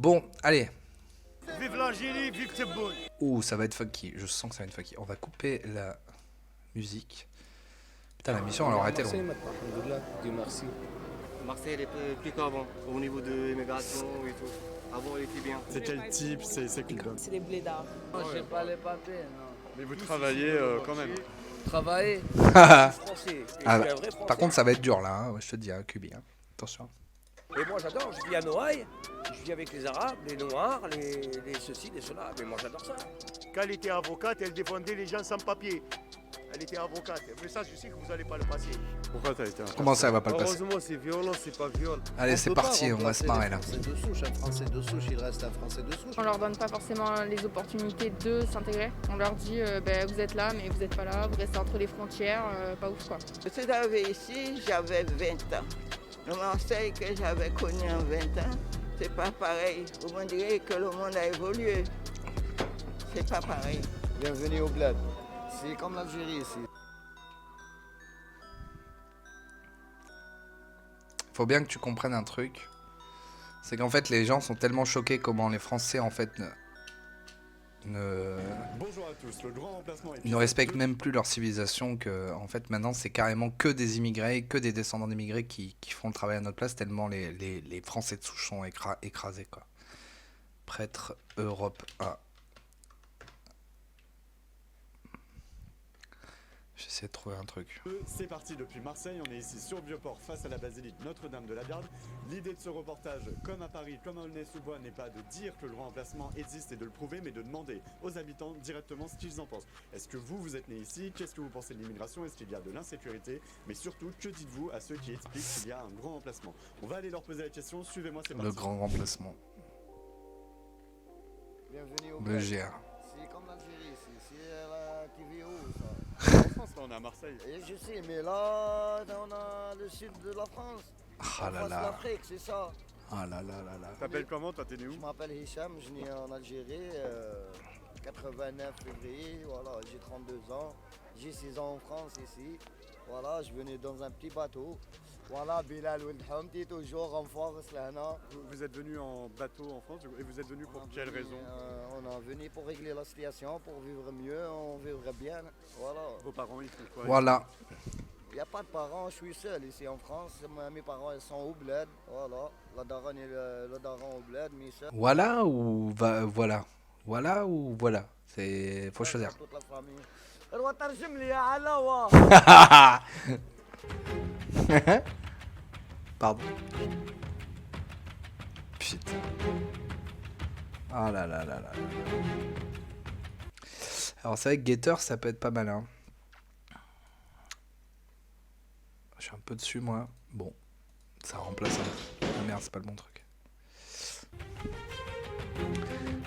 Bon, allez. Vive l'Algérie, vive Tebboune. Ouh, ça va être funky. Je sens que ça va être funky. On va couper la musique. Putain, la mission, elle aura été longue. Marseille elle est plus qu'avant, au niveau de l'immigration et tout. Avant elle était bien. C'est quel type, c'est qui donne? C'est des blédards. Non, j'ai pas les papiers, non. Mais vous travaillez quand même. Travailler. Ah, Français. Et bah, je suis un vrai Français. par contre, ça va être dur là, hein. Ouais, je te dis, hein, Kubi. Hein. Attention. Et moi j'adore, je vis à Noailles, je vis avec les Arabes, les Noirs, les ceci, les cela. Mais moi j'adore ça. Quand elle était avocate, elle défendait les gens sans papier. Elle était avocate. Mais ça, je sais que vous n'allez pas le passer. Pourquoi t'as été un Comment ça, elle va pas le passer? Heureusement c'est violent, c'est pas viol. Allez, c'est parti, on va se marrer là. Un Français de souche, un Français de souche, il reste un Français de souche. On leur donne pas forcément les opportunités de s'intégrer. On leur dit vous êtes là mais vous n'êtes pas là, vous restez entre les frontières, pas ouf quoi. Je suis arrivée ici, j'avais 20 ans. Le Marseille que j'avais connu en 20 ans, c'est pas pareil. Vous me direz que le monde a évolué. C'est pas pareil. Bienvenue au bled. C'est comme l'Algérie ici. Faut bien que tu comprennes un truc. C'est qu'en fait, les gens sont tellement choqués comment les Français, en fait, Bonjour à tous, le grand remplacement est ne respectent même plus leur civilisation, que en fait maintenant c'est carrément que des immigrés, que des descendants d'immigrés qui font le travail à notre place, tellement les Français de souche sont écrasés quoi. Prêtre Europe 1. J'essaie de trouver un truc. C'est parti depuis Marseille, on est ici sur Vieux-Port face à la basilique Notre-Dame de la Garde. L'idée de ce reportage, comme à Paris, comme à Aulnay-sous-Bois, n'est pas de dire que le grand remplacement existe et de le prouver, mais de demander aux habitants directement ce qu'ils en pensent. Est-ce que vous êtes né ici? Qu'est-ce que vous pensez de l'immigration? Est-ce qu'il y a de l'insécurité? Mais surtout, que dites-vous à ceux qui expliquent qu'il y a un grand remplacement? On va aller leur poser la question, suivez-moi, c'est parti. Le grand remplacement. Bienvenue au Le bled. GR. C'est comme l'Algérie ici. C'est la TVO, ça. En France, là, on est à Marseille. Et je sais, mais là, on a le sud de la France. Ah En là face de là. l'Afrique, c'est ça. Ah là là là là. T'appelles comment? Toi, t'es né où? Je m'appelle Hicham, je suis né en Algérie, 89 février, voilà, j'ai 32 ans. J'ai 6 ans en France ici. Voilà, je venais dans un petit bateau. Voilà, Bilal Wilhamti, toujours en force là, non? Vous êtes venu en bateau en France et vous êtes venu pour quelle raison? On est venu pour régler la situation, pour vivre mieux, on vivrait bien. Voilà. Vos parents, ils font quoi? Voilà. Il n'y a pas de parents, je suis seul ici en France. Mes parents ils sont au bled. Voilà. La daronne et le daron au bled, mes soeurs. Voilà ou voilà. Voilà ou voilà. C'est faut choisir. Toute la famille. روح ترجم لي يا علاوة. Pardon. Putain. Ah là là là là. Alors c'est vrai que Gator ça peut être pas mal hein. Je suis un peu dessus moi. Bon. Ça remplace un... Ah merde c'est pas le bon truc.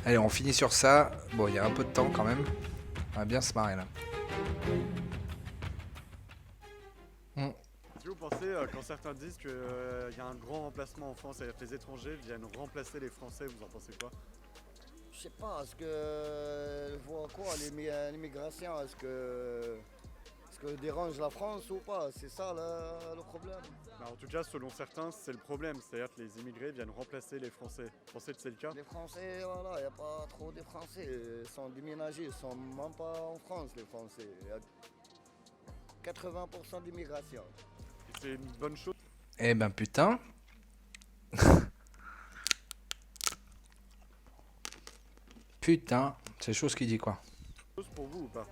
Allez on finit sur ça. Bon il y a un peu de temps quand même. On va bien se marrer là. Si vous pensez, quand certains disent qu'il y a un grand remplacement en France, c'est-à-dire que les étrangers viennent remplacer les Français, vous en pensez quoi? Je sais pas, est-ce que voit quoi l'immigration, est-ce que dérange la France ou pas? C'est ça le problème. Bah, en tout cas, selon certains, c'est le problème, c'est-à-dire que les immigrés viennent remplacer les Français. Vous pensez que c'est le cas? Les Français, voilà, il n'y a pas trop de Français. Ils sont déménagés, ils sont même pas en France, les Français. Il y a 80% d'immigration. C'est une bonne chose. Eh ben putain. Putain, c'est chaud ce qu'il dit quoi. Pour vous ou pas?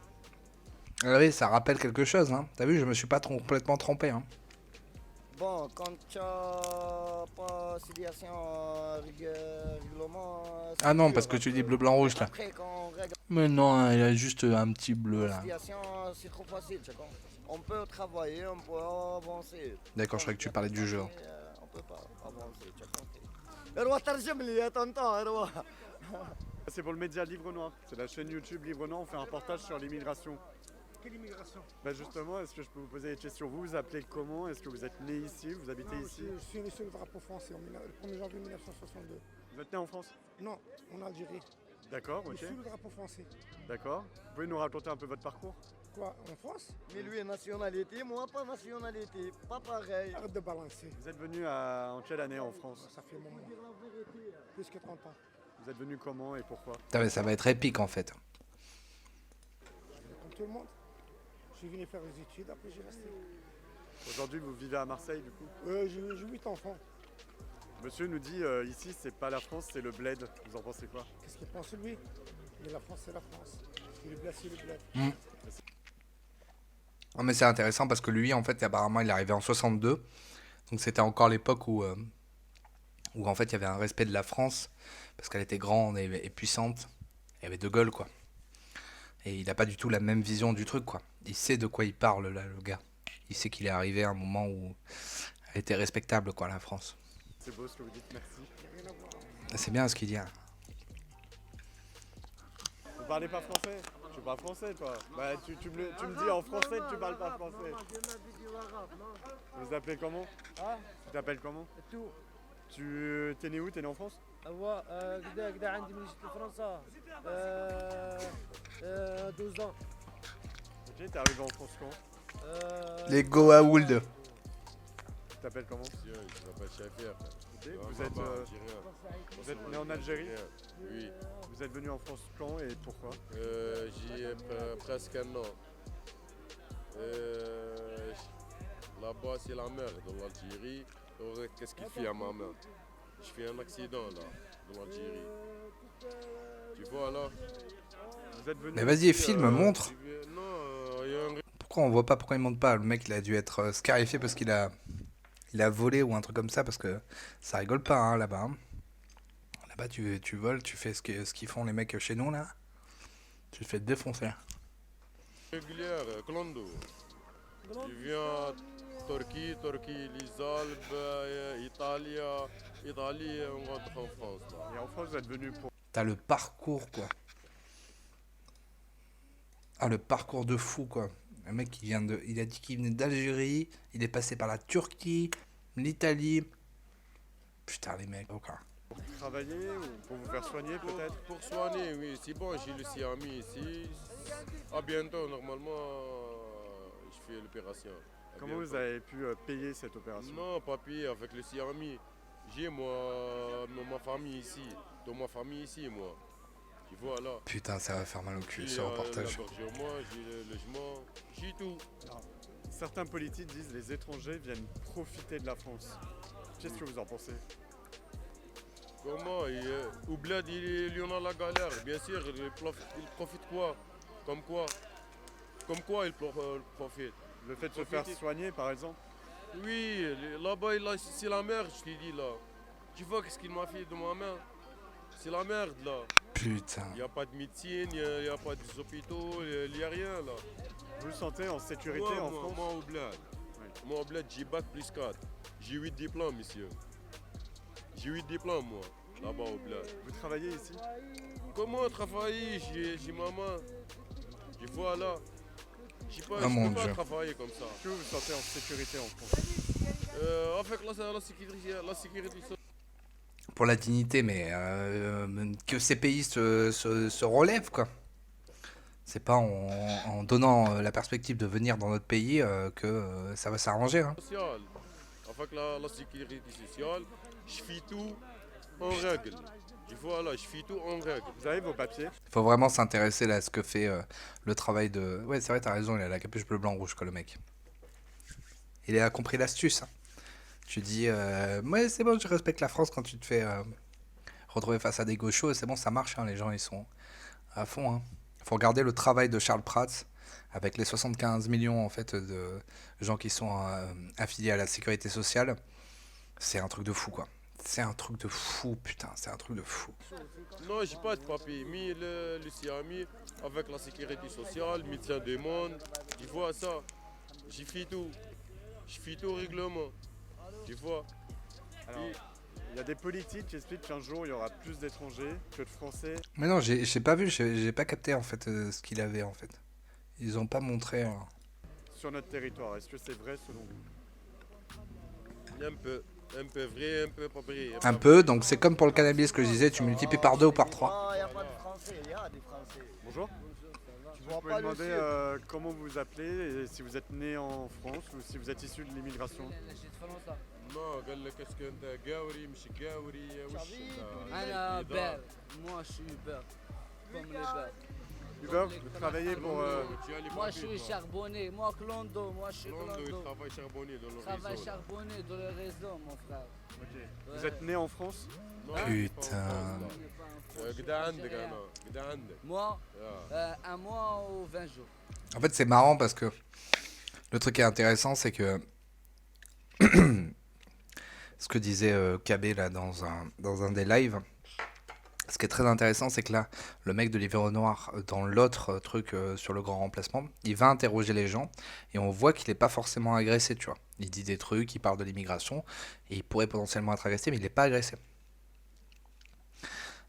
Ah oui, ça rappelle quelque chose, hein. T'as vu, je me suis pas complètement trompé, hein. Bon, quand tu n'as pas situation règlement... Ah non, parce que tu dis bleu, blanc, rouge là. Après, quand on règle Mais non, il a juste un petit bleu là. la situation, c'est trop facile, tu comprends? On peut travailler, on peut avancer. D'accord, je croyais que tu parlais du jeu. On peut pas avancer, tu comprends? اروح ترجم لي يا طنطا اروح. C'est pour le média Livre Noir. C'est la chaîne YouTube Livre Noir, on fait un reportage sur l'immigration. Quelle immigration? Bah justement, est-ce que je peux vous poser des questions? Vous vous appelez comment? Est-ce que vous êtes né ici? Vous habitez ici? Je suis né sur le drapeau français le 1er janvier 1962. Vous êtes né en France? Non, en Algérie. D'accord, Je ok. suis le drapeau français. D'accord. Vous pouvez nous raconter un peu votre parcours? Quoi, en France? Mais lui, nationalité, moi, pas nationalité. Pas pareil. Arrête de balancer. Vous êtes venu en quelle année en France? Ça fait un moment. Plus que 30 ans. Vous êtes venu comment et pourquoi? Putain, mais ça va être épique en fait. Comme tout le monde. Je suis venu faire des études, après j'ai resté. Aujourd'hui, vous vivez à Marseille, du coup? J'ai 8 enfants. Monsieur nous dit, ici, c'est pas la France, c'est le bled. Vous en pensez quoi? Qu'est-ce qu'il pense lui? Mais la France, c'est la France. Et le bled, c'est le bled. Non, mais c'est intéressant parce que lui, en fait, apparemment, il est arrivé en 62. Donc c'était encore l'époque où en fait, il y avait un respect de la France parce qu'elle était grande et puissante. Il y avait De Gaulle, quoi. Et il n'a pas du tout la même vision du truc, quoi. Il sait de quoi il parle, là, le gars. Il sait qu'il est arrivé à un moment où elle était respectable, quoi, la France. C'est beau ce que vous dites, merci. C'est bien ce qu'il dit. Hein. Vous parlez pas français? Tu parles français, toi? Bah, tu me dis en français que tu parles pas français. Vous vous appelez comment? Tu t'appelles comment? T'es né où? T'es né en France? هو كدا عندي من جيت لفرنسا 12 ans. Ok, t'es arrivé en France quand? Les Goa'uld. Tu t'appelles comment? Je m'appelle Chafir. Okay, vous êtes né en Algérie? Oui. Vous êtes venu en France quand et pourquoi? J'y ai presque un an. Là-bas, c'est la mer de l'Algérie. Qu'est-ce qu'il fait à ma main? Je fais un accident là, dans l'Algérie. Tu vois là? Vous êtes venu. Mais vas-y, filme, montre. Non, il y a un... Pourquoi on voit pas, pourquoi il monte pas? Le mec, il a dû être scarifié parce qu'il a volé ou un truc comme ça, parce que ça rigole pas, hein, là-bas. Hein. Là-bas, tu voles, tu fais ce qu'ils font les mecs chez nous, là. Tu te fais défoncer. Régulière, Clando. Je viens Turquie, les Alpes, Italie, on rentre en France. Là. Et en France, vous êtes venu pour... T'as le parcours, quoi. Ah, le parcours de fou, quoi. Le mec, il a dit qu'il venait d'Algérie, il est passé par la Turquie, l'Italie. Putain, les mecs, quoi. Pour travailler ou pour vous faire soigner, peut-être? Pour soigner, oui, c'est bon, j'ai le Siami ici. À bientôt, normalement, je fais l'opération. Comment vous avez pu payer cette opération? Non, pas payer avec le Siami. J'ai moi, ma famille ici, dans ma famille ici, moi. Tu vois là. Putain, ça va faire mal au cul, J'ai ce reportage. l'hébergement, j'ai le logement, j'ai tout. Alors, certains politiques disent que les étrangers viennent profiter de la France. Qu'est-ce que vous en pensez? Comment? Au bled, il y en a la galère. Bien sûr, il profite quoi? Comme quoi? Comme quoi il profite? Le fait de se faire soigner, par exemple? Oui, là-bas, c'est la merde, je t'ai dit là. Tu vois qu'est-ce qu'il m'a fait de ma main? C'est la merde là. Putain. Il n'y a pas de médecine, il n'y a pas des hôpitaux, il n'y a rien là. Vous vous sentez en sécurité en France? Moi au bled. Oui. Moi au bled, j'ai bac plus 4. J'ai 8 diplômes, monsieur. J'ai 8 diplômes, moi, là-bas au bled. Vous travaillez ici? Comment travailler? J'ai maman. Tu vois là. Je peux pas travailler comme ça. Est-ce que vous vous sentez en sécurité en France? Avec la sécurité sociale. Pour la dignité, mais que ces pays se relèvent, quoi. C'est pas en donnant la perspective de venir dans notre pays que ça va s'arranger. Hein. Avec la sécurité sociale, je fais tout en règle. Tu vois là, je fais tout en règle. Vous avez vos papiers? Il faut vraiment s'intéresser là à ce que fait le travail de... Ouais, c'est vrai, t'as raison, il a la capuche bleu, blanc, rouge, quoi, le mec. Il a compris l'astuce. Hein. Tu dis, ouais, c'est bon, je respecte la France quand tu te fais retrouver face à des gauchos, c'est bon, ça marche, hein, les gens, ils sont à fond. Hein. Faut regarder le travail de Charles Prats avec les 75 millions, en fait, de gens qui sont affiliés à la sécurité sociale. C'est un truc de fou, quoi. C'est un truc de fou, putain, c'est un truc de fou. Non, j'ai pas de papier, mais le CIAMI, avec la sécurité sociale, médecin du monde, tu vois ça, j'ai fait tout. Je fais tout règlement, tu vois. Alors, il y a des politiques qui expliquent qu'un jour il y aura plus d'étrangers que de Français. Mais non, j'ai pas vu, j'ai pas capté en fait ce qu'il avait en fait. Ils ont pas montré. Sur notre territoire, est-ce que c'est vrai selon vous? Un peu vrai, un peu pas vrai. Un peu, donc c'est comme pour le cannabis que je disais, tu multiplies par 2 ou par 3. Ah, il n'y a pas de Français, il y a des Français. Bonjour. Tu vois pouvez pas le demander sud. comment vous vous appelez et si vous êtes né en France ou si vous êtes issu de l'immigration. Non, قال لك اسكو انت قاوري مش قاوري وش انت؟ انا بير موا شو بير كوم لي بير Uber, vous travaillez pour... Tu as les Moi je papiers, suis toi. charbonné, moi Clondo, moi je suis Londo, il Clondo. travaille charbonnier dans le Travail réseau. là. charbonné dans le réseau mon frère. Ok. Ouais. Vous êtes né en France? Non, il est pas en Putain. France, là. On n'est pas en France, je suis قد عندك algérien. انا قد عندك. Moi, Yeah. un mois ou 20 jours. En fait, c'est marrant parce que le truc qui est intéressant, c'est que ce que disait KB là dans un des lives, ce qui est très intéressant, c'est que là, le mec de Livre Noir, dans l'autre truc sur le grand remplacement, il va interroger les gens et on voit qu'il n'est pas forcément agressé, tu vois. Il dit des trucs, il parle de l'immigration et il pourrait potentiellement être agressé, mais il n'est pas agressé.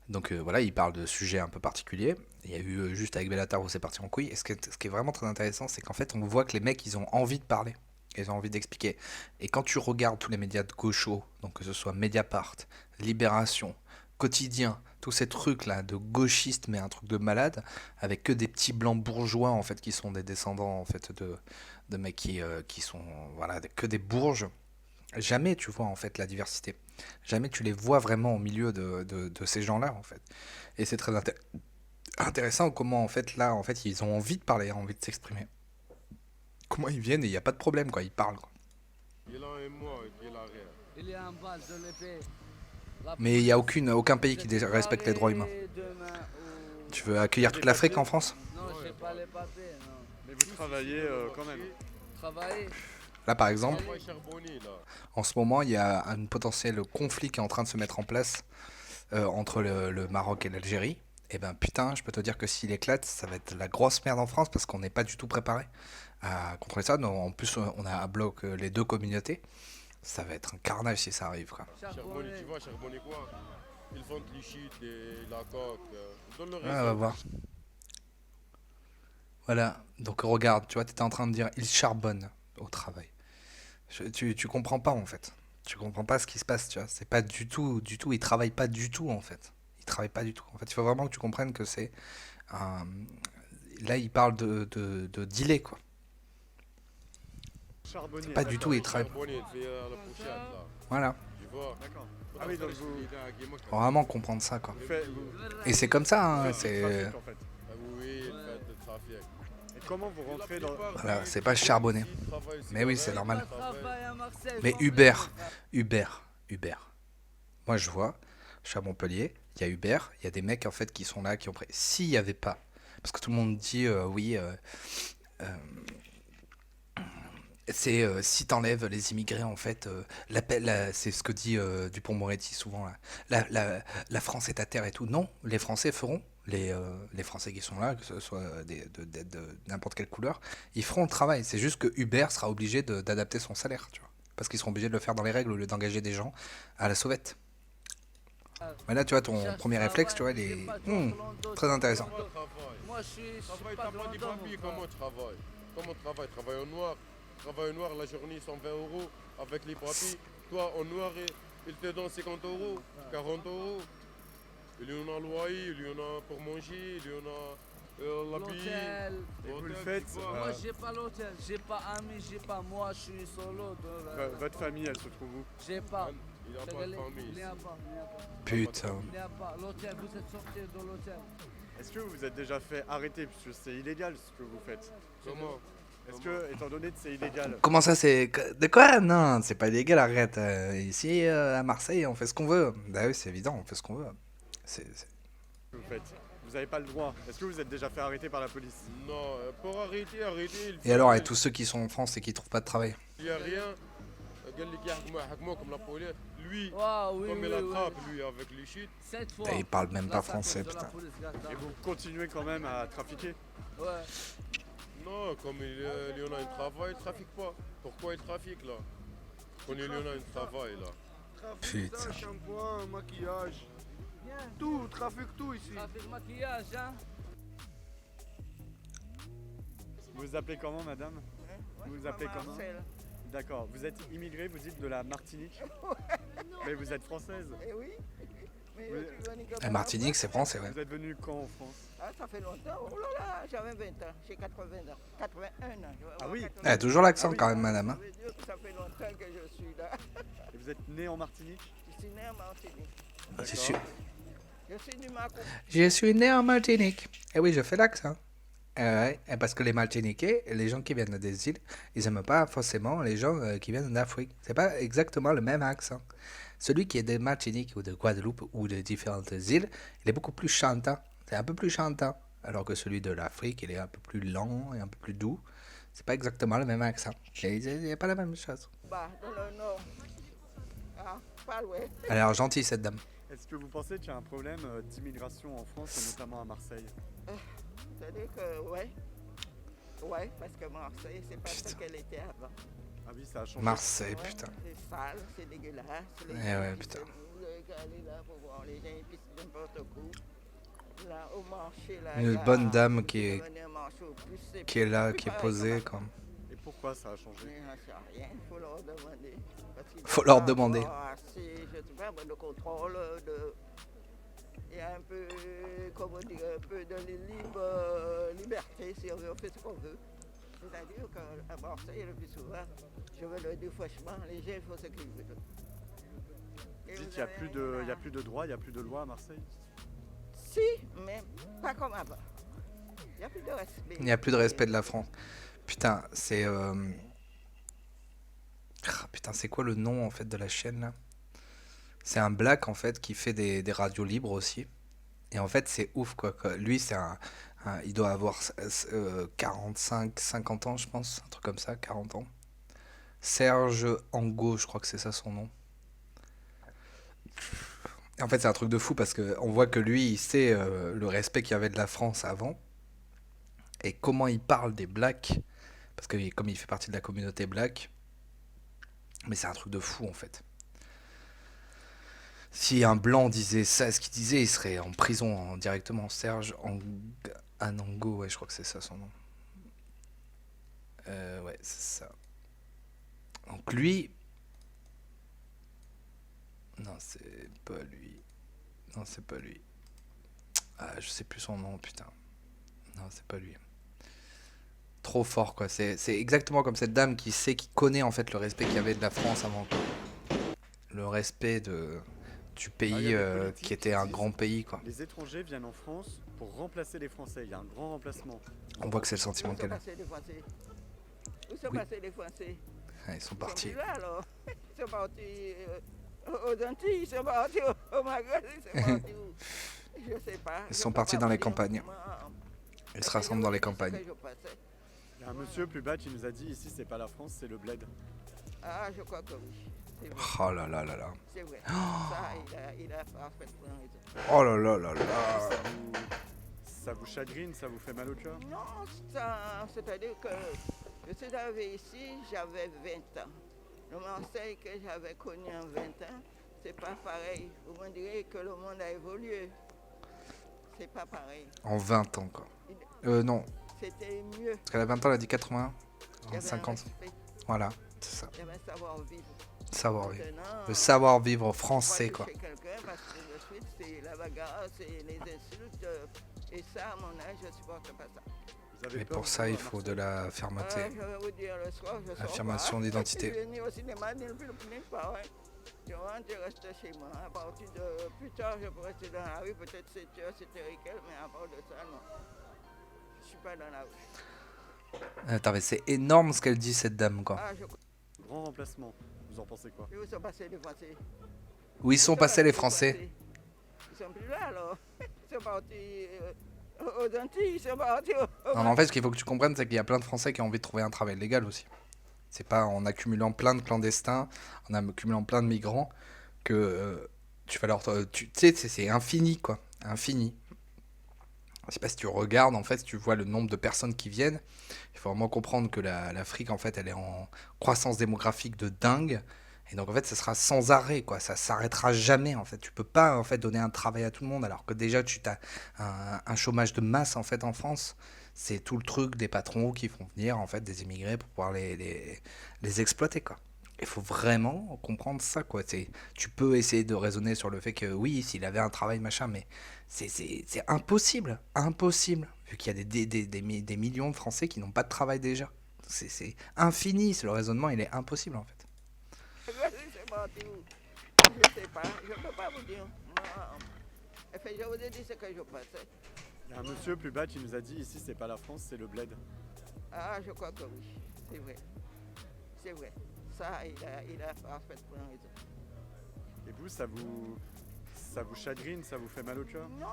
Donc voilà, il parle de sujets un peu particuliers. Il y a eu juste avec Bellatar où c'est parti en couille. Et ce qui est vraiment très intéressant, c'est qu'en fait, on voit que les mecs, ils ont envie de parler. Ils ont envie d'expliquer. Et quand tu regardes tous les médias de gauchos, donc que ce soit Mediapart, Libération, Quotidien, tous ces trucs-là de gauchistes, mais un truc de malade, avec que des petits blancs bourgeois, en fait, qui sont des descendants, en fait, de mecs qui sont, voilà, que des bourges. Jamais tu vois, en fait, la diversité. Jamais tu les vois vraiment au milieu de ces gens-là, en fait. Et c'est très intéressant comment, en fait, là, en fait, ils ont envie de parler, envie de s'exprimer. Comment ils viennent et il n'y a pas de problème, quoi. Ils parlent, quoi. Il a un mois et puis il a rien. Il est en bas de l'épée. Mais il n'y a aucun pays qui respecte les droits humains. Tu veux accueillir toute l'Afrique en France? Non, j'ai pas les papiers, non. Mais vous travaillez quand même. Travailler. Là, par exemple, Travail charbonnier, là. en ce moment, il y a un potentiel conflit qui est en train de se mettre en place entre le Maroc et l'Algérie. Et ben putain, je peux te dire que s'il éclate, ça va être la grosse merde en France parce qu'on n'est pas du tout préparé à contrôler ça. Non, en plus, on a à bloc les deux communautés. Ça va être un carnage si ça arrive, quoi. Charbonnier, tu vois, charbonnier quoi? Ils vendent les shit et la coque. Dans le réseau. Ah, on va voir. Voilà, donc regarde, tu vois, tu étais en train de dire il charbonne au travail. Tu comprends pas en fait. Tu comprends pas ce qui se passe, tu vois. C'est pas du tout, il travaille pas du tout en fait. Il travaille pas du tout. En fait, il faut vraiment que tu comprennes que c'est un... Là, il parle de dealer, quoi. Charbonnier. Pas du tout, il travaille. Charbonnier, il fait la pochette, là. Voilà. Tu vois? D'accord. Ah oui, donc vous... Faut vraiment comprendre ça, quoi. vous Et c'est comme ça, hein, faites c'est... du trafic, en fait. Ah oui, il fait le trafic. Et comment vous rentrez dans... Voilà, c'est pas charbonné. Mais oui, c'est normal. Travaille à Marseille. Mais Uber. Moi, je vois, je suis à Montpellier, il y a Uber, il y a des mecs, en fait, qui sont là, qui ont pris... S'il n'y avait pas... Parce que tout le monde dit, oui... c'est si t'enlèves les immigrés, en fait, c'est ce que dit Dupond-Moretti souvent, là. La France est à terre et tout. Non, les Français feront, les Français qui sont là, que ce soit de n'importe quelle couleur, ils feront le travail. C'est juste que Uber sera obligé d'adapter son salaire, tu vois. Parce qu'ils seront obligés de le faire dans les règles au lieu d'engager des gens à la sauvette. Mais là, tu vois, ton premier réflexe, tu vois, il est très intéressant. Moi, je suis Travaille, pas t'as pas des Clondo, mon papiers, frère. comment tu travailles? Comment tu travailles? Travaille au noir. Travaille au noir, la journée 120 € avec les papiers. Toi, au noir, il te donne 50 €, 40 €. Il y en a loyer, il y en a pour manger, il y en a l'habit. L'hôtel. Et vous le L'hôtel, faites tu vois. Moi, j'ai pas l'hôtel, j'ai pas amis, j'ai pas moi, je suis solo. Votre famille, elle se trouve où? J'ai pas. Il n'a pas de famille. Il n'y a pas, il n'y a pas. Putain. Il n'y a pas. L'hôtel, vous êtes sortis de l'hôtel. Est-ce que vous vous êtes déjà fait arrêter? Parce que c'est illégal ce que vous faites. Comment? Est-ce que, étant donné que c'est illégal, Comment ça, c'est... De quoi? Non, c'est pas illégal, arrête. Ici, à Marseille, on fait ce qu'on veut. Bah oui, c'est évident, on fait ce qu'on veut. C'est... que vous faites? Vous n'avez pas le droit. Est-ce que vous êtes déjà fait arrêter par la police? Non, pour arrêter, il Et alors, et tous ceux qui sont en France et qui trouvent pas de travail? Il n'y a rien. قال لك يحكموا comme la police. Lui, Oui, comme oui, il attrape, oui. lui, avec les shit. 7 fois. Et ils parlent même pas Grâce à cause français, de la putain. police, gars. Et vous continuez quand même à trafiquer? Ouais. Non, comme il y en a un travail, il ne trafique pas. Pourquoi il trafique là? Quand il y en a un travail là. Putain. Shampoing, maquillage. Tout, trafic tout ici. Trafic maquillage, hein. Vous vous appelez comment, madame? Vous vous appelez comment? Marcel. D'accord. Vous êtes immigré, vous dites de la Martinique? Mais vous êtes française. Eh oui. Mais Oui. tu vas ni comme La Martinique, c'est français, ouais. Vous êtes venu quand en France? Ah, ça fait longtemps. Oh là là, j'avais 20 ans, j'ai 80 ans, 81 ans. Je vais Ah avoir oui. 80 Elle a toujours l'accent Ah oui. quand même, madame. Ça Hein. veut dire que ça fait longtemps que je suis là. Et vous êtes né en Martinique? Je suis né en Martinique. Je suis, Je suis du Maco. je suis né en Martinique. Et oui, je fais l'accent. Ouais, et parce que les Martiniquais, les gens qui viennent des îles, ils n'aiment pas forcément les gens qui viennent d'Afrique. C'est pas exactement le même accent. Celui qui est de Martinique ou de Guadeloupe ou de différentes îles, il est beaucoup plus chantant. C'est un peu plus chantant. Alors que celui de l'Afrique, il est un peu plus lent et un peu plus doux. C'est pas exactement le même accent. Il n'y a pas la même chose. Bah, dans le nord. Ah, pas loin. Elle a l'air gentille, cette dame. Est-ce que vous pensez qu'il y a un problème d'immigration en France et notamment à Marseille? C'est-à-dire que, ouais. Ouais, parce que Marseille, c'est pas ce Putain. qu'elle était avant. Ah oui, ça a changé. Marseille, Ouais, putain. c'est sale, c'est dégueulasse. Les Eh gens ouais, qui putain. Vous allez là pour voir les gens qui pissent n'importe où. Là, au marché, là. Une il y a- bonne dame qui vous est, venez marcher au plus, c'est qui est là, plus qui est pareil posée. qu'avant. Comme... Et pourquoi ça a changé? Mais j'en sais rien, il faut leur demander. Parce qu'il Faut doit leur demander. avoir assez, je sais pas, de contrôle, il y a un peu, comment dire, un peu de liberté si on veut, on fait ce qu'on veut. C'est-à-dire qu'à Marseille, le plus souvent, je veux le dire franchement, les gens font ce qu'ils veulent. Et Vous dites vous qu'il n'y a, avez plus un de, il y a gars- plus de droit, il n'y a plus de loi à Marseille? Si, mais pas comme avant. Il n'y a plus de respect. Il n'y a plus de respect de la France. Putain, c'est... putain, c'est quoi le nom en fait de la chaîne là? C'est un black en fait qui fait des radios libres aussi. Et en fait, c'est ouf quoi. Lui, c'est il doit avoir 45, 50 ans, je pense. Un truc comme ça, 40 ans. Serge Angot, je crois que c'est ça son nom. Et en fait, c'est un truc de fou parce que on voit que lui, il sait le respect qu'il y avait de la France avant. Et comment il parle des blacks. Parce que comme il fait partie de la communauté black. Mais c'est un truc de fou en fait. Si un blanc disait ça, ce qu'il disait, il serait en prison directement. Serge Anango, ouais, je crois que c'est ça son nom. Ouais, c'est ça. Donc lui... Non, c'est pas lui. Non, c'est pas lui. Ah, je sais plus son nom, putain. Non, c'est pas lui. Trop fort, quoi. C'est exactement comme cette dame qui sait, qui connaît en fait le respect qu'il y avait de la France avant. Le respect du pays il y a des politiques qui était qui un disent- grand pays, quoi. Les étrangers viennent en France pour remplacer les Français. Il y a un grand remplacement. On voit que c'est le sentiment Où sont qu'elle a. passés les Français? Où sont Oui. passés les Français? Ah, ils sont Ils sont partis. plus là alors. Ils sont partis aux Antilles, ils sont partis au Maghreb, ils sont partis où? Je sais pas. Ils Je sont peux partis pas dans vous les dire. campagnes. Moi, Ils se rassemblent dans les campagnes. je passais. Il y a un monsieur plus bas qui nous a dit ici c'est pas la France, c'est le bled. Ah, je crois que oui. C'est vrai. Oh là là là là. C'est vrai. Ça, il a parfaitement raison. Oh là là là là. Ça vous chagrine, ça vous fait mal au cœur? Non, c'est-à-dire que je suis arrivé ici, j'avais 20 ans. Le Marseille que j'avais connu en 20 ans, c'est pas pareil. Vous me direz que le monde a évolué. C'est pas pareil. En 20 ans, quoi. Non. C'était mieux. Parce qu'elle a 20 ans, elle a dit 80. Il y avait un 50. respect, Voilà, c'est ça. il y avait un savoir-vivre. Savoir-vivre. Maintenant, Le savoir-vivre on français, va quoi. toucher quelqu'un parce que de suite, c'est la bagarre, c'est les insultes. Et ça, à mon âge, je ne supporte pas ça. Vous avez Mais peur, pour vous, ça, à il faut de la fermeté. Je vais vous dire, le soir, je sors Affirmation pas. d'identité. Je vais venir au cinéma, ni le film, ni pas. Ouais. Je rentre, je reste chez moi. À partir de plus tard, je peux rester dans la rue, peut-être 7 heures, 7 heures et quelques, mais à part de ça, non. Je ne suis pas dans la rue. Attends, mais c'est énorme ce qu'elle dit, cette dame, quoi. Ah, Grand remplacement. Vous en pensez quoi? Et où sont passés les Français? Où ils sont passés les Français? Ils sont plus là, alors. Ils sont partis aux Antilles, ils sont partis au Non, mais en fait, ce qu'il faut que tu comprennes, c'est qu'il y a plein de Français qui ont envie de trouver un travail légal aussi. C'est pas en accumulant plein de clandestins, en accumulant plein de migrants, que tu vas leur... Tu sais, c'est infini, quoi. Infini. Je sais pas si tu regardes, en fait, si tu vois le nombre de personnes qui viennent, il faut vraiment comprendre que l'Afrique, en fait, elle est en croissance démographique de dingue. Et donc, en fait, ça sera sans arrêt, quoi. Ça s'arrêtera jamais, en fait. Tu peux pas, en fait, donner un travail à tout le monde, alors que déjà, tu as un chômage de masse, en fait, en France. C'est tout le truc des patrons qui font venir, en fait, des immigrés pour pouvoir les exploiter, quoi. Il faut vraiment comprendre ça, quoi. Tu peux essayer de raisonner sur le fait que oui, s'il avait un travail, machin, mais c'est impossible, impossible, vu qu'il y a des millions de Français qui n'ont pas de travail déjà. C'est infini, le raisonnement, il est impossible, en fait. Je sais pas, je sais pas, je peux pas vous dire. Moi, enfin, je vous ai dit ce que je pense. Il y a un monsieur plus bas qui nous a dit ici c'est pas la France, c'est le bled. Ah, je crois que oui, c'est vrai. C'est vrai. Ça, il a parfaitement raison. Et vous, ça vous chagrine, ça vous fait mal au cœur? Non,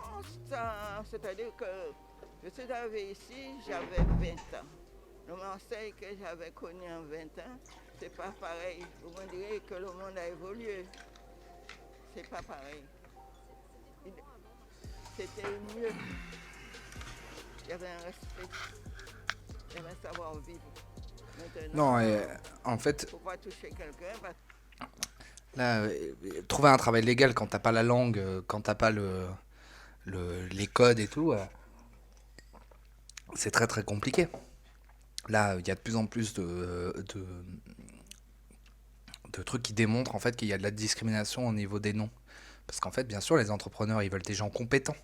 c'est-à-dire que je suis arrivé ici, j'avais 20 ans. Le Marseille que j'avais connu en 20 ans, c'est pas pareil. Vous me direz que le monde a évolué. C'est pas pareil. C'était mieux. Il y avait un respect. Il y avait un savoir-vivre. Maintenant, Non, en fait, faut pas toucher quelqu'un parce là, trouver un travail légal quand t'as pas la langue, quand t'as pas les codes et tout, c'est très très compliqué. Là, il y a de plus en plus de trucs qui démontrent en fait qu'il y a de la discrimination au niveau des noms. Parce qu'en fait, bien sûr, les entrepreneurs, ils veulent des gens compétents.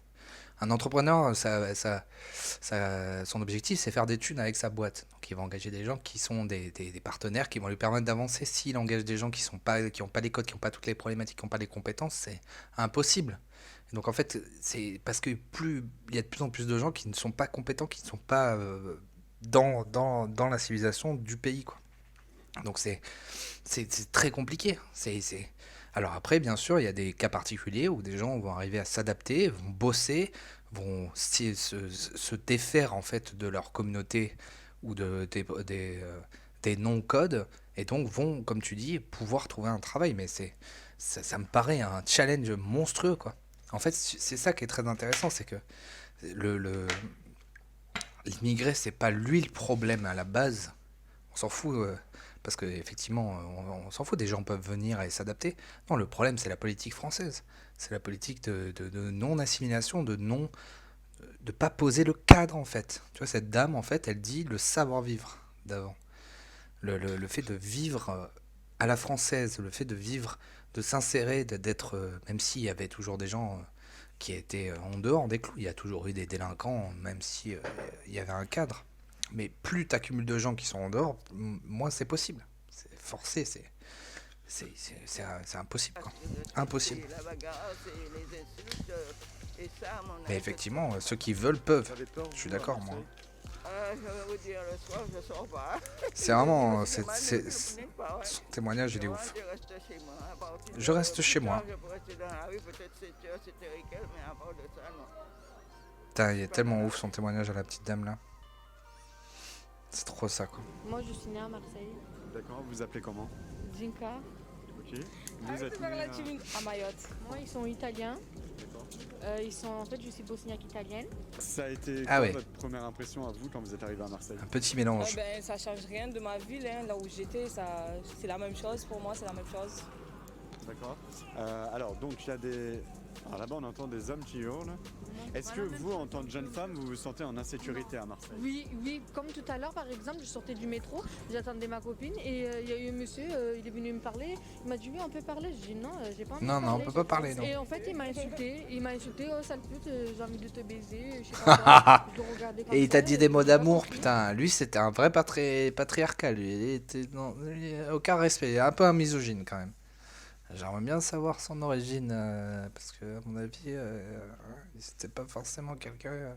Un entrepreneur, son objectif, c'est faire des thunes avec sa boîte. Donc, il va engager des gens qui sont des partenaires qui vont lui permettre d'avancer. S'il engage des gens qui n'ont pas les codes, qui n'ont pas toutes les problématiques, qui n'ont pas les compétences, c'est impossible. Et donc, en fait, c'est parce que il y a de plus en plus de gens qui ne sont pas compétents, qui ne sont pas dans la civilisation du pays, quoi. Donc, c'est très compliqué. Alors après, bien sûr, il y a des cas particuliers où des gens vont arriver à s'adapter, vont bosser, vont se défaire en fait de leur communauté ou des non-codes, et donc vont, comme tu dis, pouvoir trouver un travail. Mais ça me paraît un challenge monstrueux, quoi. En fait, c'est ça qui est très intéressant, c'est que l'immigré, c'est pas lui le problème à la base. On s'en fout. Parce qu'effectivement, on s'en fout, des gens peuvent venir et s'adapter. Non, le problème, c'est la politique française. C'est la politique de non-assimilation, de pas poser le cadre, en fait. Tu vois, cette dame, en fait, elle dit le savoir-vivre d'avant. Le fait de vivre à la française, le fait de vivre, de s'insérer, d'être... même s'il y avait toujours des gens qui étaient en dehors des clous, il y a toujours eu des délinquants, même si il y avait un cadre. Mais plus tu accumules de gens qui sont en dehors, moins c'est possible. C'est forcé, c'est impossible, quoi. Impossible. la bagarre, c'est les insultes. Et ça, à mon Mais âge, effectivement, ceux qui veulent peuvent. Vous avez peur, Je suis vous, à d'accord, moi. Marseille? je vais vous dire, le soir, je sors pas. C'est vraiment... Je ne finis pas, ouais. Son témoignage, il est Moi, ouf. je reste chez moi. À partir Je de reste chez 8 moi. heures, je peux rester dans la rue, peut-être 7 heures, 7 heures et quelques, mais à part de ça, non. Putain, il est tellement ouf son témoignage à la petite dame, là. C'est trop ça, quoi. Moi, je suis née à Marseille. D'accord, vous appelez comment? Jinka. Ok. Vous êtes né À Mayotte. Moi, ils sont italiens. D'accord. En fait, je suis bosniaque italienne. Ça a été Ah quoi ouais. votre première impression à vous quand vous êtes arrivé à Marseille? Un petit mélange. Ça change rien de ma ville, hein. Là où j'étais, c'est la même chose pour moi, c'est la même chose. D'accord. Alors donc il y a des... Alors là-bas on entend des hommes qui hurlent. Est-ce que vous, en tant que jeune femme, vous vous sentez en insécurité à Marseille? Oui, oui, comme tout à l'heure, par exemple, je sortais du métro, j'attendais ma copine et il y a eu un monsieur, il est venu me parler, il m'a dit oui, on peut parler. J'ai dit non, j'ai pas envie de Non, parler. non, on peut pas parler, non. Et en fait, il m'a insulté, oh sale pute, j'ai envie de te baiser, je sais pas quoi. Je le regardais comme Et il ça, t'a dit des mots j'ai pas d'amour, compris. putain. Lui, c'était un vrai patriarcal. Lui. Il était, non, aucun respect. Un peu un misogyne, quand même. J'aimerais bien savoir son origine, parce que, à mon avis, c'était pas forcément quelqu'un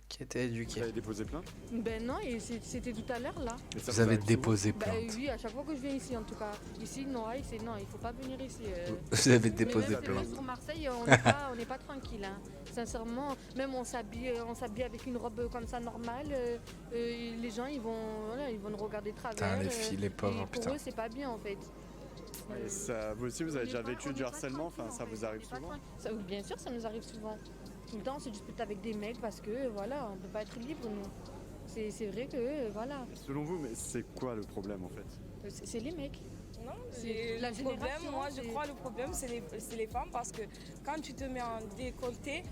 qui était Vous éduqué. avez déposé plainte? Ben non, et c'était tout à l'heure là. Et ça Vous avez arrive souvent? déposé Bah plainte. oui, à chaque fois que je viens ici en tout cas. Ici, non, il faut pas venir ici. Vous avez Mais déposé même plainte. sur Marseille, on n'est pas tranquille. Hein. Sincèrement, même on s'habille avec une robe comme ça normale. Les gens, ils vont nous regarder de travers. Putain, les filles, les pauvres, et pour putain. eux, c'est pas bien en fait. Et ça, vous aussi, vous avez déjà vécu du harcèlement? Enfin, ça vous arrive souvent? Bien sûr, ça nous arrive souvent. Tout le temps, on se dispute avec des mecs parce que voilà, on peut pas être libre nous. C'est vrai que voilà, Selon vous, mais c'est quoi le problème en fait? c'est les mecs. Non, C'est la le problème, génération, moi je c'est- crois le problème c'est les femmes parce que quand tu te mets en décolleté,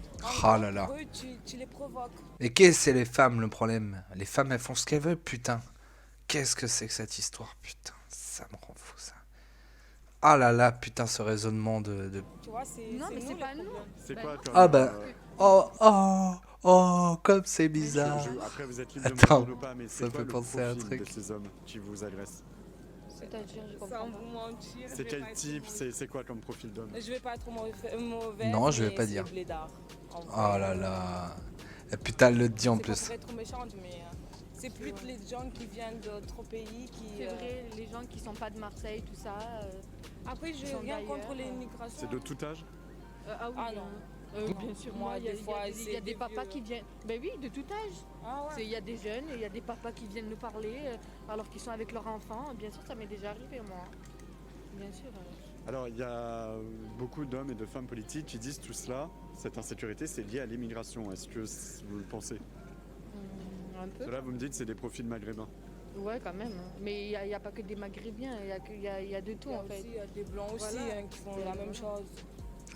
Oh là là. eux, tu les provoques. Et qu'est-ce que c'est les femmes, le problème? Les femmes, elles font ce qu'elles veulent, putain. Qu'est-ce que c'est que cette histoire, putain? ça me rend fou, ça. Ah là là, putain, ce raisonnement de... Tu vois, c'est Non, mais nous c'est les pas nous. problèmes. C'est quoi comme, Ah bah... Oh, comme c'est bizarre. Après, vous êtes libre de me Attends, répondre ou pas, mais ça c'est me quoi fait le penser à un profil de truc. ces hommes qui vous agressent? C'est-à-dire, je Sans comprends pas. vous mentir. C'est quel type? C'est quoi comme profil d'homme? Je vais pas être mauvaise. Non, je vais mais pas c'est dire. blédard, en vrai. Oh là là. Et putain, elle le dit en C'est pas plus. pour être méchante, mais c'est plus les gens qui viennent d'autres pays qui. C'est vrai, les gens qui sont pas de Marseille, tout ça. Après, qui j'ai sont rien contre d'ailleurs, l'immigration. C'est de tout âge? Ah oui, Ah non. bien sûr, Moi, moi, il y a, des fois, il y a c'est des des papas vieux. qui viennent. Ben oui, de tout âge. Ah ouais. Il y a des jeunes et il y a des papas qui viennent nous parler alors qu'ils sont avec leurs enfants. Bien sûr, ça m'est déjà arrivé, moi. Bien sûr. Alors, il y a beaucoup d'hommes et de femmes politiques qui disent tout cela, cette insécurité, c'est lié à l'immigration. Est-ce que vous le pensez? Un peu. Là, vous me dites c'est des profils maghrébins. Ouais, quand même. Mais il n'y a pas que des Maghrébins, il y a de tout, en fait. Il y a des blancs aussi Voilà. qui font la même chose.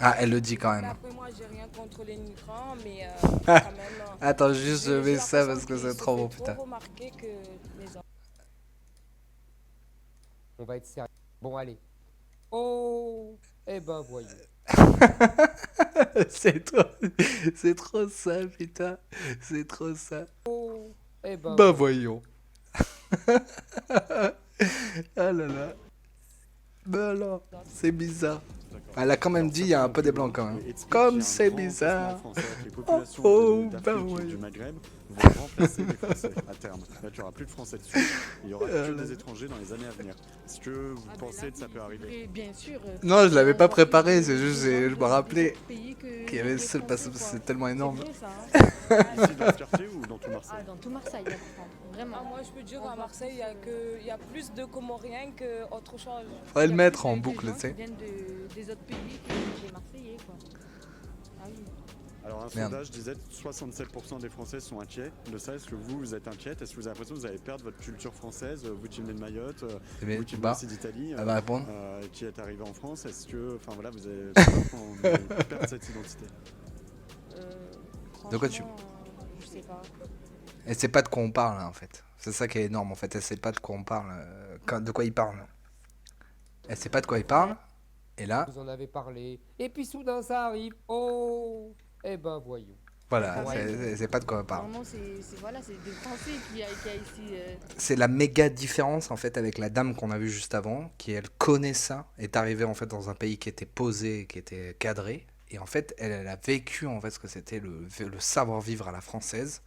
Ah, elle le dit quand Mais même. après, moi, j'ai rien contre les migrants, mais quand même. Attends, juste je j'ai mets ça l'impression parce que qu'il c'est se trop fait bon, putain. remarquer que les hommes. On va être sérieux. Bon, allez. Oh, eh ben, voyons. C'est trop ça, putain. C'est trop ça. Oh, eh ben, Bah voyons. Ah là là. Bah alors, c'est bizarre. Elle a quand même dit il y a un peu des blancs quand même. Comme c'est bizarre. Oh, bah ouais. Du Maghreb vont remplacer les Français à terme. Là, tu n'auras plus de Français dessus. Il y aura que des étrangers dans les années à venir. Est-ce que vous pensez que ça peut arriver? Bien sûr. Non, je l'avais pas préparé, c'est juste, je me rappelais qu'il y avait ce parce que c'est tellement énorme. Ici dans ce quartier ou dans tout Marseille? Ah, dans tout Marseille, vraiment. Ah, moi, je peux dire qu'à Marseille, il y a plus de Comoriens qu'autre chose. Faudrait le mettre en boucle, tu sais. Ils viennent des autres pays que les Marseillais, quoi. Ah oui. Alors un Merde. sondage disait que 67% des Français sont inquiets de ça. Est-ce que vous êtes inquiète? Est-ce que vous avez l'impression que vous allez perdre votre culture française? Vous qui venez de Mayotte, Eh bien, vous qui venez bah, aussi d'Italie, elle va répondre. qui êtes arrivé en France, est-ce que, enfin voilà, vous avez peur qu'on perde cette identité? De quoi tu... Je sais pas. Elle sait pas de quoi on parle hein, en fait. C'est ça qui est énorme en fait. Elle sait pas de quoi on parle. De quoi il parle. Elle sait pas de quoi il parle. Et là, Vous en avez parlé. Et puis soudain, ça arrive. Oh, eh ben, voyons. voilà, Ouais. elle sait pas de quoi on parle. Vraiment, c'est des Français qui a ici. C'est la méga différence en fait avec la dame qu'on a vue juste avant, qui elle connaît ça, est arrivée en fait dans un pays qui était posé, qui était cadré, et en fait elle a vécu en fait ce que c'était le savoir-vivre à la française,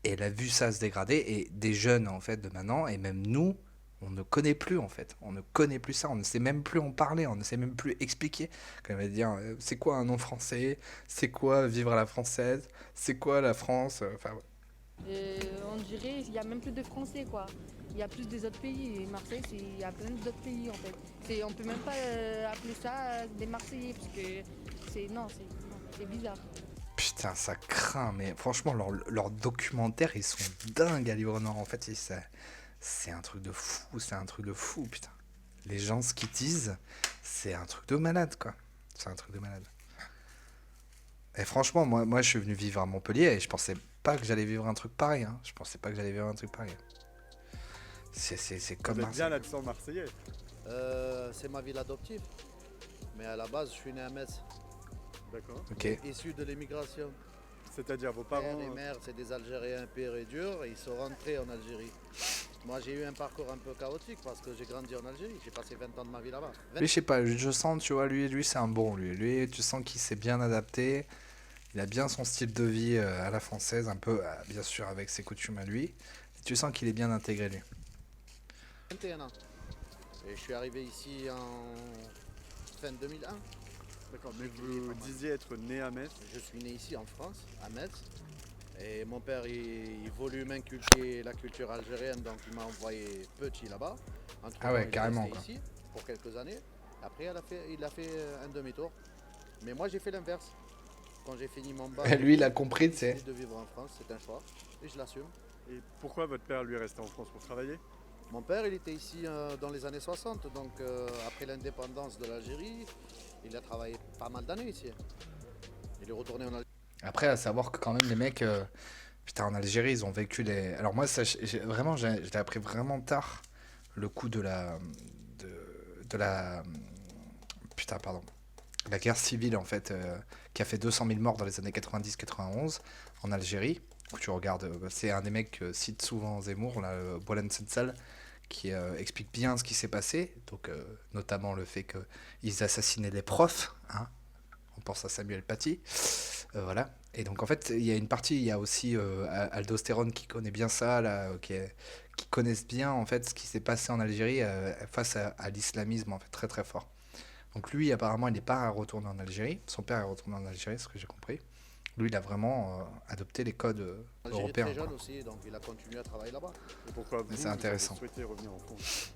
et elle a vu ça se dégrader, et des jeunes en fait de maintenant, et même nous, on ne connaît plus en fait, on ne connaît plus ça, on ne sait même plus en parler, on ne sait même plus expliquer. Quand elle va dire c'est quoi un nom français, c'est quoi vivre à la française, c'est quoi la France, enfin ouais. On dirait qu'il n'y a même plus de Français, quoi. Il y a plus des autres pays. Et Marseille, il y a plein d'autres pays, en fait. On peut même pas appeler ça des Marseillais, parce que c'est bizarre. Putain, ça craint, mais franchement, leurs documentaires, ils sont dingues à Livre Noir. En fait, c'est un truc de fou, putain. Les gens, ce qu'ils disent, c'est un truc de malade, quoi. C'est un truc de malade. Et franchement, moi, je suis venu vivre à Montpellier et je pensais pas que j'allais vivre un truc pareil. Hein. Je pensais pas que j'allais vivre un truc pareil. C'est comme Vous êtes Marseille. bien l'accent marseillais. C'est ma ville adoptive. Mais à la base, je suis né à Metz. D'accord. Ok. Issu de l'immigration. C'est-à-dire vos Père parents. et mère, c'est des Algériens purs et durs. Et ils sont rentrés en Algérie. Moi, j'ai eu un parcours un peu chaotique parce que j'ai grandi en Algérie. J'ai passé 20 ans de ma vie là-bas. Lui, je sais pas, je sens, tu vois, lui c'est un bon, lui. Lui, tu sens qu'il s'est bien adapté. Il a bien son style de vie à la française, un peu, bien sûr, avec ses coutumes à lui. Et tu sens qu'il est bien intégré, lui. 21 ans. Et je suis arrivé ici en fin 2001. D'accord, mais vous disiez être né à Metz. Je suis né ici en France, à Metz. Et mon père, il voulut m'inculquer la culture algérienne, donc il m'a envoyé petit là-bas. Ah ouais, il est carrément, resté quoi. ici pour quelques années. Après, il a fait un demi-tour. Mais moi, j'ai fait l'inverse. Quand j'ai fini mon bac, Et lui, il a compris, j'ai tu sais. décidé de vivre en France, c'est un choix. Et je l'assume. Et pourquoi votre père lui est resté en France pour travailler? Mon père, il était ici dans les années 60, donc après l'indépendance de l'Algérie, il a travaillé pas mal d'années ici. Il est retourné en Algérie. Après, à savoir que quand même, les mecs, putain, en Algérie, ils ont vécu les... Alors moi, ça, j'ai l'ai appris vraiment tard, le coup de putain, pardon, la guerre civile en fait, qui a fait 200 000 morts dans les années 90-91 en Algérie. Où tu regardes, c'est un des mecs que cite souvent Zemmour, là, Boualem Sansal, qui explique bien ce qui s'est passé, donc notamment le fait qu'ils assassinaient les profs, hein. On pense à Samuel Paty, voilà. Et donc en fait, il y a une partie, il y a aussi Aldostérone qui connaît bien ça, là, qui connaissent bien en fait ce qui s'est passé en Algérie face à l'islamisme en fait très très fort. Donc lui, apparemment, il n'est pas retourné en Algérie. Son père est retourné en Algérie, ce que j'ai compris. Lui, il a vraiment adopté les codes européens. Très jeune Quoi. aussi, donc il a continué à travailler là-bas. Et pourquoi Mais c'est intéressant. vous souhaitez revenir en France?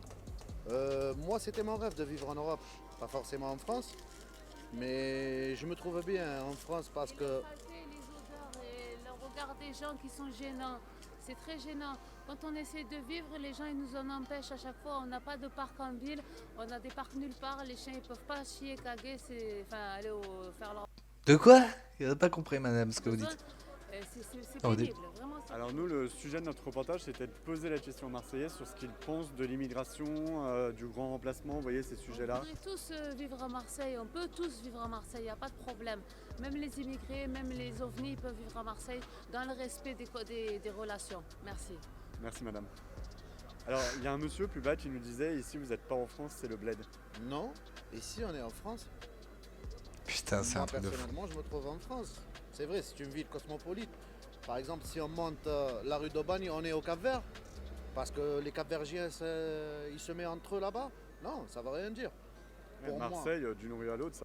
Moi, c'était mon rêve de vivre en Europe, pas forcément en France, mais je me trouve bien en France parce que... Les odeurs et le regard des gens qui sont gênants, c'est très gênant. Quand on essaie de vivre, les gens ils nous en empêchent à chaque fois. On n'a pas de parc en ville, on a des parcs nulle part. Les chiens ils peuvent pas chier, caguer, aller faire leur... De quoi? Il n'a pas compris, madame, ce que vous dites. C'est Oh, pénible, vraiment. Alors nous, le sujet de notre reportage, c'était de poser la question aux Marseillais sur ce qu'ils pensent de l'immigration, du grand remplacement, vous voyez ces sujets-là. On pourrait tous vivre à Marseille, on peut tous vivre à Marseille, il n'y a pas de problème. Même les immigrés, même les ovnis peuvent vivre à Marseille dans le respect des relations. Merci. Merci madame. Alors, il y a un monsieur plus bas qui nous disait, ici vous n'êtes pas en France, c'est le bled. Non, ici on est en France. Putain, c'est Moi, un truc de fou. personnellement, je me trouve en France. C'est vrai, c'est une ville cosmopolite. Par exemple, si on monte la rue d'Aubagne, on est au Cap-Vert. Parce que les Cap-Vergiens, ils se mettent entre eux là-bas. Non, ça ne veut rien dire. Pour Marseille, d'une rue à l'autre, ça...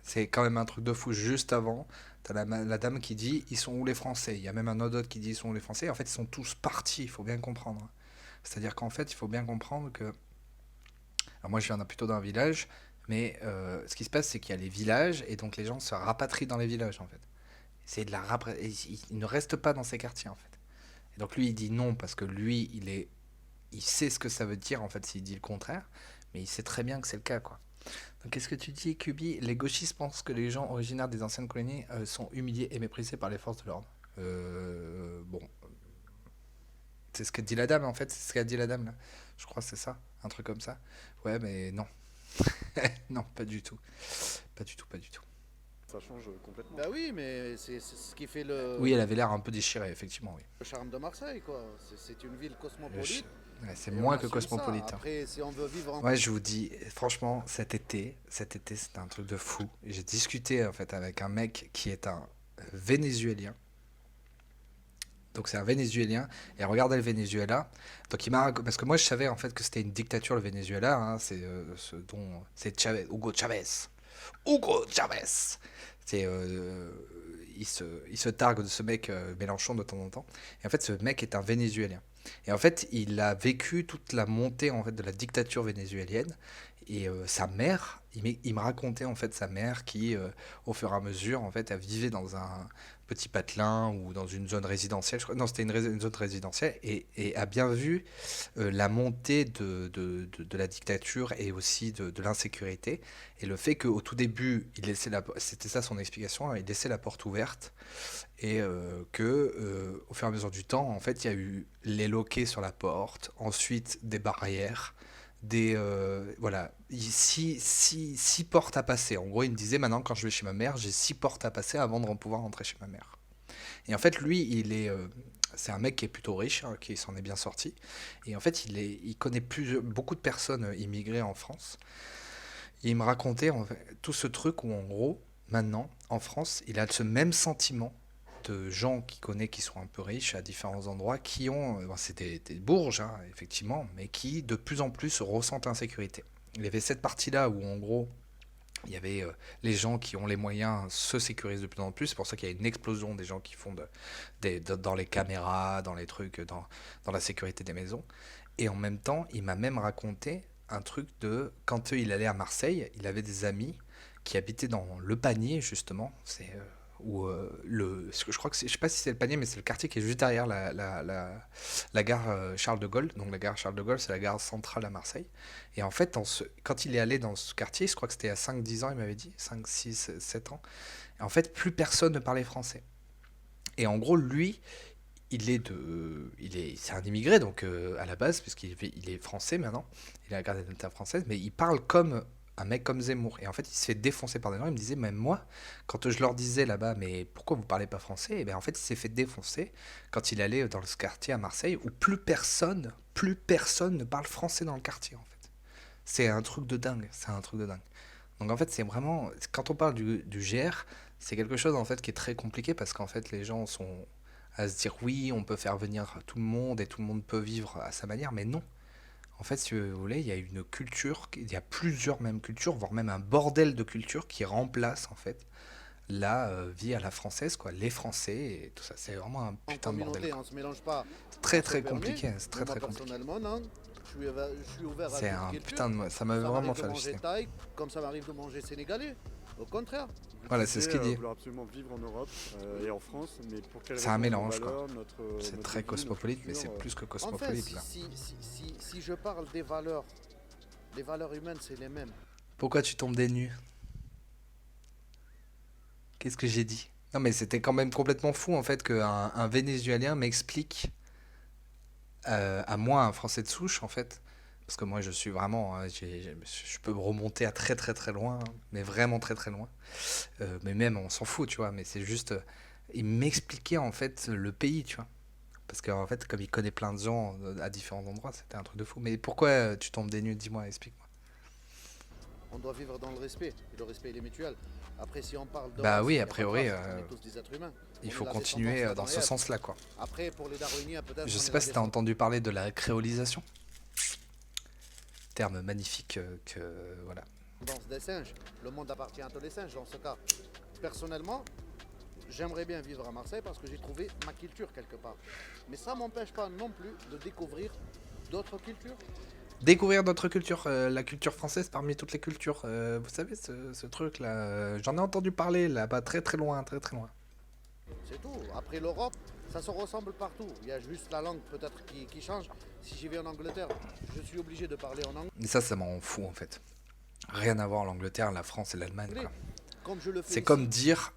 C'est quand même un truc de fou. Juste avant, t'as la dame qui dit « Ils sont où les Français ?» Il y a même un autre qui dit « Ils sont où les Français ?» En fait, ils sont tous partis, il faut bien comprendre. C'est-à-dire qu'en fait, il faut bien comprendre que... Alors moi, je viens plutôt d'un village, mais ce qui se passe, c'est qu'il y a les villages, et donc les gens se rapatrient dans les villages, en fait. C'est de la ils ne restent pas dans ces quartiers, en fait. Et donc lui, il dit non, parce que lui, il sait ce que ça veut dire, en fait, s'il dit le contraire, mais il sait très bien que c'est le cas, quoi. Donc qu'est-ce que tu dis, Kubi? Les gauchistes pensent que les gens originaires des anciennes colonies sont humiliés et méprisés par les forces de l'ordre. Bon. C'est ce que dit la dame, en fait. C'est ce qu'a dit la dame, là. Je crois que c'est ça. Un truc comme ça. Ouais, mais non. Non, pas du tout. Pas du tout, pas du tout. Ça change complètement. Bah oui, mais c'est ce qui fait le... Oui, elle avait l'air un peu déchirée, effectivement, oui. Le charme de Marseille, quoi. C'est une ville cosmopolite. Ouais, c'est Et moins on que assume ça. cosmopolite. Après, si on veut vivre en... Ouais, je vous dis, franchement, cet été, c'était un truc de fou. J'ai discuté, en fait, avec un mec qui est un Vénézuélien. Donc c'est un Vénézuélien, et regardez le Venezuela. Donc parce que moi je savais en fait que c'était une dictature le Venezuela, hein, c'est c'est Hugo Chavez. Hugo Chavez. C'est il se targue de ce mec Mélenchon de temps en temps. Et en fait ce mec est un Vénézuélien. Et en fait il a vécu toute la montée en fait de la dictature vénézuélienne. Et sa mère, il me racontait en fait sa mère qui, au fur et à mesure, en fait, elle vivait dans un petit patelin ou dans une zone résidentielle. Je crois, non, c'était une zone résidentielle et a bien vu la montée de la dictature et aussi de l'insécurité. Et le fait qu'au tout début, c'était ça son explication, hein, il laissait la porte ouverte et au fur et à mesure du temps, en fait, il y a eu les loquets sur la porte, ensuite des barrières. Voilà, 6 portes à passer. En gros, il me disait maintenant, quand je vais chez ma mère, j'ai 6 portes à passer avant de pouvoir rentrer chez ma mère. Et en fait, lui, c'est un mec qui est plutôt riche, hein, qui s'en est bien sorti. Et en fait, il connaît beaucoup de personnes immigrées en France. Et il me racontait en fait, tout ce truc où, en gros, maintenant, en France, il a ce même sentiment de gens qu'il connaît qui sont un peu riches à différents endroits, qui ont, c'est des bourges, hein, effectivement, mais qui de plus en plus ressentent l'insécurité. Il y avait cette partie-là où, en gros, il y avait les gens qui ont les moyens se sécurisent de plus en plus. C'est pour ça qu'il y a une explosion des gens qui font dans les caméras, dans les trucs, dans la sécurité des maisons. Et en même temps, il m'a même raconté un truc de quand il allait à Marseille, il avait des amis qui habitaient dans Le Panier, justement. C'est je crois que je sais pas si c'est Le Panier, mais c'est le quartier qui est juste derrière la gare Charles de Gaulle. Donc la gare Charles de Gaulle, c'est la gare centrale à Marseille. Et en fait, quand il est allé dans ce quartier, je crois que c'était à 5-10 ans, il m'avait dit, 5, 6, 7 ans. Et en fait, plus personne ne parlait français. Et en gros, lui, c'est un immigré donc à la base, il est français maintenant, il a la carte d'identité française, mais il parle comme un mec comme Zemmour. Et en fait, il se fait défoncer par des gens. Il me disait, même moi, quand je leur disais là-bas, mais pourquoi vous parlez pas français? Et ben en fait, il s'est fait défoncer quand il allait dans ce quartier à Marseille où plus personne ne parle français dans le quartier en fait. C'est un truc de dingue, c'est un truc de dingue. Donc en fait, c'est vraiment, quand on parle du GR, c'est quelque chose en fait qui est très compliqué parce qu'en fait, les gens sont à se dire oui, on peut faire venir tout le monde et tout le monde peut vivre à sa manière, mais non. En fait, si vous voulez, il y a une culture, il y a plusieurs mêmes cultures, voire même un bordel de cultures qui remplace en fait la vie à la française, quoi. Les Français et tout ça, c'est vraiment un En putain de bordel, communauté, quoi. on se mélange pas. C'est très On se très permet. compliqué, c'est Mais très moi, très compliqué. personnellement, non. Je suis ouvert à C'est toute un culture. putain de, ça m'a Ça vraiment m'arrive fait de manger halluciner. thaï, comme ça m'arrive de manger sénégalais. Au contraire. Voilà, c'est ce qu'il dit. vouloir absolument vivre en Europe et en France, mais pour quelle C'est un raison? mélange, Nos quoi. valeurs, C'est notre très vie, notre cosmopolite, mais culture, c'est plus que Enfin, cosmopolite là. si je parle des valeurs humaines, c'est les mêmes. Pourquoi tu tombes des nues? Qu'est-ce que j'ai dit? Non, mais c'était quand même complètement fou en fait qu'un un Vénézuélien m'explique à moi, un Français de souche en fait, parce que moi je suis vraiment, je peux me remonter à très très très loin, hein, mais vraiment très très loin. Mais même on s'en fout, tu vois, mais c'est juste, il m'expliquait en fait le pays, tu vois. Parce qu'en fait, comme il connaît plein de gens à différents endroits, c'était un truc de fou. Mais pourquoi tu tombes des nues? Dis-moi, explique-moi. On doit vivre dans le respect. Et le respect, il est mutuel. Après, si on parle de Bah race, oui, y a pas de priori, race, on est tous des êtres humains. il On faut est la continuer descendance dans d'Adam ce et Ève. sens-là, quoi. Après, pour les darwiniens, peut-être. Je on sais est pas la si t'as descendance. entendu parler de la créolisation. Terme magnifique voilà. Des singes. Le monde appartient à tous les singes dans ce cas. Personnellement, j'aimerais bien vivre à Marseille parce que j'ai trouvé ma culture quelque part. Mais ça m'empêche pas non plus de découvrir d'autres cultures. Découvrir notre culture, la culture française parmi toutes les cultures. Vous savez, ce truc-là, j'en ai entendu parler là-bas, très très loin, très très loin. C'est tout. Après l'Europe, ça se ressemble partout. Il y a juste la langue peut-être qui change. Si j'y vais en Angleterre, je suis obligé de parler en anglais. Et ça m'en fout en fait. Rien à voir l'Angleterre, la France et l'Allemagne, quoi. Comme je le fais C'est ici. comme dire,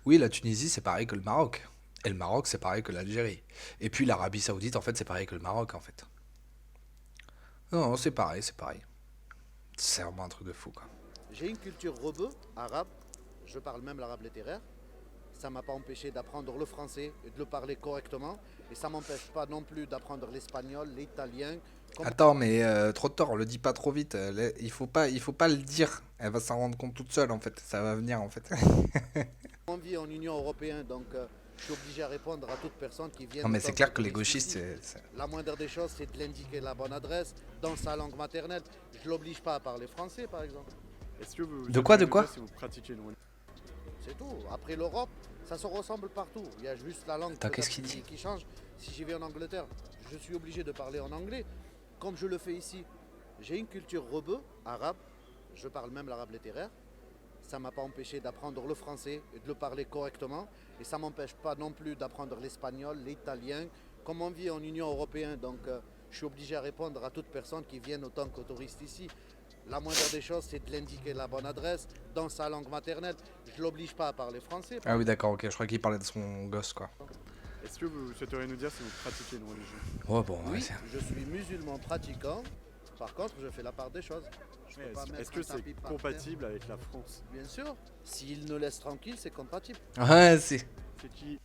oui, la Tunisie, c'est pareil que le Maroc. Et le Maroc, c'est pareil que l'Algérie. Et puis l'Arabie Saoudite, en fait, c'est pareil que le Maroc, en fait. Non, c'est pareil, c'est pareil. C'est vraiment un truc de fou, quoi. J'ai une culture rebeu, arabe. Je parle même l'arabe littéraire. Ça m'a pas empêché d'apprendre le français et de le parler correctement. Et ça m'empêche pas non plus d'apprendre l'espagnol, l'italien. Comme Attends, mais trop tard, on le dit pas trop vite. Il faut pas le dire. Elle va s'en rendre compte toute seule, en fait. Ça va venir, en fait. on vit en Union européenne, donc je suis obligé à répondre à toute personne qui vient. Non, mais en c'est tant clair que les touriste gauchistes, ici. La moindre des choses, c'est de l'indiquer la bonne adresse dans sa langue maternelle. Je l'oblige pas à parler français, par exemple. Est-ce que vous De quoi, pouvez de quoi nous dire si vous pratiquez une religion? C'est tout. Après l'Europe, ça se ressemble partout. Il y a juste la langue Attends, qu'est-ce peut-être qu'il dit qui change. Si j'y vais en Angleterre, je suis obligé de parler en anglais, comme je le fais ici. J'ai une culture rebeu, arabe. Je parle même l'arabe littéraire. Ça m'a pas empêché d'apprendre le français et de le parler correctement. Et ça m'empêche pas non plus d'apprendre l'espagnol, l'italien. Comme on vit en Union européenne, donc je suis obligé à répondre à toute personne qui vient autant que touriste ici. La moindre des choses, c'est de l'indiquer la bonne adresse dans sa langue maternelle. Je l'oblige pas à parler français. Ah oui, d'accord, ok. Je crois qu'il parlait de son gosse, quoi. Est-ce que vous souhaiteriez nous dire si vous pratiquez une religion? Ouais, bon, ouais, Oui, c'est- je suis musulman pratiquant. Par contre, je fais la part des choses. Je peux pas Est-ce mettre que un c'est tapis par compatible terre. avec la France? Bien sûr. S'il nous laisse tranquille, c'est compatible. Ouais, c'est. C'est qui?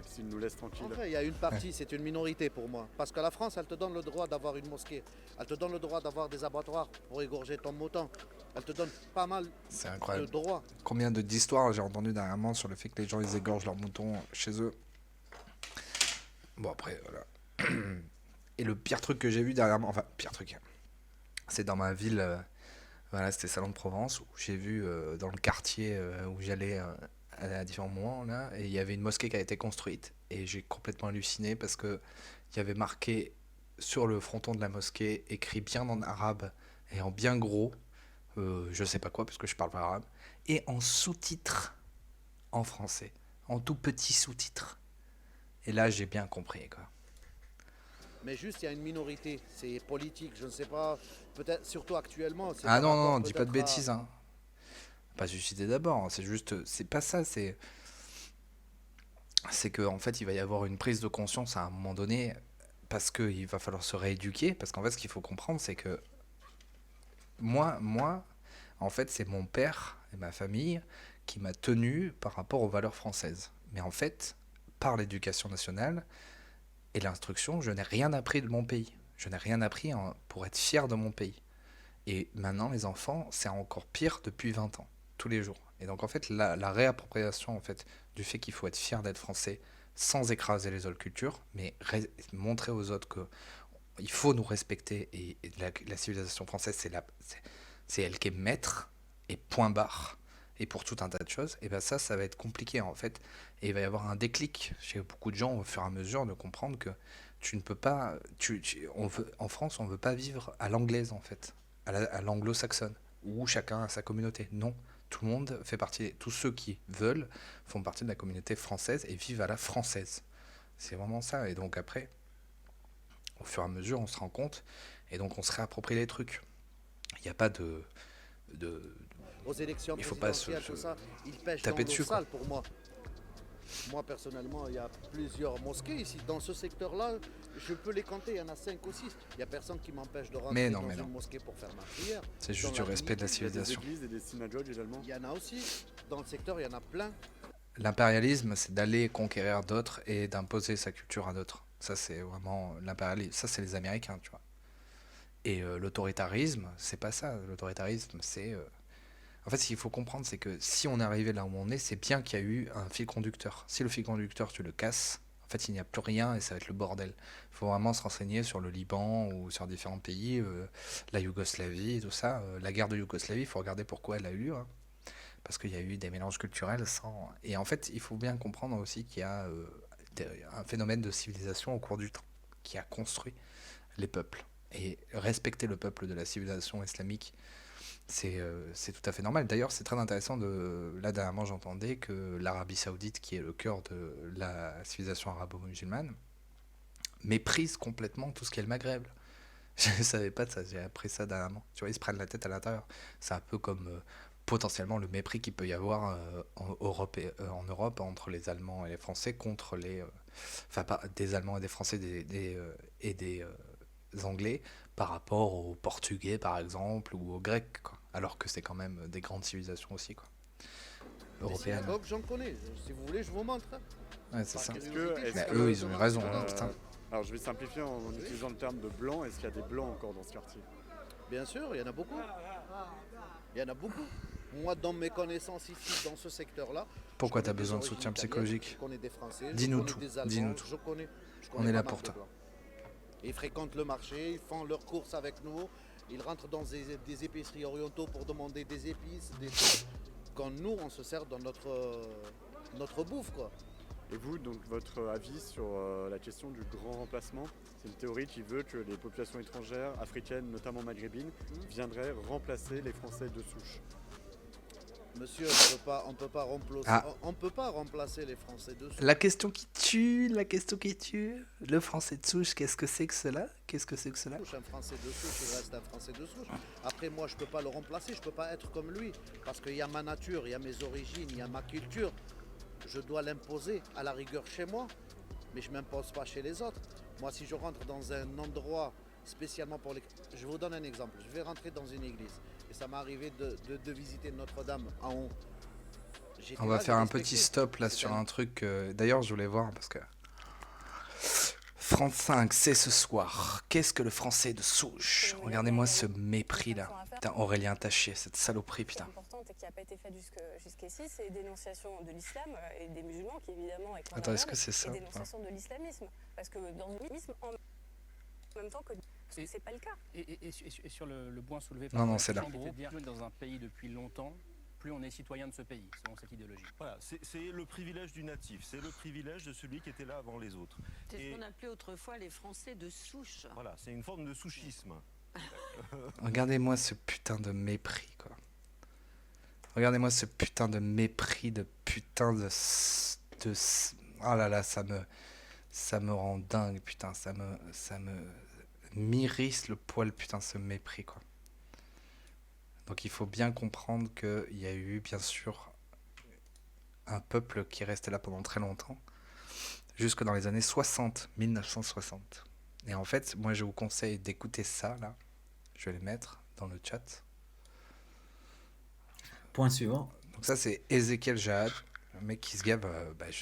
S'il nous laisse tranquille. En vrai, il y a une partie, c'est une minorité pour moi. Parce que la France, elle te donne le droit d'avoir une mosquée. Elle te donne le droit d'avoir des abattoirs pour égorger ton mouton. Elle te donne pas mal C'est de incroyable. droits. Combien d'histoires j'ai entendu dernièrement sur le fait que les gens ils égorgent leurs moutons chez eux. Bon après voilà. Et le pire truc que j'ai vu dernièrement, enfin pire truc, c'est dans ma ville, voilà c'était Salon de Provence où j'ai vu dans le quartier où j'allais à différents moments là, et il y avait une mosquée qui a été construite et j'ai complètement halluciné parce que il y avait marqué sur le fronton de la mosquée écrit bien en arabe et en bien gros. Je sais pas quoi parce que je parle pas arabe, et en sous-titres en français, en tout petit sous-titres. Et là j'ai bien compris quoi. Mais juste, il y a une minorité. C'est politique, je ne sais pas. Peut-être, surtout actuellement. c'est Ah par non, rapport non, dis pas de peut-être à- bêtises hein. Pas susciter d'abord, hein, c'est juste, c'est pas ça, c'est que en fait il va y avoir une prise de conscience à un moment donné parce qu'il va falloir se rééduquer, parce qu'en fait ce qu'il faut comprendre c'est que moi, en fait c'est mon père et ma famille qui m'a tenu par rapport aux valeurs françaises. Mais en fait, par l'éducation nationale et l'instruction, je n'ai rien appris de mon pays. Je n'ai rien appris pour être fier de mon pays. Et maintenant, les enfants, c'est encore pire depuis 20 ans, tous les jours. Et donc, en fait, la réappropriation en fait, du fait qu'il faut être fier d'être français sans écraser les autres cultures, mais montrer aux autres qu'il faut nous respecter. Et la civilisation française, c'est elle qui est maître et point barre. Et pour tout un tas de choses, et ben ça va être compliqué en fait. Et il va y avoir un déclic chez beaucoup de gens au fur et à mesure de comprendre que tu ne peux pas. En France, on ne veut pas vivre à l'anglaise en fait, à l'anglo-saxonne, où chacun a sa communauté. Non, tout le monde fait partie, tous ceux qui veulent font partie de la communauté française et vivent à la française. C'est vraiment ça. Et donc après, au fur et à mesure, on se rend compte et donc on se réapproprie les trucs. Il n'y a pas aux élections il faut pas présidentielles, tout ça, ils pêchent taper dans l'eau dessus, quoi. sale pour moi. Moi, personnellement, il y a plusieurs mosquées ici. Dans ce secteur-là, je peux les compter, il y en a 5 ou 6. Il n'y a personne qui m'empêche de rentrer dans une mosquée pour faire ma prière. C'est juste du respect de la civilisation. Il y a des églises et des synagogues également. Il y en a aussi. Dans le secteur, il y en a plein. L'impérialisme, c'est d'aller conquérir d'autres et d'imposer sa culture à d'autres. Ça, c'est vraiment l'impérialisme. Ça, c'est les Américains, tu vois. Et l'autoritarisme, c'est pas ça. L'autoritarisme, c'est... En fait, ce qu'il faut comprendre, c'est que si on est arrivé là où on est, c'est bien qu'il y a eu un fil conducteur. Si le fil conducteur, tu le casses, en fait, il n'y a plus rien et ça va être le bordel. Il faut vraiment se renseigner sur le Liban ou sur différents pays, la Yougoslavie, tout ça. La guerre de Yougoslavie, il faut regarder pourquoi elle a eu lieu. Hein. Parce qu'il y a eu des mélanges culturels sans... Et en fait, il faut bien comprendre aussi qu'il y a un phénomène de civilisation au cours du temps qui a construit les peuples. Et respecter le peuple de la civilisation islamique, c'est tout à fait normal. D'ailleurs, c'est très intéressant là, dernièrement, j'entendais que l'Arabie Saoudite, qui est le cœur de la civilisation arabo-musulmane, méprise complètement tout ce qui est le Maghreb. Je ne savais pas de ça, j'ai appris ça dernièrement. Tu vois, ils se prennent la tête à l'intérieur. C'est un peu comme potentiellement le mépris qu'il peut y avoir en Europe entre les Allemands et les Français contre les... Enfin, pas des Allemands et des Français et des Anglais par rapport aux Portugais, par exemple, ou aux Grecs, quoi. Alors que c'est quand même des grandes civilisations aussi, quoi. Européennes. Les synagogues, j'en connais. Si vous voulez, je vous montre. Ouais, c'est ça. Mais eux, ils ont eu raison, hein, putain. Alors, je vais simplifier en utilisant le terme de blanc. Est-ce qu'il y a des blancs encore dans ce quartier? Bien sûr, il y en a beaucoup. Il y en a beaucoup. Moi, dans mes connaissances ici, dans ce secteur-là... Pourquoi tu as besoin de soutien psychologique? Je connais des Français, dis-nous je connais tout. des Allemands, Dis-nous tout. je connais On est là pas pour mal de toi. Blancs. Ils fréquentent le marché, ils font leurs courses avec nous, ils rentrent dans des épiceries orientaux pour demander des épices, des trucs. Quand nous, on se sert dans notre bouffe, quoi. Et vous, donc, votre avis sur la question du grand remplacement? C'est une théorie qui veut que les populations étrangères, africaines, notamment maghrébines, viendraient remplacer les Français de souche. Monsieur, on peut pas remplacer les Français de souche. La question qui tue, le français de souche, qu'est-ce que c'est que cela? Un Français de souche, il reste un Français de souche. Après, moi, je peux pas le remplacer, je peux pas être comme lui. Parce qu'il y a ma nature, il y a mes origines, il y a ma culture. Je dois l'imposer à la rigueur chez moi, mais je m'impose pas chez les autres. Moi, si je rentre dans un endroit spécialement pour les... Je vous donne un exemple. Je vais rentrer dans une église. Et ça m'est arrivé de visiter Notre-Dame en haut. On va faire un petit stop là sur un truc. D'ailleurs, je voulais voir parce que France 5, c'est ce soir. Qu'est-ce que le français de souche? Regardez-moi ce mépris là. Putain, Aurélien Taché, cette saloperie, putain. Importante et qui n'a pas été faite jusqu'ici, c'est dénonciation de l'islam et des musulmans qui évidemment est Attends, est-ce que c'est ça? Et dénonciation de l'islamisme. Parce que dans l'islamisme, en même temps que c'est pas le cas. Et sur le point soulevé par non, c'est là. Plus dans un pays depuis longtemps, plus on est citoyen de ce pays, selon cette idéologie. Voilà, c'est le privilège du natif, c'est le privilège de celui qui était là avant les autres. C'est ce qu'on appelait autrefois les Français de souche. Voilà, c'est une forme de souchisme. Regardez-moi ce putain de mépris, quoi. Regardez-moi ce putain de mépris, de putain de... Ah là là, ça me rend dingue, putain, ça me m'irrisse le poil, putain, ce mépris, quoi. Donc il faut bien comprendre qu'il y a eu bien sûr un peuple qui est resté là pendant très longtemps, jusque dans les années 60, 1960. Et en fait, moi je vous conseille d'écouter ça là. Je vais les mettre dans le chat. Point suivant. Donc ça c'est Ezekiel Jahad, le mec qui se gave,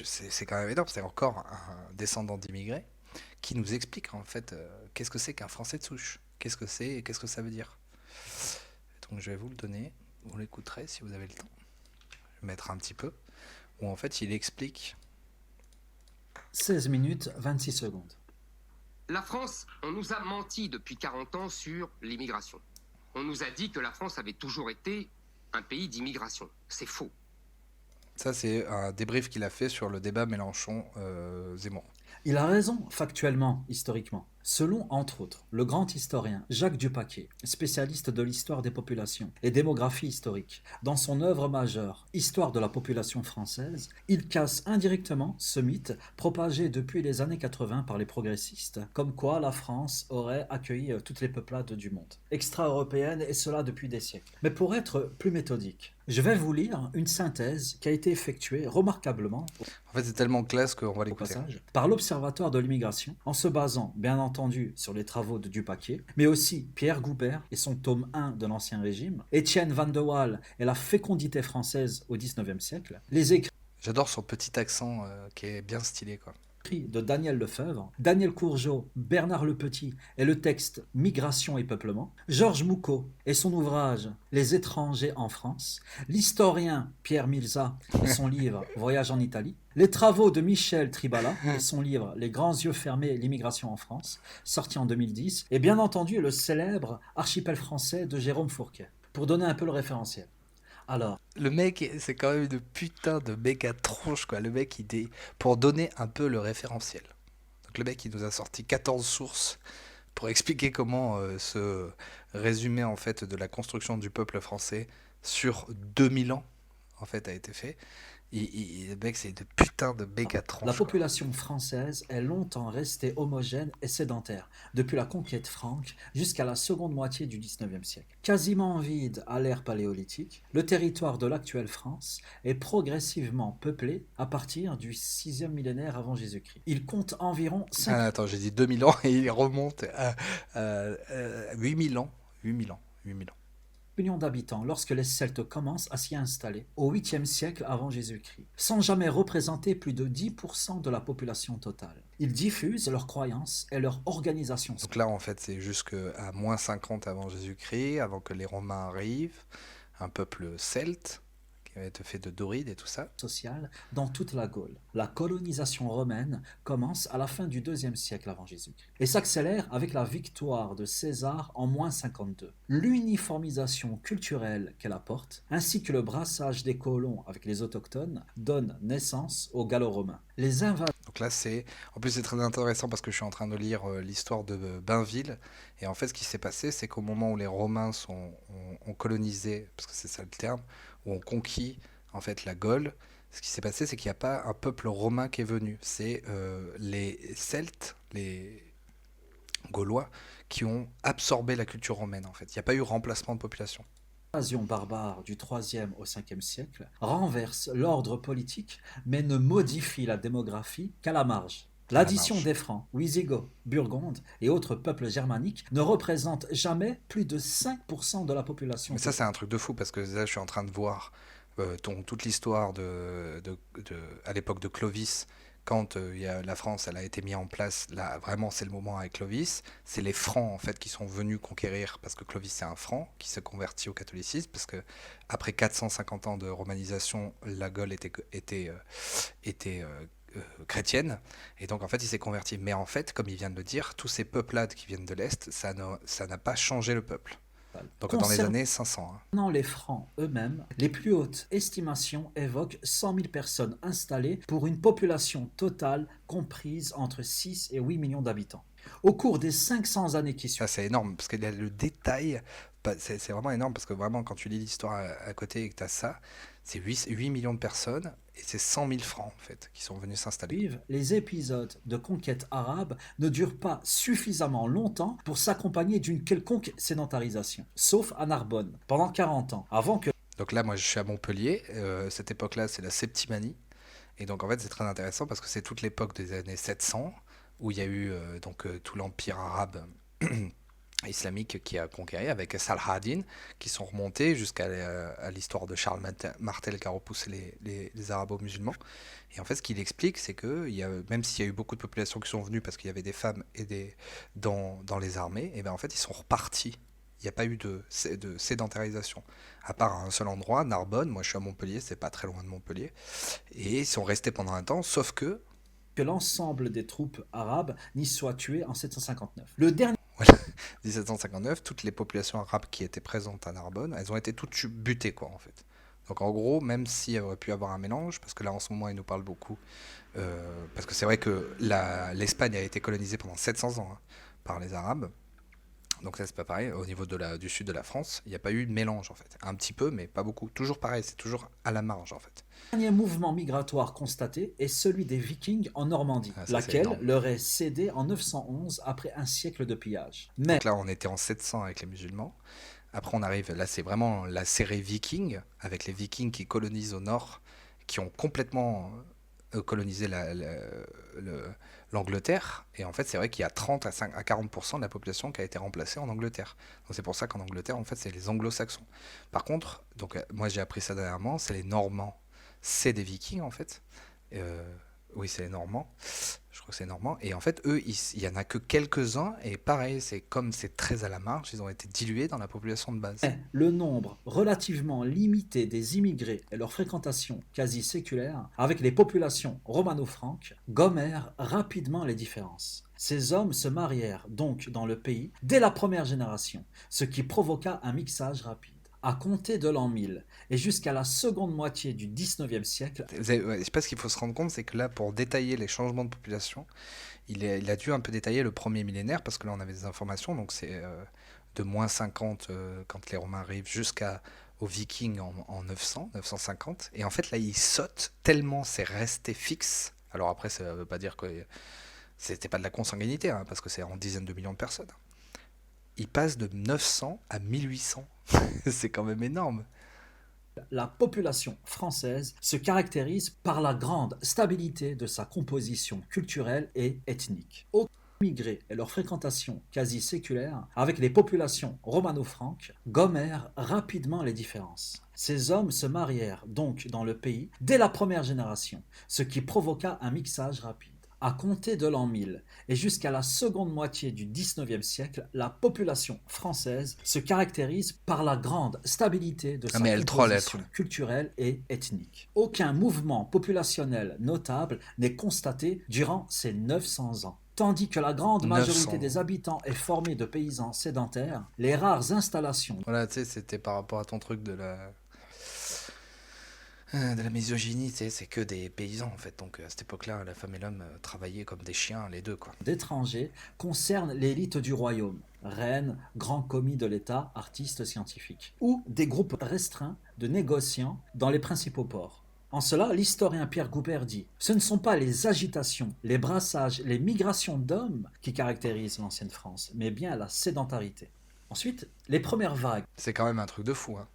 c'est quand même énorme, c'est encore un descendant d'immigrés qui nous explique en fait qu'est-ce que c'est qu'un Français de souche, qu'est-ce que c'est et qu'est-ce que ça veut dire. Donc je vais vous le donner, vous l'écouterez si vous avez le temps. Je vais mettre un petit peu, où en fait il explique. 16 minutes, 26 secondes. La France, on nous a menti depuis 40 ans sur l'immigration. On nous a dit que la France avait toujours été un pays d'immigration. C'est faux. Ça c'est un débrief qu'il a fait sur le débat Mélenchon-Zemmour. Il a raison, factuellement, historiquement. Selon, entre autres, le grand historien Jacques Dupaquet, spécialiste de l'histoire des populations et démographie historique, dans son œuvre majeure, Histoire de la population française, il casse indirectement ce mythe propagé depuis les années 80 par les progressistes, comme quoi la France aurait accueilli toutes les peuplades du monde, extra-européennes, et cela depuis des siècles. Mais pour être plus méthodique, je vais vous lire une synthèse qui a été effectuée remarquablement, en fait c'est tellement classe qu'on va l'écouter, par l'Observatoire de l'immigration, en se basant bien entendu sur les travaux de Dupaquet, mais aussi Pierre Goubert et son tome 1 de l'Ancien Régime, Étienne Van de Waal et la fécondité française au XIXe siècle, les écrits J'adore son petit accent qui est bien stylé, quoi. De Daniel Lefebvre, Daniel Courgeot, Bernard Lepetit et le texte Migration et peuplement, Georges Moucault et son ouvrage Les étrangers en France, l'historien Pierre Milza et son livre Voyage en Italie, les travaux de Michel Tribala et son livre Les grands yeux fermés, l'immigration en France, sorti en 2010, et bien entendu le célèbre Archipel français de Jérôme Fourquet, pour donner un peu le référentiel. Alors, le mec, c'est quand même une putain de méga tronche, quoi. Le mec, pour donner un peu le référentiel. Donc le mec, il nous a sorti 14 sources pour expliquer comment ce résumé en fait de la construction du peuple français sur 2000 ans en fait a été fait. Le mec, c'est une putain de méga tronche. La population française est longtemps restée homogène et sédentaire, depuis la conquête franque jusqu'à la seconde moitié du XIXe siècle. Quasiment vide à l'ère paléolithique, le territoire de l'actuelle France est progressivement peuplé à partir du 6e millénaire avant Jésus-Christ. Il compte environ 5... attends, j'ai dit 2000 ans et il remonte à 8000 ans. 8000 ans. millions d'habitants lorsque les Celtes commencent à s'y installer au 8e siècle avant Jésus-Christ, sans jamais représenter plus de 10% de la population totale. Ils diffusent leurs croyances et leur organisation. Donc là, en fait, c'est jusqu'à moins 50 avant Jésus-Christ, avant que les Romains arrivent, un peuple celte qui avait été fait de Doride et tout ça. Sociale dans toute la Gaule. La colonisation romaine commence à la fin du 2e siècle avant Jésus-Christ et s'accélère avec la victoire de César en moins 52. L'uniformisation culturelle qu'elle apporte, ainsi que le brassage des colons avec les autochtones, donne naissance aux Gallo-Romains. Les invaseurs. Donc là, en plus, c'est très intéressant parce que je suis en train de lire l'histoire de Bainville. Et en fait, ce qui s'est passé, c'est qu'au moment où les Romains ont colonisé, parce que c'est ça le terme, où ont conquis en fait la Gaule, ce qui s'est passé, c'est qu'il n'y a pas un peuple romain qui est venu. C'est les Celtes, les Gaulois, qui ont absorbé la culture romaine, en fait. Il n'y a pas eu remplacement de population. L'invasion barbare du 3e au 5e siècle renverse l'ordre politique, mais ne modifie la démographie qu'à la marge. L'addition des Francs, Wisigoths, Burgondes et autres peuples germaniques ne représente jamais plus de 5% de la population. Mais ça, c'est un truc de fou, parce que là, je suis en train de voir toute l'histoire à l'époque de Clovis, quand la France elle a été mise en place. Là, vraiment, c'est le moment avec Clovis. C'est les Francs, en fait, qui sont venus conquérir, parce que Clovis, c'est un Franc qui se convertit au catholicisme, parce que après 450 ans de romanisation, la Gaule était chrétienne, et donc en fait il s'est converti. Mais en fait, comme il vient de le dire, tous ces peuplades qui viennent de l'Est, ça n'a pas changé le peuple. Donc dans les années 500. Non, les Francs eux-mêmes, les plus hautes estimations évoquent 100 000 personnes installées pour une population totale comprise entre 6 et 8 millions d'habitants. Au cours des 500 années qui suivent. Ça, c'est énorme, parce qu'il y a le détail c'est vraiment énorme parce que vraiment, quand tu lis l'histoire à côté et que tu as ça, c'est 8 millions de personnes et c'est 100 000 francs en fait qui sont venus s'installer. Les épisodes de conquête arabe ne durent pas suffisamment longtemps pour s'accompagner d'une quelconque sédentarisation, sauf à Narbonne, pendant 40 ans, avant que... Donc là, moi, je suis à Montpellier. Cette époque-là, c'est la Septimanie. Et donc, en fait, c'est très intéressant parce que c'est toute l'époque des années 700 où il y a eu tout l'empire arabe islamique qui a conquéri avec Saladin, qui sont remontés jusqu'à à l'histoire de Charles Martel qui a repoussé les arabo-musulmans. Et en fait, ce qu'il explique, c'est que même s'il y a eu beaucoup de populations qui sont venues parce qu'il y avait des femmes et dans les armées, et ben en fait, ils sont repartis. Il n'y a pas eu de sédentarisation. À part un seul endroit, Narbonne, moi je suis à Montpellier, c'est pas très loin de Montpellier, et ils sont restés pendant un temps, sauf que l'ensemble des troupes arabes n'y soient tuées en 759. Le dernier... Voilà, 1759, toutes les populations arabes qui étaient présentes à Narbonne, elles ont été toutes butées, quoi, en fait. Donc en gros, même s'il y aurait pu avoir un mélange, parce que là en ce moment ils nous parlent beaucoup, parce que c'est vrai que l'Espagne a été colonisée pendant 700 ans par les Arabes. Donc ça c'est pas pareil, au niveau du sud de la France, il n'y a pas eu de mélange en fait. Un petit peu, mais pas beaucoup. Toujours pareil, c'est toujours à la marge en fait. Le dernier mouvement migratoire constaté est celui des Vikings en Normandie, laquelle leur est cédée en 911 après un siècle de pillage. Mais... Donc là on était en 700 avec les musulmans. Après on arrive, là c'est vraiment la série Viking, avec les Vikings qui colonisent au nord, qui ont complètement colonisé l'Angleterre, et en fait c'est vrai qu'il y a 30 à 40% de la population qui a été remplacée en Angleterre. Donc c'est pour ça qu'en Angleterre en fait c'est les anglo-saxons. Par contre, donc moi j'ai appris ça dernièrement, c'est les Normands, c'est des Vikings en fait. Oui, c'est les Normands, je crois que c'est Normands, et en fait eux il y en a que quelques-uns, et pareil, c'est très à la marge, ils ont été dilués dans la population de base. Le nombre relativement limité des immigrés et leur fréquentation quasi séculaire avec les populations romano-franques gommèrent rapidement les différences. Ces hommes se marièrent donc dans le pays dès la première génération, ce qui provoqua un mixage rapide. À compter de l'an 1000 et jusqu'à la seconde moitié du 19e siècle. Je sais pas, ce qu'il faut se rendre compte, c'est que là, pour détailler les changements de population, il a dû un peu détailler le premier millénaire, parce que là, on avait des informations, donc c'est de moins 50 quand les Romains arrivent jusqu'aux Vikings en 950. Et en fait, là, ils sautent tellement c'est resté fixe. Alors après, ça veut pas dire que c'était pas de la consanguinité, hein, parce que c'est en dizaines de millions de personnes. Il passe de 900 à 1800. C'est quand même énorme. La population française se caractérise par la grande stabilité de sa composition culturelle et ethnique. Aucun immigré et leur fréquentation quasi séculaire avec les populations romano-franques gommèrent rapidement les différences. Ces hommes se marièrent donc dans le pays dès la première génération, ce qui provoqua un mixage rapide. À compter de l'an 1000 et jusqu'à la seconde moitié du 19e siècle, la population française se caractérise par la grande stabilité de sa composition culturelle et ethnique. Aucun mouvement populationnel notable n'est constaté durant ces 900 ans. Tandis que la grande majorité des habitants est formée de paysans sédentaires, les rares installations... Voilà, tu sais, c'était par rapport à ton truc de la misogynie, c'est que des paysans en fait. Donc à cette époque-là, la femme et l'homme travaillaient comme des chiens, les deux, quoi. D'étrangers concernent l'élite du royaume, reines, grands commis de l'État, artistes scientifiques, ou des groupes restreints de négociants dans les principaux ports. En cela, l'historien Pierre Goubert dit « Ce ne sont pas les agitations, les brassages, les migrations d'hommes qui caractérisent l'ancienne France, mais bien la sédentarité. » Ensuite, les premières vagues. C'est quand même un truc de fou, hein.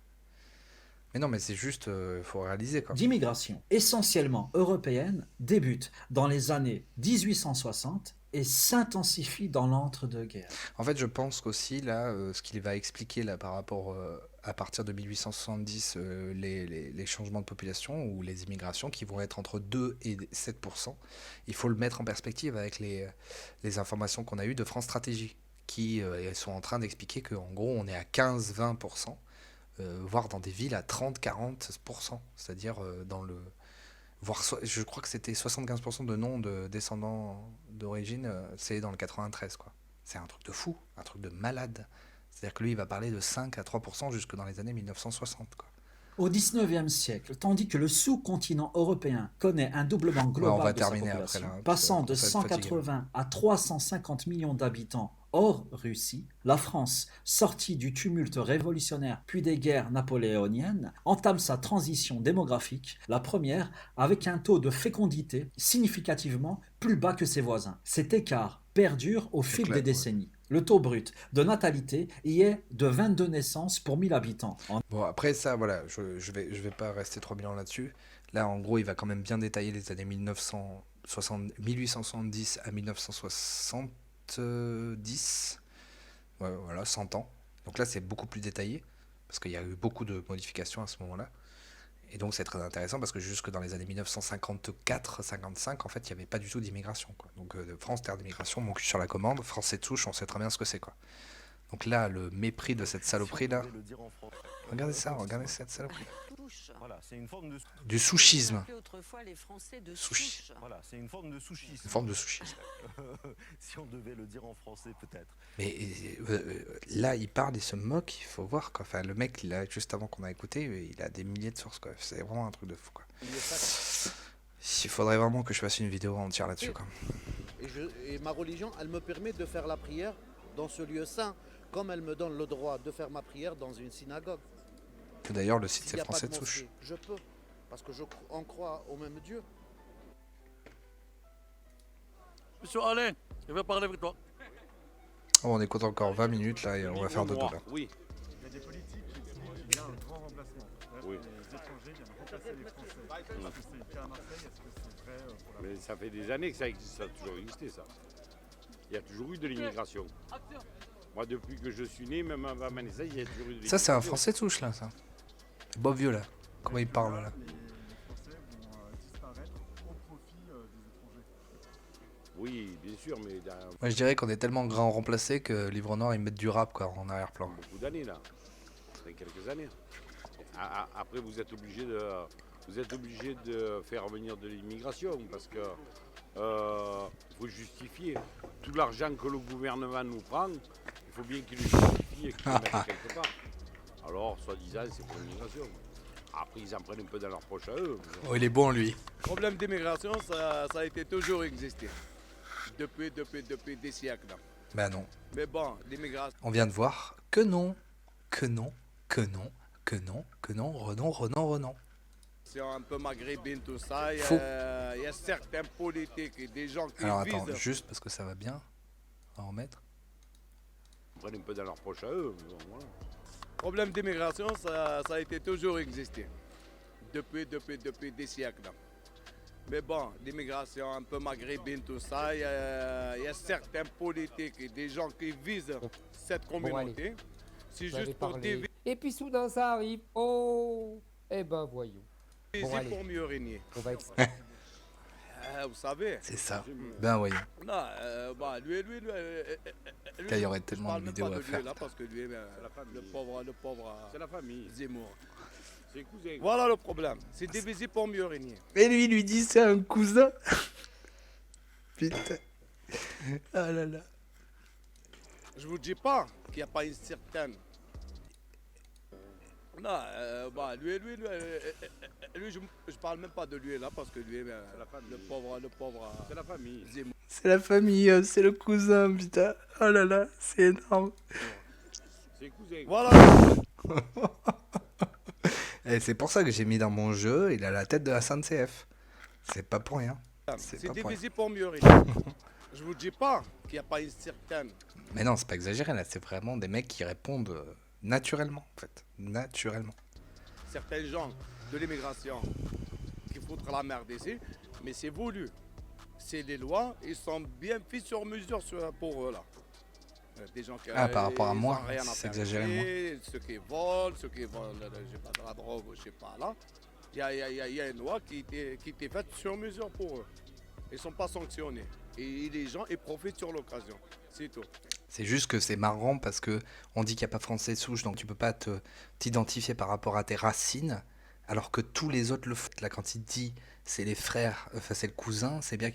Mais non, mais c'est juste, faut réaliser quoi. D'immigration, essentiellement européenne, débute dans les années 1860 et s'intensifie dans l'entre-deux-guerres. En fait, je pense qu'aussi, là, ce qu'il va expliquer là, par rapport à partir de 1870, les changements de population ou les immigrations qui vont être entre 2 et 7%, il faut le mettre en perspective avec les informations qu'on a eues de France Stratégie, qui sont en train d'expliquer qu'en gros, on est à 15-20%. Voire dans des villes à 30-40%, c'est-à-dire je crois que c'était 75% de noms de descendants d'origine, c'est dans le 93, quoi. C'est un truc de fou, un truc de malade. C'est-à-dire que lui, il va parler de 5 à 3% jusque dans les années 1960, quoi. Au XIXe siècle, tandis que le sous-continent européen connaît un doublement global de sa population, passant de 180 à 350 millions d'habitants Hors Russie, la France, sortie du tumulte révolutionnaire puis des guerres napoléoniennes, entame sa transition démographique, la première avec un taux de fécondité significativement plus bas que ses voisins. Cet écart perdure au fil des décennies. Le taux brut de natalité y est de 22 naissances pour 1000 habitants. Bon, après ça, voilà, je vais pas rester 3 000 ans là-dessus. Là, en gros, il va quand même bien détailler les années 1870 à 1970. Ouais, voilà, 100 ans. Donc là, c'est beaucoup plus détaillé, parce qu'il y a eu beaucoup de modifications à ce moment-là. Et donc, c'est très intéressant, parce que jusque dans les années 1954-55, en fait, il n'y avait pas du tout d'immigration, quoi. Donc, France, terre d'immigration, mon cul sur la commande, français de souche, on sait très bien ce que c'est, quoi. Donc là, le mépris de cette saloperie-là. Regardez ça, regardez cette saloperie. Voilà, c'est une forme de... Du souchisme. Autrefois les Français de Sushi. souche. Voilà, c'est une forme de souchisme. Une forme de souchisme. Si on devait le dire en français, peut-être. Mais là, il parle, il se moque, il faut voir, quoi. Enfin, le mec, là, juste avant qu'on a écouté, il a des milliers de sources, quoi. C'est vraiment un truc de fou, quoi. Il faudrait vraiment que je fasse une vidéo entière là-dessus, quoi. Et ma religion, elle me permet de faire la prière dans ce lieu saint, comme elle me donne le droit de faire ma prière dans une synagogue. Que d'ailleurs, le site, S'il c'est y a pas français de de souche. mosquée, je peux, parce que on croit au même Dieu. Monsieur Alain, je vais parler avec toi. Oh, on écoute encore 20 minutes, là, et on va faire dodo, là. Oui. Il y a des politiques qui disent qu'il y a un grand remplacement. Oui. Les étrangers viennent remplacer les Français. Est-ce que c'est le cas à Marseille? Est-ce que c'est vrai pour la Mais ça fait des années que ça existe, ça a toujours existé, ça. Il y a toujours eu de l'immigration. Moi, depuis que je suis né, même avant ma naissance, il y a toujours eu de l'immigration. Ça, c'est un français de souche, là, ça. Beau vieux, là. Comment il parle, là. les Français vont disparaître au profit des étrangers? Oui, bien sûr, mais dans Moi, je dirais qu'on est tellement grand remplacé que Livre Noir, ils mettent du rap, quoi, en arrière-plan. beaucoup d'années, là. Ça fait quelques années. Après, vous êtes obligé de faire venir de l'immigration, parce que faut justifier. Tout l'argent que le gouvernement nous prend, il faut bien qu'il le justifie et qu'il le mette quelque part. Alors, soi-disant, c'est pour l'immigration. Après, ils en prennent un peu dans leur poche à eux. Oh, il est bon, lui. Le problème d'immigration, ça a été toujours existé. Depuis des siècles. Bah non. Mais bon, l'immigration... On vient de voir que non, que non, que non, que non, que non, Renan. C'est un peu maghrébin, tout ça. Il y Faux. a certains politiques et des gens qui Alors visent... attends, juste parce que ça va bien, on va en mettre. Ils prennent un peu dans leur poche à eux. Mais bon, voilà. Le problème d'immigration, ça a été toujours existé. Depuis des siècles. Mais bon, l'immigration un peu maghrébine, tout ça, il y a certains politiques et des gens qui visent cette communauté. C'est juste pour diviser Et puis soudain ça arrive. Oh, eh ben voyons. Bon, allez. pour mieux régner. On va Vous savez. C'est ça. Ben voyons. Non, bah, lui, Là, il y aurait tellement je de parle vidéos même pas à de lui, faire. là, parce que lui, le pauvre C'est la famille. Zemmour. C'est cousin. Voilà le problème. C'est divisé pour mieux régner. Et lui, il lui dit c'est un cousin. Putain. Ah là là. Je vous dis pas qu'il n'y a pas une certaine... Non, bah, lui, je parle même pas de lui là, parce que lui, le pauvre C'est la famille. Zemmour. C'est la famille, c'est le cousin, putain. Oh là là, c'est énorme. C'est cousin. Voilà. Et c'est pour ça que j'ai mis dans mon jeu, il a la tête de la SNCF. C'est pas pour rien. C'est pas pour rien. divisé pour mieux régner. Je vous dis pas qu'il n'y a pas une certaine... Mais non, c'est pas exagéré là, c'est vraiment des mecs qui répondent naturellement en fait. Naturellement. Certains gens de l'immigration qui foutent la merde ici, mais c'est voulu. C'est les lois, ils sont bien faits sur mesure pour eux là. Des gens qui Ah, par rapport à ils moi, ont rien à c'est faire exagéré, ici, ceux qui volent, je sais pas, de la drogue, je sais pas là. Il y a une loi qui était faite sur mesure pour eux. Ils ne sont pas sanctionnés. Et les gens, ils profitent sur l'occasion. C'est tout. C'est juste que c'est marrant parce que on dit qu'il n'y a pas français souche, donc tu peux pas t'identifier par rapport à tes racines, alors que tous les autres le font. Là, quand il dit c'est les frères, enfin c'est le cousin, c'est bien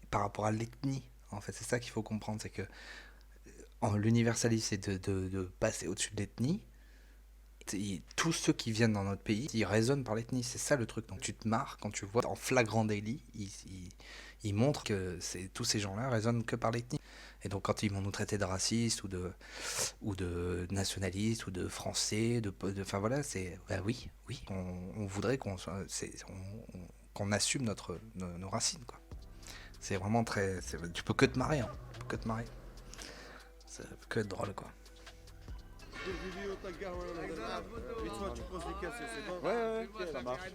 par rapport à l'ethnie. En fait, c'est ça qu'il faut comprendre, c'est que l'universalisme, c'est de passer au-dessus de l'ethnie. Tous ceux qui viennent dans notre pays, ils raisonnent par l'ethnie, c'est ça le truc. Donc tu te marres quand tu vois en flagrant délit, ils montrent que tous ces gens-là raisonnent que par l'ethnie. Et donc quand ils vont nous traiter de racistes ou de nationalistes ou de français, enfin voilà, c'est bah oui, on voudrait qu'on assume nos racines quoi. C'est vraiment tu peux que te marrer, hein. Tu peux que te marrer. Ça peut que être drôle quoi. Tu poses des questions, c'est bon? Ouais, ça marche.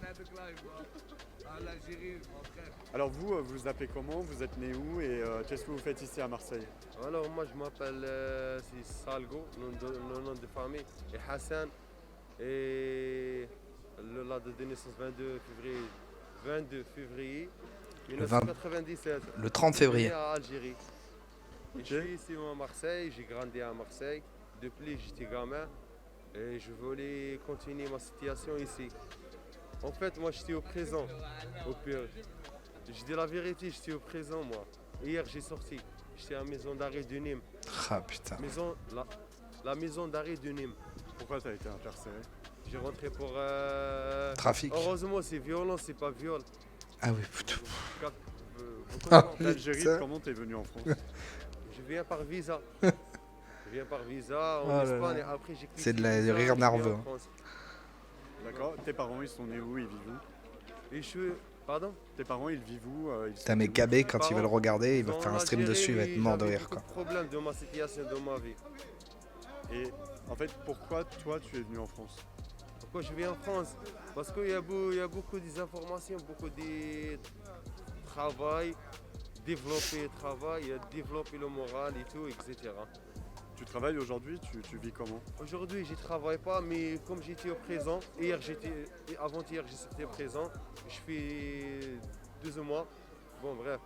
Alors vous, vous vous appelez comment? Vous êtes né où? Et qu'est-ce que vous faites ici à Marseille? Alors moi je m'appelle Salgo, le nom de famille, et Hassan, et la date de naissance 22 février Le 20 1997. le 30 février. Je suis né à Algérie. Et je suis ici à Marseille, j'ai grandi à Marseille. Depuis j'étais gamin et je voulais continuer ma situation ici. En fait, moi j'étais au présent, au pire. Je dis la vérité, j'étais au présent moi. Hier j'ai sorti, j'étais à la maison d'arrêt de Nîmes. Ah putain. La maison d'arrêt de Nîmes. Pourquoi tu as été incarcéré? J'ai rentré pour... Trafic. Heureusement c'est violent, c'est pas viol. Ah oui, putain. D'Algérie, comment t'es venu en France? Je viens par visa. Je viens par visa en Espagne et après j'ai quitté. C'est de rire nerveux. Hein. D'accord. Tes parents, ils sont nés où? Ils vivent où? Et je suis... Pardon? Tes parents, ils vivent où? Putain, mais KB, quand il va le regarder, il va faire un stream dessus, il va être mort de rire quoi. Problème de ma situation, de ma vie. Et en fait, pourquoi toi tu es venu en France? Pourquoi je viens en France? Parce qu'il y a beaucoup d'informations, beaucoup de travail, développer le travail, développer le moral et tout, etc. Tu travailles aujourd'hui, tu vis comment? Aujourd'hui, je ne travaille pas, mais comme j'étais au présent, avant-hier, j'étais au présent, je fais 2 mois. Bon, bref.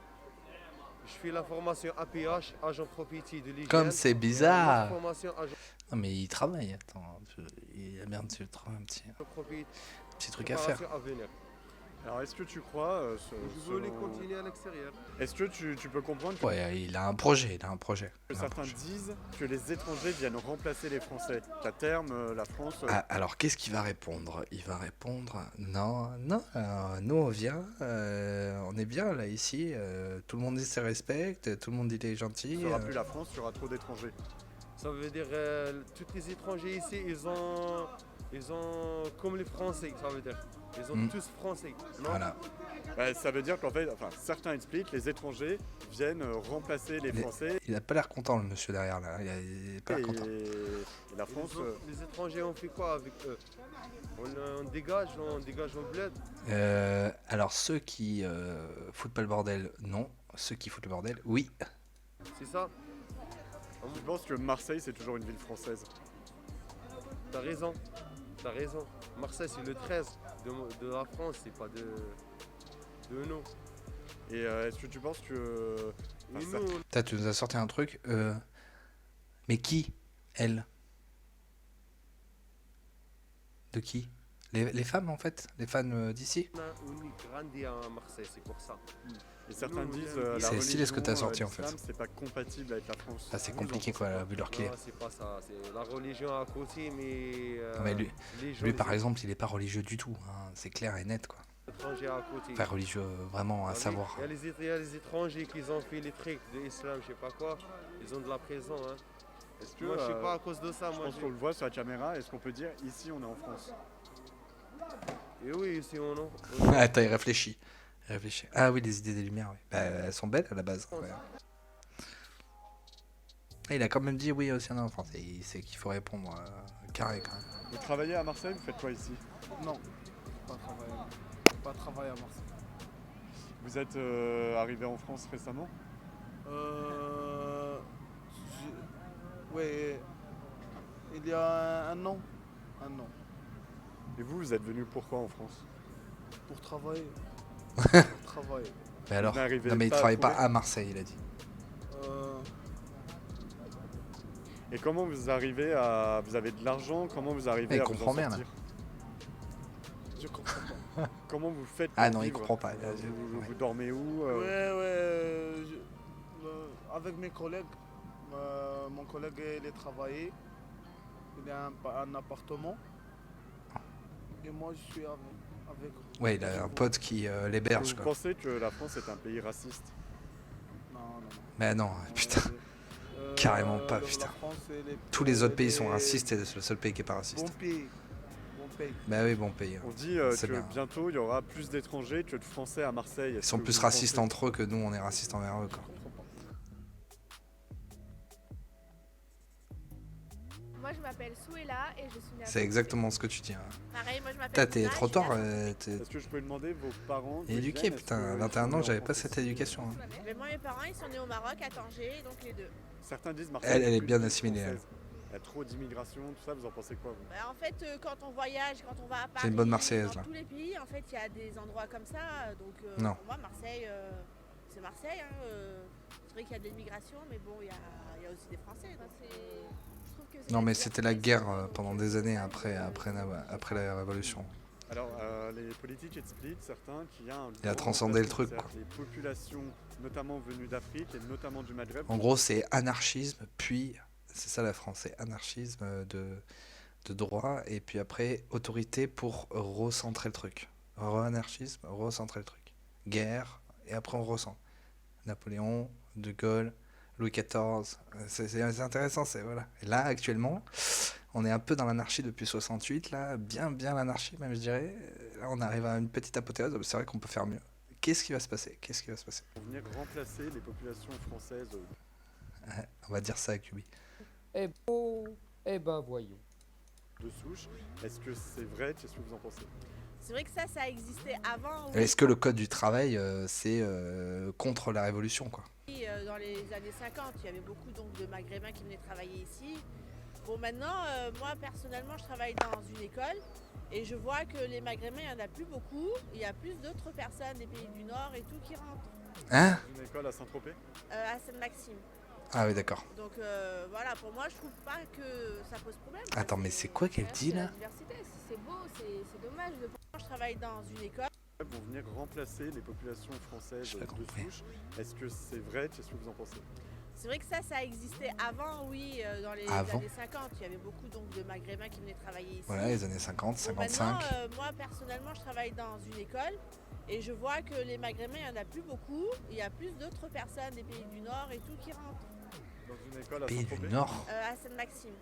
Je fais la formation APH, agent propriété de l'hygiène. Comme c'est bizarre! Formation agent... Non, mais il travaille, attends. Il y a bien dessus le travail, un petit truc à faire. À venir. Alors, est-ce que tu crois... je voulais continuer à l'extérieur. Est-ce que tu peux comprendre que... Ouais, il a un projet, Que certains disent que les étrangers viennent remplacer les Français. Qu'à terme, la France... Ah, alors, qu'est-ce qu'il va répondre? Il va répondre, non, nous on vient, on est bien là, ici, tout le monde dit se respecte, tout le monde dit est gentil. Tu n'auras plus la France, tu auras trop d'étrangers. Ça veut dire, tous les étrangers ici, ils ont comme les Français, ça veut dire. Ils ont tous français, non? Voilà. Ça veut dire qu'en fait, certains expliquent, les étrangers viennent remplacer les Français. Il a pas l'air content le monsieur derrière là, il a pas l'air content. Et la France... Les étrangers, on fait quoi avec eux? On dégage au bled? Alors ceux qui foutent pas le bordel, non. Ceux qui foutent le bordel, oui. C'est ça? Je pense que Marseille, c'est toujours une ville française. T'as raison. Marseille, c'est le 13 de la France, c'est pas de nous. Et est-ce que tu penses que... Tu nous as sorti un truc. Mais qui? Elle? De qui? Les femmes en fait? Les femmes d'ici? On est grandi à Marseille, c'est pour ça. Et certains disent c'est stylé ce que tu as sorti en fait. C'est pas compatible avec la France. Ah, c'est compliqué quoi, vu leur qu'il est. Non, c'est pas ça. C'est la religion à côté, mais lui par exemple, il est pas religieux du tout. Hein. C'est clair et net quoi. Étrangers à côté. Enfin religieux, vraiment à savoir. Il y a les étrangers qui ont fait les trucs de l'islam, je sais pas quoi. Ils ont de la prison. Hein. Moi, je sais pas à cause de ça. Je pense qu'on le voit sur la caméra. Est-ce qu'on peut dire ici on est en France? Et oui, ici on est. Attends, il réfléchit. Ah oui, les idées des Lumières, oui. Bah, elles sont belles à la base. Ouais. Et il a quand même dit oui aussi en France. Et il sait qu'il faut répondre carré quand même. Vous travaillez à Marseille? Vous faites quoi ici? Non, pas travailler à Marseille. Vous êtes arrivé en France récemment? Oui, il y a un an. Et vous êtes venu pourquoi en France? Pour travailler. Mais alors, non mais il travaille pas à Marseille, il a dit. Et comment vous arrivez à... Vous avez de l'argent? Comment vous arrivez à vous en sortir? Je comprends pas. Comment vous faites? Ah non, il comprend pas. Vous dormez où? Avec mes collègues. Mon collègue, il est travaillé. Il a un appartement. Et moi, je suis avec. Ouais, il a un pote qui l'héberge. Vous pensez que la France est un pays raciste? Non. Mais non, putain. Carrément pas, la putain. France, elle est Tous les autres pays sont racistes et c'est le seul pays qui est pas bon raciste. pays. Bon pays. Bah oui, bon pays. On dit C'est que bien. bientôt il y aura plus d'étrangers que de Français à Marseille. Ils sont plus racistes entre eux que nous, on est racistes envers eux, quoi. Moi, je m'appelle Souela et je suis née à C'est exactement ce que tu dis. Hein. Pareil, moi, je m'appelle Putain, t'es Lina, trop je suis tard. née à Est-ce que je peux demander vos parents d'où ils Éduqué, viennent? putain. Est-ce À que 21 ils ans, sont j'avais nés en pas France cette éducation. Hein. Mais moi, mes parents, ils sont nés au Maroc, à Tanger, donc les deux. Certains disent Marseille. Elle est plus bien ville assimilée, elle. française. Il y a trop d'immigration, tout ça, vous en pensez quoi vous? Bah, en fait, quand on voyage, quand on va à Paris, C'est une bonne Marseillaise, dans là. tous les pays, en fait, il y a des endroits comme ça. Donc, Non. pour moi, Marseille, c'est Marseille. Hein, c'est vrai qu'il y a de l'immigration, mais bon, il y a aussi des Français. Donc, je trouve que c'est Non, la mais c'était la diversité, guerre pendant des années après la Révolution. Alors, les politiques expliquent, certains, qu'il y a un Il a grand transcendé le remplacement, truc, quoi. c'est-à-dire que les populations, notamment venues d'Afrique et notamment du Maghreb. En gros, c'est anarchisme, puis, c'est ça la France, c'est anarchisme de droit, et puis après, autorité pour recentrer le truc. Re-anarchisme, recentrer le truc. Guerre, et après on recentre. Napoléon, De Gaulle, Louis XIV, c'est intéressant, c'est voilà. Et là, actuellement, on est un peu dans l'anarchie depuis 68, là, bien l'anarchie même, je dirais. Là, on arrive à une petite apothéose, c'est vrai qu'on peut faire mieux. Qu'est-ce qui va se passer? Qu'est-ce qui va se passer? Pour venir remplacer les populations françaises. Ouais, on va dire ça à Cubi. Eh ben voyons. De souche, est-ce que c'est vrai? Qu'est-ce que vous en pensez? c'est vrai que ça existait avant. Oui. Est-ce que le code du travail, c'est contre la révolution, quoi? Dans les années 50, il y avait beaucoup donc, de Maghrébins qui venaient travailler ici. Bon, maintenant, moi, personnellement, je travaille dans une école et je vois que les Maghrébins, il n'y en a plus beaucoup. Il y a plus d'autres personnes des pays du Nord et tout qui rentrent. Hein? Une école à Saint-Tropez? À Sainte-Maxime. Ah oui, d'accord. Donc voilà, pour moi, je trouve pas que ça pose problème. Attends, mais c'est quoi qu'elle dit, C'est la là? diversité, c'est beau, c'est dommage. Je travaille dans une école. Vont venir remplacer les populations françaises de souche. Est-ce que c'est vrai? Qu'est-ce que vous en pensez? C'est vrai que ça existait avant, oui, dans les Avant. années 50. Il y avait beaucoup donc, de Maghrébins qui venaient travailler ici. Voilà, les années 50, Bon, 55. maintenant, moi, personnellement, je travaille dans une école et je vois que les Maghrébins, il n'y en a plus beaucoup. Il y a plus d'autres personnes des pays du Nord et tout qui rentrent. Dans une école à Pays du Saint-Tropez? Nord? À Sainte-Maxime.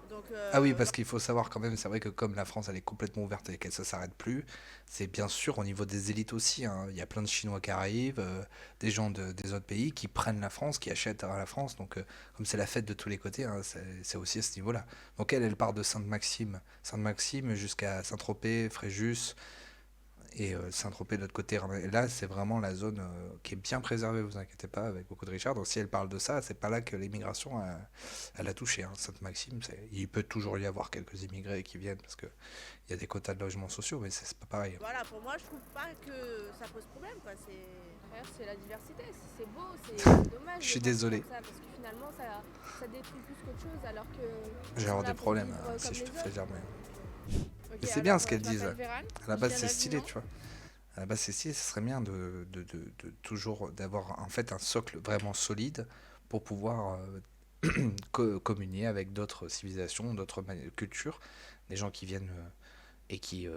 Donc, Ah oui, parce qu'il faut savoir quand même, c'est vrai que comme la France elle est complètement ouverte et qu'elle ne s'arrête plus, c'est bien sûr au niveau des élites aussi, hein. Il y a plein de Chinois qui arrivent, des gens des autres pays qui prennent la France, qui achètent à la France. Donc comme c'est la fête de tous les côtés, hein, c'est aussi à ce niveau-là. Donc elle part de Sainte-Maxime jusqu'à Saint-Tropez, Fréjus et Saint-Tropez de l'autre côté. Et là, c'est vraiment la zone qui est bien préservée, vous inquiétez pas, avec beaucoup de Richard. Donc si elle parle de ça, c'est pas là que l'immigration elle a touché. Hein. Sainte-Maxime, il peut toujours y avoir quelques immigrés qui viennent parce qu'il y a des quotas de logements sociaux, mais c'est pas pareil. voilà, pour moi, je trouve pas que ça pose problème. Quoi. C'est la diversité, c'est beau, c'est dommage. Je suis de penser désolé. comme ça, parce que finalement, ça détruit plus qu'autre chose, alors que... J'ai avoir des problèmes si je te fais dire, mais c'est bien ce qu'elles disent. À la base, c'est stylé, tu vois. À la base, c'est stylé, ce serait bien de toujours d'avoir en fait un socle vraiment solide pour pouvoir communier avec d'autres civilisations, d'autres cultures, des gens qui viennent et qui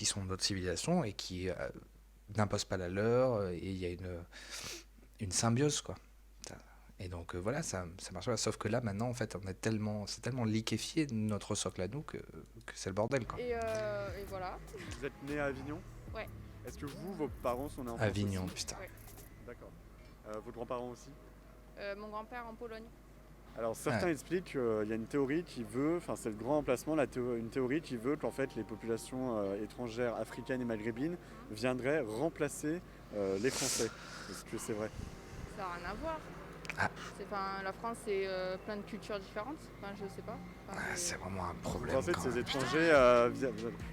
sont d'autres civilisations et qui n'imposent pas la leur, et il y a une symbiose, quoi. Et donc voilà, ça marche pas. Sauf que là, maintenant, en fait, c'est tellement liquéfié notre socle à nous que c'est le bordel, quoi. Et voilà. Vous êtes né à Avignon? Ouais. Est-ce que vos parents sont nés en France? Avignon, aussi? putain. Ouais. D'accord. Vos grands-parents aussi? Mon grand-père en Pologne. Alors certains expliquent qu'il y a une théorie qui veut, enfin c'est le grand emplacement, une théorie qui veut qu'en fait les populations étrangères africaines et maghrébines viendraient remplacer les Français. Est-ce que c'est vrai? Ça n'a rien à voir. Ah. La France, c'est plein de cultures différentes. Enfin, je sais pas. Enfin, C'est vraiment un Vous problème. pensez, que quand ces même. étrangers,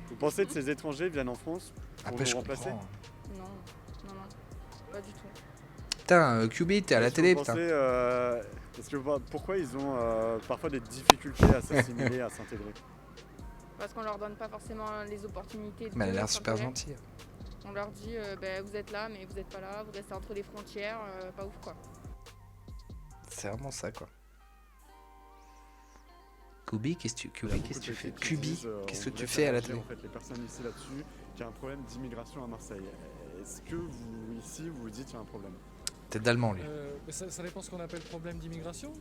vous pensez que ces étrangers viennent en France pour Après, vous je remplacer? comprends. non, pas du tout. Putain, QB, t'es à la Est-ce que télé, vous putain. pensez, pourquoi ils ont parfois des difficultés à s'assimiler, à s'intégrer? Parce qu'on leur donne pas forcément les opportunités de Mais elle a l'air s'intégrer. super gentille. On leur dit, vous êtes là, mais vous êtes pas là, vous restez entre les frontières, pas ouf quoi. C'est vraiment ça, quoi. Kubi, qu'est-ce que tu fais? Kubi, qu'est-ce que tu fais à la télé? En fait, les personnes ici là-dessus, qu'il y a un problème d'immigration à Marseille. Est-ce que vous, ici, vous vous dites qu'il y a un problème? T'es d'allemand, lui. Mais ça dépend ce qu'on appelle problème d'immigration.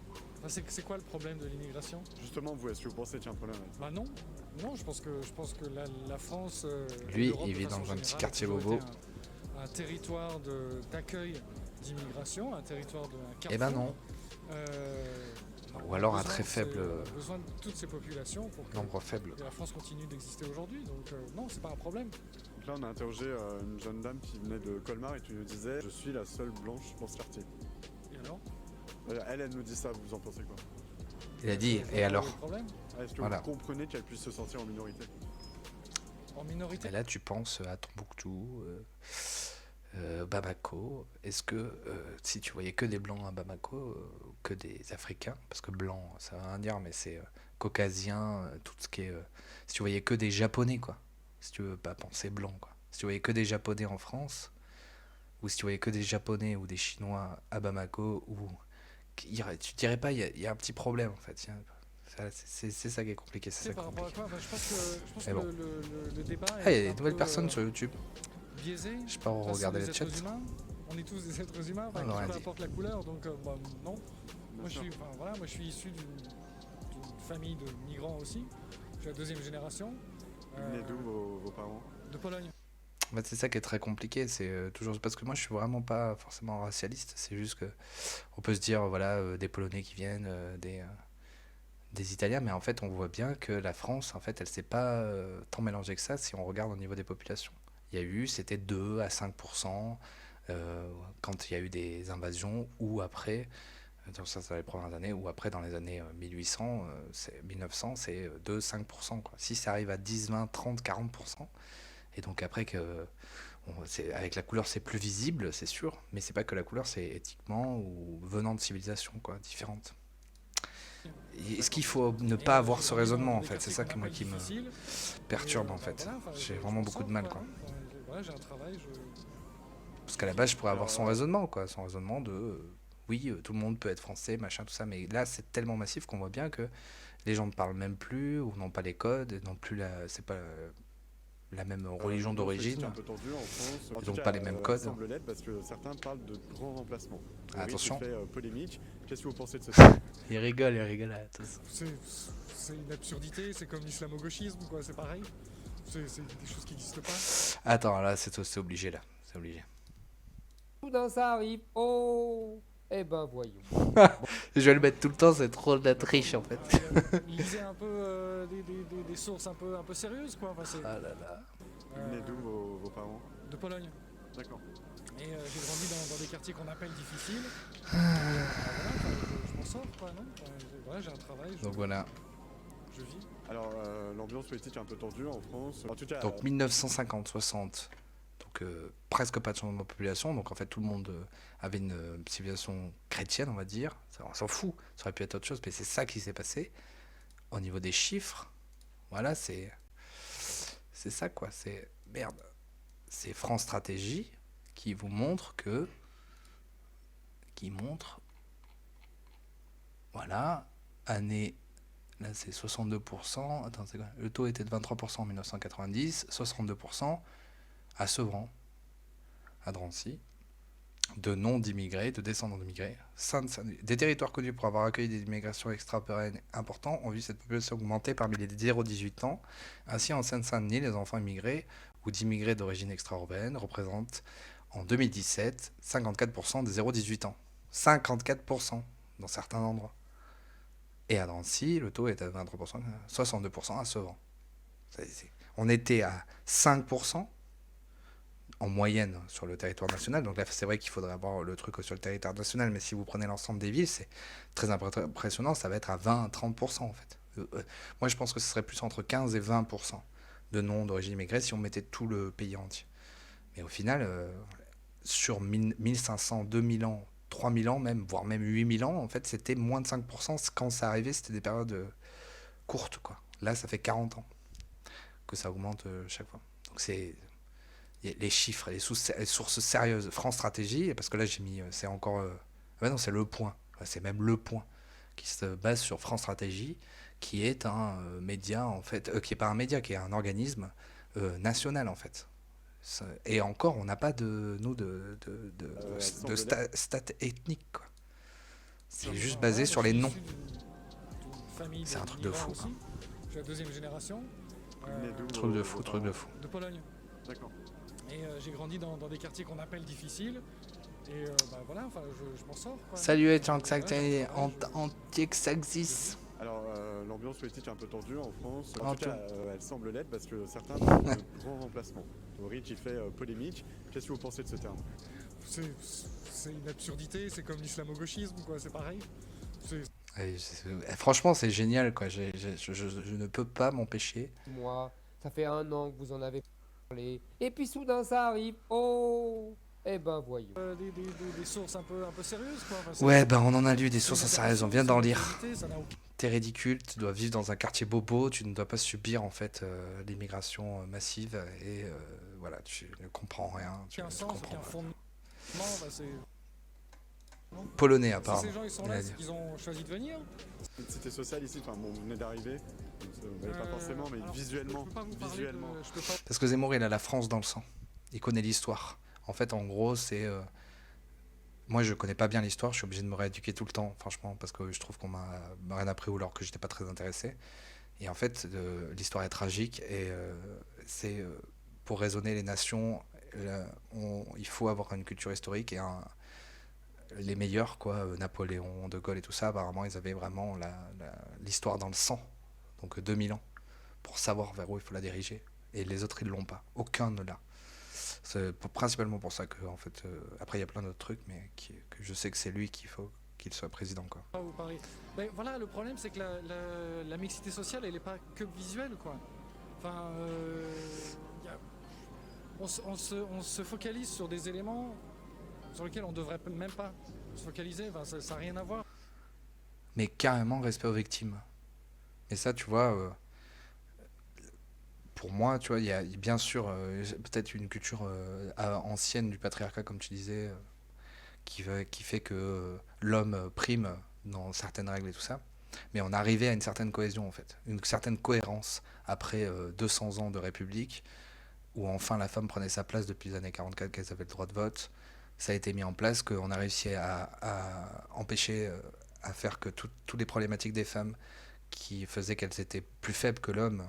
Enfin, c'est quoi le problème de l'immigration? Justement, vous, est-ce que vous pensez qu'il y a un problème avec ça? Bah non, non, je pense que la France, Lui, l'Europe, il de vit façon dans un petit générale, a quartier toujours bobo. été un territoire d'accueil d'immigration, un territoire de un Eh ben carrefour. non. On Ou a alors un besoin très de faible besoin de toutes ces populations pour que nombre faible. la France continue d'exister aujourd'hui. Donc non, c'est pas un problème. Donc là, on a interrogé une jeune dame qui venait de Colmar et qui nous disait « Je suis la seule blanche dans ce quartier Et alors ». Elle nous dit ça, vous en pensez quoi? Il a dit, et alors? Est-ce que Voilà. vous comprenez qu'elle puisse se sentir en minorité? En minorité? Et là, tu penses à Tombouctou, Bamako. Est-ce que si tu voyais que des blancs à Bamako, que des Africains, parce que blanc, ça veut rien dire, mais c'est caucasien, tout ce qui est. Si tu voyais que des Japonais, quoi. Si tu veux pas penser blanc, quoi. Si tu voyais que des Japonais en France, ou si tu voyais que des Japonais ou des Chinois à Bamako, ou tu dirais pas, il y a un petit problème en fait. C'est ça qui est compliqué. C'est ça Par qui est rapport à compliqué. quoi? Je pense Mais que bon. le débat Ah, il y a est des un nouvelles peu, personnes sur YouTube. biaisé. Je sais pas où Enfin, ce sont regarder des le chat. êtres humains. On est tous des êtres humains, On aurait peu dit. importe la couleur, donc bah, non. Moi sûr. je suis issu d'une famille de migrants aussi. Je suis la deuxième génération. Venez d'où vos parents? De Pologne. Bah, c'est ça qui est très compliqué, c'est toujours parce que moi je suis vraiment pas forcément racialiste, c'est juste que on peut se dire voilà des Polonais qui viennent, des Italiens, mais en fait on voit bien que la France en fait elle s'est pas tant mélangée que ça si on regarde au niveau des populations. Il y a eu c'était 2 à 5% quand il y a eu des invasions ou après donc ça dans les premières années ou après dans les années 1800 1900 c'est 2-5% quoi. Si ça arrive à 10, 20, 30, 40%. Et donc après que avec la couleur c'est plus visible, c'est sûr, mais c'est pas que la couleur, c'est éthiquement ou venant de civilisations quoi, différentes. Est-ce qu'il faut ne pas avoir ce raisonnement en fait? C'est ça que moi qui me perturbe en fait. J'ai vraiment beaucoup de mal quoi. Voilà, j'ai un travail, Parce qu'à la base je pourrais avoir son raisonnement quoi, son raisonnement de oui tout le monde peut être français machin tout ça, mais là c'est tellement massif qu'on voit bien que les gens ne parlent même plus ou n'ont pas les codes, n'ont plus c'est pas la même religion d'origine. C'est un peu tendu en France. En Ils tout n'ont cas, pas les mêmes codes. Ça semble l'être parce que certains parlent de grand remplacement. Oui, Attention. c'est fait polémique. Qu'est-ce que vous pensez de ce Il rigole, attention. c'est une absurdité, c'est comme l'islamo-gauchisme, quoi, c'est pareil. C'est des choses qui n'existent pas. Attends, là c'est obligé là, c'est obligé. Soudain ça arrive, oh, eh ben voyons. Je vais le mettre tout le temps, c'est trop de la triche en fait. Lisez un peu des sources un peu sérieuses, quoi. Enfin, Ah là là. Venez d'où vos parents? De Pologne. D'accord. Et j'ai grandi dans des quartiers qu'on appelle difficiles. Voilà, je m'en sors, quoi, non? Voilà, j'ai un travail. Donc voilà. Je vis. Alors, l'ambiance politique est un peu tendue en France. En tout cas, Donc 1950-60, donc presque pas de changement de population, donc en fait tout le monde avait une civilisation chrétienne, on va dire. On s'en fout, ça aurait pu être autre chose, mais c'est ça qui s'est passé. Au niveau des chiffres, voilà, c'est ça quoi, c'est merde. C'est France Stratégie qui vous montre que, voilà, année. Là, c'est 62%. Attends, c'est quoi? Le taux était de 23% en 1990, 62% à Sevran, à Drancy, de non-d'immigrés, de descendants d'immigrés. Des territoires connus pour avoir accueilli des immigrations extra-européennes importantes ont vu cette population augmenter parmi les 0-18 ans. Ainsi, en Seine-Saint-Denis, les enfants immigrés ou d'immigrés d'origine extra-européenne représentent en 2017 54% des 0-18 ans. 54% dans certains endroits. Et à Drancy, le taux est à 23%, 62% à Sevran. On était à 5% en moyenne sur le territoire national. Donc là, c'est vrai qu'il faudrait avoir le truc sur le territoire national, mais si vous prenez l'ensemble des villes, c'est très impressionnant. Ça va être à 20-30% en fait. Moi, je pense que ce serait plus entre 15 et 20% de noms d'origine immigrée si on mettait tout le pays entier. Mais au final, sur 1500, 2000 ans, 3000 ans même, voire même 8000 ans, en fait, c'était moins de 5%. Quand ça arrivait, c'était des périodes courtes, quoi. Là, ça fait 40 ans que ça augmente chaque fois. Donc c'est les chiffres, les sources sérieuses. France Stratégie, parce que là, j'ai mis, c'est encore... non, c'est Le Point. C'est même Le Point qui se base sur France Stratégie, qui est un média, en fait... qui n'est pas un média, qui est un organisme national, en fait. Et encore, on n'a pas de, nous, elles de semblent stats ethniques, quoi. C'est Non, juste non, basé ouais, sur je les suis noms. issu d'une famille C'est un truc de d'immigrants fou, quoi. aussi. Je suis la deuxième génération. Mais d'où, Truc de vos fou, truc de parents fou. De Pologne. D'accord. Et j'ai grandi dans des quartiers qu'on appelle difficiles. Et bah voilà, enfin, je m'en sors. Quoi. Salut, Voilà, Antixaxis. Alors, l'ambiance politique est un peu tendue en France. Ah, En tout cas, tu- elle semble l'être parce que certains parlent de grand remplacement. Rich, il fait polémique. Qu'est-ce que vous pensez de ce terme? C'est une absurdité, c'est comme l'islamo-gauchisme, quoi, c'est pareil. Franchement, c'est génial, quoi. Je ne peux pas m'empêcher. Moi, ça fait 1 an que vous en avez parlé. Et puis soudain ça arrive. Oh, eh ben voyons. Des sources un peu sérieuses, quoi. Enfin, Ouais, bah on en a lu des sources sérieuses, on vient d'en lire. ça n'a aucun T'es ridicule, tu dois vivre dans un quartier bobo, tu ne dois pas subir en fait l'immigration massive et voilà, tu ne comprends rien. Tu aucun sens, comprends aucun pas. fondement. Bah, c'est... Non. Polonais Si apparemment. ces gens ils sont il a là, dit. c'est qu'ils ont choisi de venir. Une cité sociale ici, enfin bon, vous venez d'arriver. Vous voyez pas forcément, mais alors, visuellement. je peux pas vous parler Visuellement. je peux pas... Parce que Zemmour, il a la France dans le sang. Il connaît l'histoire. En fait, en gros, c'est... Moi, je connais pas bien l'histoire, je suis obligé de me rééduquer tout le temps, franchement, parce que je trouve qu'on m'a rien appris ou alors que j'étais pas très intéressé. Et en fait, l'histoire est tragique et c'est pour raisonner les nations, il faut avoir une culture historique et les meilleurs, quoi, Napoléon, De Gaulle et tout ça, apparemment, ils avaient vraiment l'histoire dans le sang, donc 2000 ans, pour savoir vers où il faut la diriger. Et les autres, ils l'ont pas. Aucun ne l'a. C'est principalement pour ça que, en fait, après il y a plein d'autres trucs, mais que je sais que c'est lui qu'il faut qu'il soit président, quoi. Vous parler. Ben, voilà, le problème c'est que la mixité sociale, elle n'est pas que visuelle, quoi. Enfin, on se focalise sur des éléments sur lesquels on devrait même pas se focaliser. Enfin, ça n'a rien à voir. Mais carrément respect aux victimes. Et ça, tu vois, pour moi, tu vois, il y a bien sûr peut-être une culture ancienne du patriarcat, comme tu disais, qui fait que l'homme prime dans certaines règles et tout ça. Mais on arrivait à une certaine cohésion, en fait, une certaine cohérence après 200 ans de république, où enfin la femme prenait sa place depuis les années 44, qu'elles avaient le droit de vote. Ça a été mis en place, qu'on a réussi à empêcher, à faire que toutes les problématiques des femmes qui faisaient qu'elles étaient plus faibles que l'homme,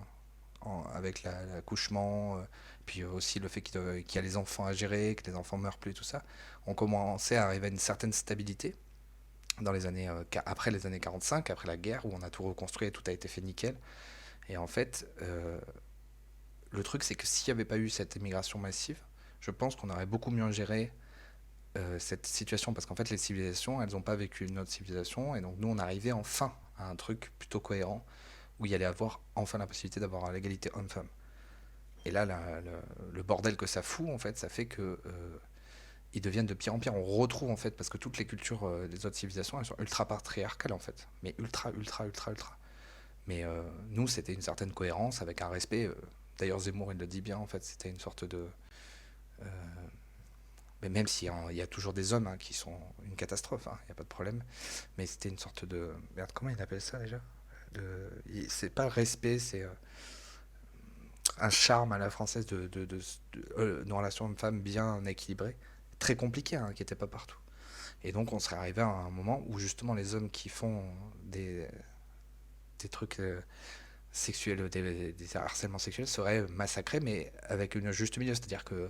avec l'accouchement, puis aussi le fait qu'il y a les enfants à gérer, que les enfants meurent plus, tout ça, on commençait à arriver à une certaine stabilité dans les années, après les années 45, après la guerre, où on a tout reconstruit et tout a été fait nickel. Et en fait, le truc, c'est que s'il n'y avait pas eu cette immigration massive, je pense qu'on aurait beaucoup mieux géré cette situation, parce qu'en fait, les civilisations, elles n'ont pas vécu une autre civilisation, et donc nous, on arrivait enfin à un truc plutôt cohérent, où il y allait avoir enfin la possibilité d'avoir l'égalité homme-femme. Et là, le bordel que ça fout, en fait, ça fait que ils deviennent de pire en pire. On retrouve, en fait, parce que toutes les cultures des autres civilisations, elles sont ultra patriarcales, en fait. Mais ultra. Mais nous, c'était une certaine cohérence, avec un respect. D'ailleurs, Zemmour, il le dit bien, en fait, c'était une sorte de... mais même s'il y a toujours des hommes qui sont une catastrophe, il n'y a pas de problème. Mais c'était une sorte de... Merde, comment il appelle ça, déjà? C'est pas respect, c'est un charme à la française d'une relation homme-femme bien équilibrée, très compliqué, qui n'était pas partout. Et donc on serait arrivé à un moment où justement les hommes qui font des trucs sexuels, des harcèlements sexuels seraient massacrés, mais avec une juste milieu, c'est-à-dire que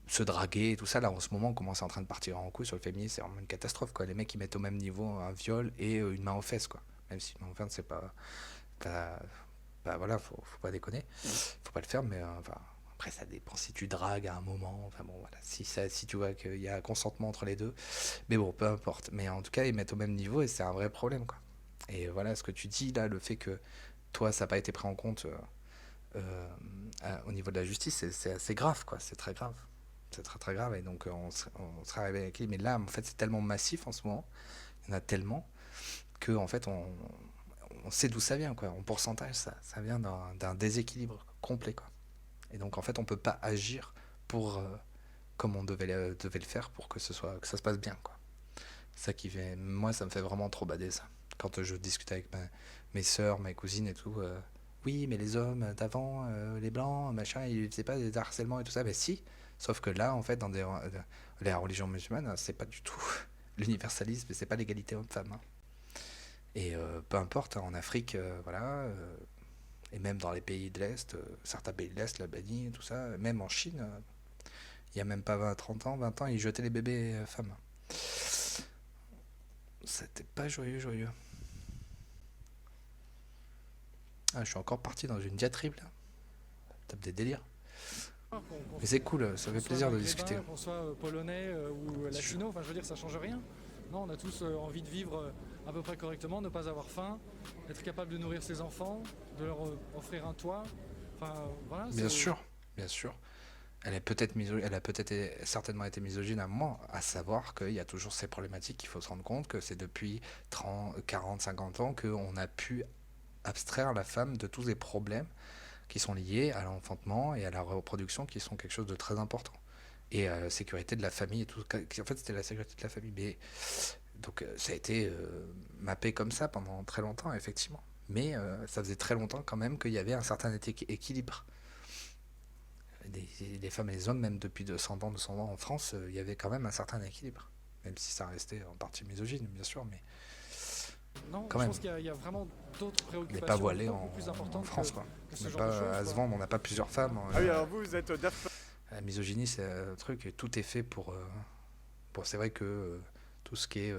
se draguer et tout ça, là en ce moment on commence en train de partir en couille sur le féminisme, c'est vraiment une catastrophe, quoi. Les mecs ils mettent au même niveau un viol et une main aux fesses, quoi. Même si enfin c'est pas voilà, faut pas déconner, faut pas le faire, mais enfin après ça dépend si tu dragues à un moment, enfin bon voilà, si tu vois qu'il y a consentement entre les deux, mais bon peu importe, mais en tout cas ils mettent au même niveau et c'est un vrai problème, quoi. Et voilà ce que tu dis là, le fait que toi ça n'a pas été pris en compte au niveau de la justice, c'est assez grave, quoi, c'est très grave, c'est très grave, et donc on serait arrivé à l'équilibre, mais là en fait c'est tellement massif en ce moment, il y en a tellement que en fait on sait d'où ça vient, quoi. En pourcentage, ça vient d'un déséquilibre complet, quoi. Et donc en fait on peut pas agir pour comme on devait le faire pour que ça se passe bien, quoi. Ça qui fait, moi ça me fait vraiment trop bader, ça. Quand je discute avec mes sœurs, mes cousines et tout, oui, mais les hommes d'avant, les blancs, machin, ils faisaient pas des harcèlements et tout ça. Ben si, sauf que là, en fait, dans les religions musulmanes, c'est pas du tout l'universalisme, c'est pas l'égalité homme-femme. Hein. Et peu importe, hein, en Afrique, voilà, et même dans les pays de l'Est, certains pays de l'Est, l'Albanie, tout ça, même en Chine, il y a même pas 30 ans, 20 ans, ils jetaient les bébés femmes. C'était pas joyeux. Ah, je suis encore parti dans une diatribe là. Tape des délires. Mais c'est cool, ça fait plaisir de discuter. Qu'on soit polonais ou latino, enfin je veux dire ça change rien. Non, on a tous envie de vivre à peu près correctement, ne pas avoir faim, être capable de nourrir ses enfants, de leur offrir un toit. Enfin voilà. Bien sûr. Elle a peut-être certainement été misogyne à un moment, à savoir qu'il y a toujours ces problématiques qu'il faut se rendre compte que c'est depuis 30, 40, 50 ans qu'on a pu abstraire la femme de tous les problèmes qui sont liés à l'enfantement et à la reproduction qui sont quelque chose de très important. Et à la sécurité de la famille et tout. En fait, c'était la sécurité de la famille. Mais, donc, ça a été mappé comme ça pendant très longtemps, effectivement. Mais ça faisait très longtemps quand même qu'il y avait un certain équilibre. Les femmes et les hommes, même depuis 200 ans en France, il y avait quand même un certain équilibre. Même si ça restait en partie misogyne, bien sûr, mais non, quand je même. pense qu'il y a vraiment d'autres préoccupations. On n'est pas voilé beaucoup plus importantes en France, quoi. que On ce n'est genre de pas choses, à se quoi. vendre, on n'a pas plusieurs femmes. Ah oui, alors vous êtes Daft Punk. La misogynie, c'est un truc, et tout est fait pour c'est vrai que tout ce qui est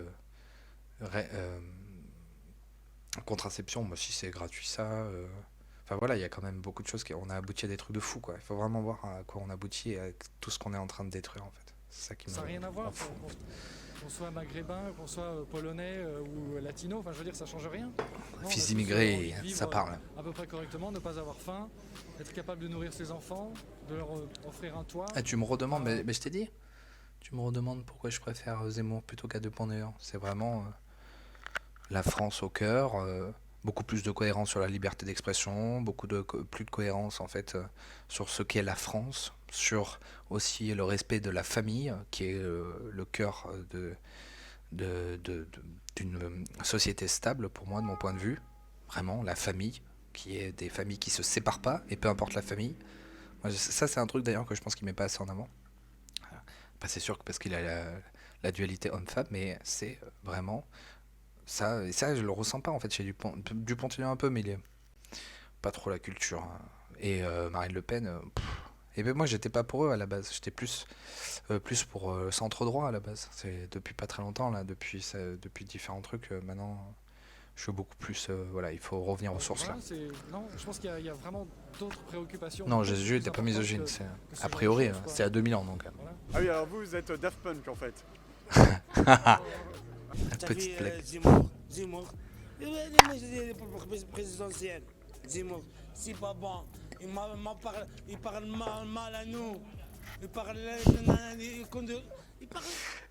contraception, moi aussi c'est gratuit ça. Enfin voilà, il y a quand même beaucoup de choses. On a abouti à des trucs de fou, quoi. Il faut vraiment voir à quoi on aboutit et à tout ce qu'on est en train de détruire, en fait. C'est ça qui Ça n'a rien à voir, qu'on soit maghrébin, qu'on soit polonais ou latino, enfin je veux dire ça change rien. Non, Fils on a tous d'immigrés, envie de vivre, ça parle. À peu près correctement, ne pas avoir faim, être capable de nourrir ses enfants, de leur offrir un toit. Ah, tu me redemandes, mais je t'ai dit. Tu me redemandes pourquoi je préfère Zemmour plutôt qu'à 2.1. C'est vraiment la France au cœur, beaucoup plus de cohérence sur la liberté d'expression, plus de cohérence en fait sur ce qu'est la France, sur aussi le respect de la famille, qui est le cœur d'une société stable pour moi, de mon point de vue. Vraiment, la famille, qui est des familles qui se séparent pas, et peu importe la famille. Moi, ça, c'est un truc d'ailleurs que je pense qu'il met pas assez en avant. Bah, c'est sûr que parce qu'il a la dualité homme-femme, mais c'est vraiment ça. Et ça, je le ressens pas en fait chez Dupont-Aignan un peu, mais il est pas trop la culture. Hein. Et Marine Le Pen, et ben moi j'étais pas pour eux à la base. J'étais plus pour centre droit à la base. C'est depuis pas très longtemps là, depuis différents trucs. Maintenant, je suis beaucoup plus. Voilà, il faut revenir aux sources là. Non, je pense qu'il y a vraiment d'autres préoccupations. Non, Jésus n'était pas misogyne. A priori, hein, c'est à 2000 ans donc. Voilà. Ah oui, alors vous êtes Daft Punk en fait. Petite blague. Zemmour. Présidentielle. Zemmour, c'est pas bon. Il parle mal à nous. Il parle.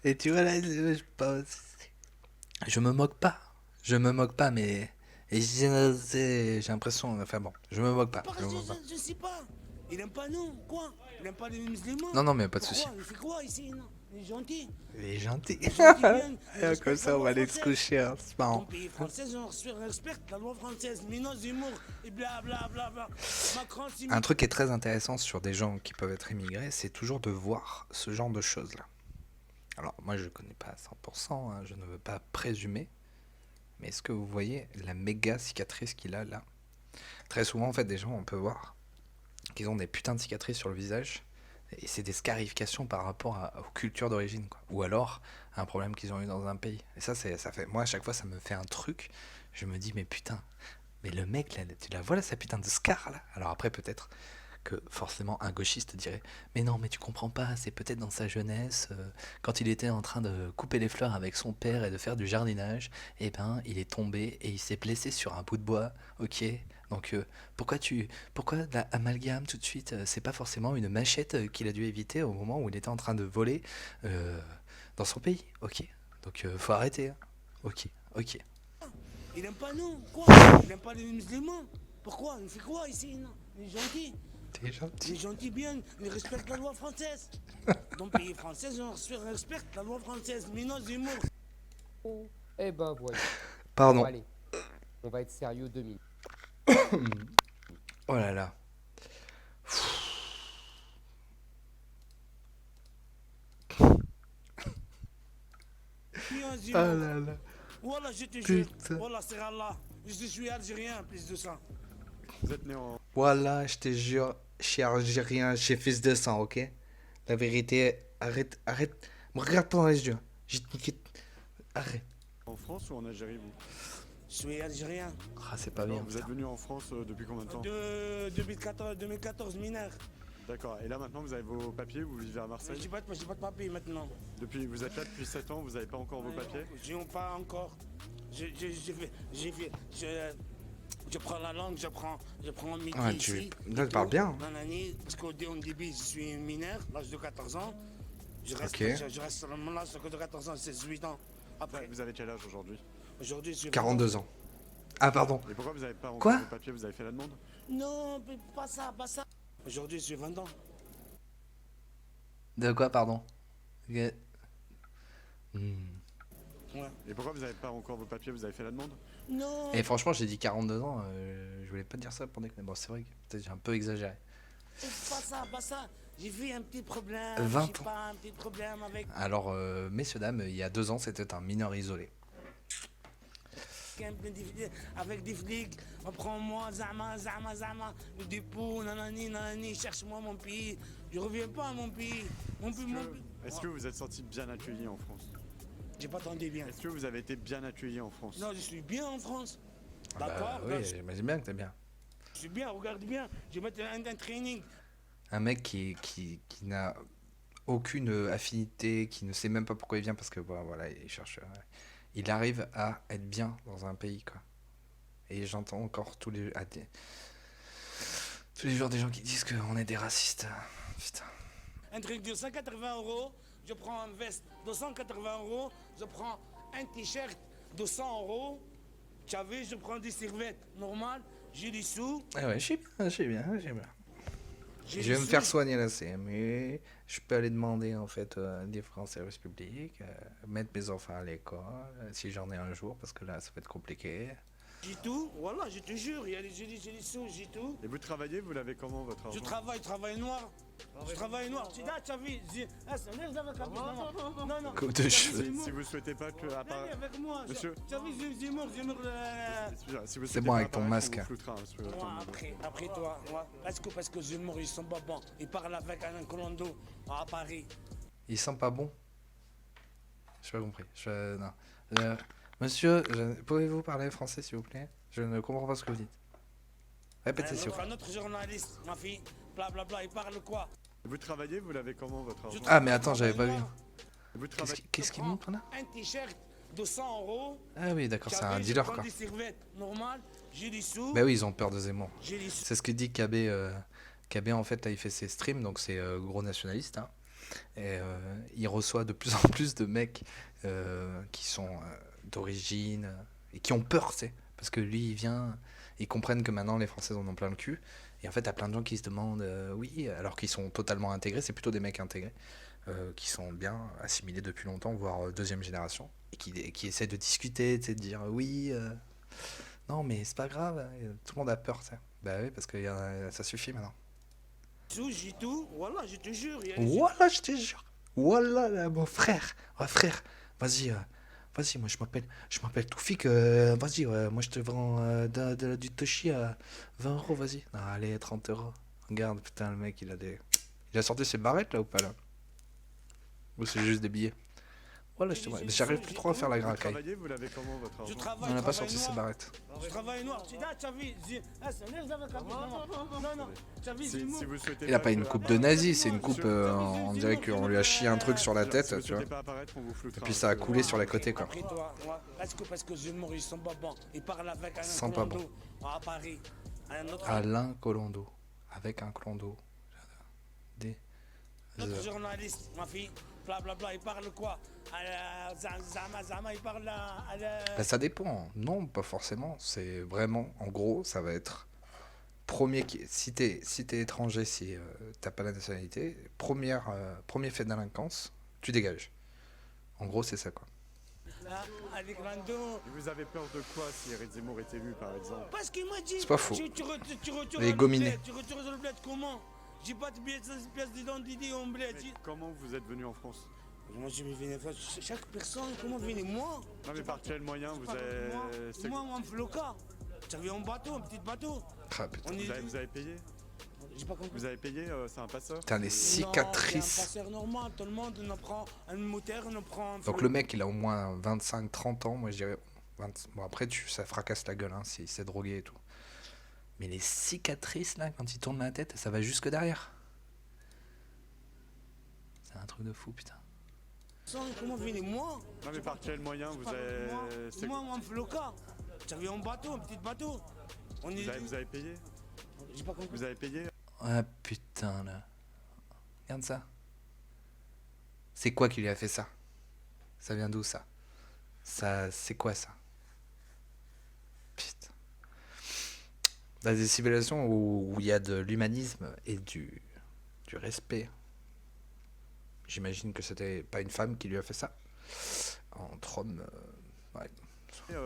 Et tu vois là, je me moque pas. Je me moque pas, mais j'ai l'impression. Enfin bon, je me moque pas. Je sais pas. Il aime pas nous, quoi. Il aime pas les musulmans. Non, mais pas de soucis. Il fait quoi ici, non? Il est gentil. Il est gentil. Bien, Comme ça, on va aller se coucher, hein. C'est marrant. Dans le pays français, on respecte la loi française. Mais non, Zemmour, et blablabla. Macron, un truc qui est très intéressant sur des gens qui peuvent être immigrés, c'est toujours de voir ce genre de choses-là. Alors, moi, je ne connais pas à 100%, hein, je ne veux pas présumer. Mais est-ce que vous voyez la méga cicatrice qu'il a là? Très souvent, en fait, des gens, on peut voir qu'ils ont des putains de cicatrices sur le visage. Et c'est des scarifications par rapport aux cultures d'origine, quoi. Ou alors à un problème qu'ils ont eu dans un pays. Et ça fait. Moi, à chaque fois, ça me fait un truc. Je me dis, mais putain, mais le mec, là, tu la vois là, sa putain de scar là. Alors après, peut-être que forcément un gauchiste dirait, mais non, mais tu comprends pas, c'est peut-être dans sa jeunesse, quand il était en train de couper les fleurs avec son père et de faire du jardinage, eh ben, il est tombé et il s'est blessé sur un bout de bois, ok. Donc pourquoi l'amalgame tout de suite? C'est pas forcément une machette qu'il a dû éviter au moment où il était en train de voler dans son pays, ok. Donc faut arrêter, hein. Ok. Il aime pas nous, quoi. Il aime pas les musulmans. Pourquoi? Il fait quoi ici, non? Il est gentil. T'es gentil. Il est gentil bien, il respecte la loi française. Dans le pays français, on respecte la loi française. Mais non, Zemmour. Oh, eh ben voilà. Pardon. Bon, allez, on va être sérieux 2 minutes. Oh là là. Ah là là. Voilà, je te jure. Putain. Voilà, c'est Allah. Je suis algérien, plus de ça. Vous êtes né en... Voilà, je te jure, je suis algérien, je suis fils de sang, ok? La vérité, arrête. Me regarde pas dans les yeux. Je te nique. Arrête. en France ou en Algérie, vous? Je suis algérien. Ah, c'est pas bien. Vous êtes venu en France depuis combien de temps? 2014 mineur. D'accord. Et là, maintenant, vous avez vos papiers, vous vivez à Marseille? J'ai pas de papier maintenant. Vous êtes là depuis 7 ans, vous n'avez pas encore vos papiers? Je n'ai pas encore. Je prends la langue, je prends midi Ouais, ici. là, tu parles bien. Hein. Nanani, parce qu'au début, je suis mineur, l'âge de 14 ans. Je reste, Ok. je reste à mon âge de 14 ans, c'est 18 ans. Après, Vous avez quel âge aujourd'hui? aujourd'hui, je suis 42 ans. Ah, pardon. Et pourquoi vous n'avez pas encore Quoi vos papiers? Vous avez fait la demande? Non, mais pas ça, pas ça. Aujourd'hui, je suis 20 ans. De quoi, pardon? Ok. Ouais. Et pourquoi vous n'avez pas encore vos papiers? Vous avez fait la demande? Non. Et franchement, j'ai dit 42 ans, je voulais pas dire ça pour déconner. Bon, c'est vrai que peut-être j'ai un peu exagéré. Pas ça, pas ça. J'ai vu un petit problème. 20 j'ai ans. pas un petit problème avec Alors, messieurs, dames, il y a 2 ans, c'était un mineur isolé. avec des flics. On prend moi, Zama, le dépôt, nanani, cherche-moi mon pays. Je reviens pas à mon pays. Est-ce que vous êtes senti bien accueilli en France? J'ai pas entendu bien. Est-ce que vous avez été bien accueilli en France? Non, je suis bien en France. Bah, D'accord. oui, j'imagine bien que t'es bien. Je suis bien, regarde bien. Je vais mettre un training. Un mec qui n'a aucune affinité, qui ne sait même pas pourquoi il vient, parce que voilà, il cherche. Il arrive à être bien dans un pays, quoi. Et j'entends encore tous les jours des gens qui disent qu'on est des racistes. Putain. Un truc de 180 €. Je prends un veste de 180 €. Je prends un t-shirt de 100 €. Tu as vu, je prends des serviettes normales. J'ai des sous. Ah ouais, je sais bien. J'ai Je vais des me sous. faire soigner la CMU. Je peux aller demander en fait des francs service public, mettre mes enfants à l'école, si j'en ai un jour, parce que là ça va être compliqué. J'ai tout, voilà, je te jure, j'ai des sous, j'ai tout. Et vous travaillez, vous l'avez comment votre argent? Je travaille noir. Je travaille noir. Tu as vu, non. Coupe de cheveux. Si vous souhaitez pas que apparaisse... Avec moi, Monsieur, tu as vu, j'ai mort. si vous C'est souhaitez bon pas avec ton apparaître, masque. on vous floutera, monsieur. Moi, après toi, moi, parce que je mort, ils sont pas bons. Ils parlent avec un colando à Paris. Il sent pas bon. J'ai pas compris. Non. Monsieur, pouvez-vous parler français s'il vous plaît? Je ne comprends pas ce que vous dites. Répétez s'il vous plaît. Un autre journaliste, ma fille, blablabla, il parle quoi? Vous travaillez, vous l'avez comment votre argent? Ah mais attends, j'avais pas vu. Vous travaillez... Qu'est-ce qu'il montre là? Un t-shirt de 100 €. Ah oui, d'accord, c'est un Je dealer prends quoi. des serviettes normales, j'ai des sous. Bah oui, ils ont peur de Zemmour. J'ai des sous. C'est ce que dit KB. KB en fait là il fait ses streams, donc c'est gros nationaliste. Hein. Et il reçoit de plus en plus de mecs qui sont d'origine et qui ont peur, tu sais. Parce que lui il vient, ils comprennent que maintenant les Français en ont plein le cul. Et en fait t'as plein de gens qui se demandent oui, alors qu'ils sont totalement intégrés, c'est plutôt des mecs intégrés. Qui sont bien assimilés depuis longtemps, voire deuxième génération, et qui essaient de discuter, tu sais, de dire oui, non mais c'est pas grave, tout le monde a peur, tu sais. Bah oui, parce que ça suffit maintenant. J'ai tout, voilà, je te jure. Voilà, je te jure. Voilà, là, mon frère. Ouais, frère, vas-y, moi je m'appelle Toufik, vas-y, moi je te vends du Toshi à 20 €, vas-y. Non, allez, 30 €. Regarde, putain, le mec, il a sorti ses barrettes là ou pas là? Ou c'est juste des billets? Voilà, j'arrive plus trop à faire la Vous gracaille. travaillez, vous l'avez comment votre argent? On n'a pas sorti ses barrettes. Je travaille noir. Tu as vu, non. Tu as vu, Si vous souhaitez Il a pas une que- coupe de nazi, c'est une coupe, on dirait qu'on lui a chié un truc sur la tête, Si vous tu vois. souhaitez pas apparaître, on vous floutera. Et puis ça a coulé sur les côtés, quoi. Après toi, moi, parce que je mort, ils sont pas bons. Ils parlent avec un Sont pas colando à Paris. Un autre, Alain Colondo, avec un clondo. autre journaliste, ma fille, blablabla, il parle quoi? Zama, il parle à la... Bah, ça dépend. Non, pas forcément. C'est vraiment, en gros, ça va être premier si t'es étranger, si t'as pas la nationalité, premier fait de délinquance, tu dégages. En gros, c'est ça quoi. avec Rando. Et vous avez peur de quoi si Éric Zemmour est élu, par exemple? Parce qu'il m'a dit. C'est pas faux. Tu retournes Les dans gominés. le bled. Tu retournes dans le bled comment? J'ai pas de pièce d'identité en bled. Mais comment vous êtes venu en France? Moi, je me viens en France. Chaque personne, comment venez moi? Non, mais par quel moyen vous avez... Moi, en floca. J'avais un bateau, un petit bateau. Ah, putain. Vous avez payé? J'ai pas compris. Vous avez payé, c'est un passeur? Putain, les Non, c'est un cicatrices. passeur normal. Tout le monde, on prend un moteur, on prend un Donc le mec, il a au moins 25-30 ans, moi je dirais. Bon, après, ça fracasse la gueule, hein, s'il s'est drogué et tout. Mais les cicatrices, là, quand il tourne la tête, ça va jusque derrière. C'est un truc de fou, putain. Comment venez moi? Non, mais par quel moyen vous avez... Moi, en floca. J'avais un bateau, un petit bateau. Vous avez payé? J'ai pas compris. Vous avez payé? Ah putain, là. Regarde ça. C'est quoi qui lui a fait ça? Ça vient d'où, ça? C'est quoi, ça? Putain. Dans des civilisations où il y a de l'humanisme et du respect. J'imagine que c'était pas une femme qui lui a fait ça. Entre hommes, ouais.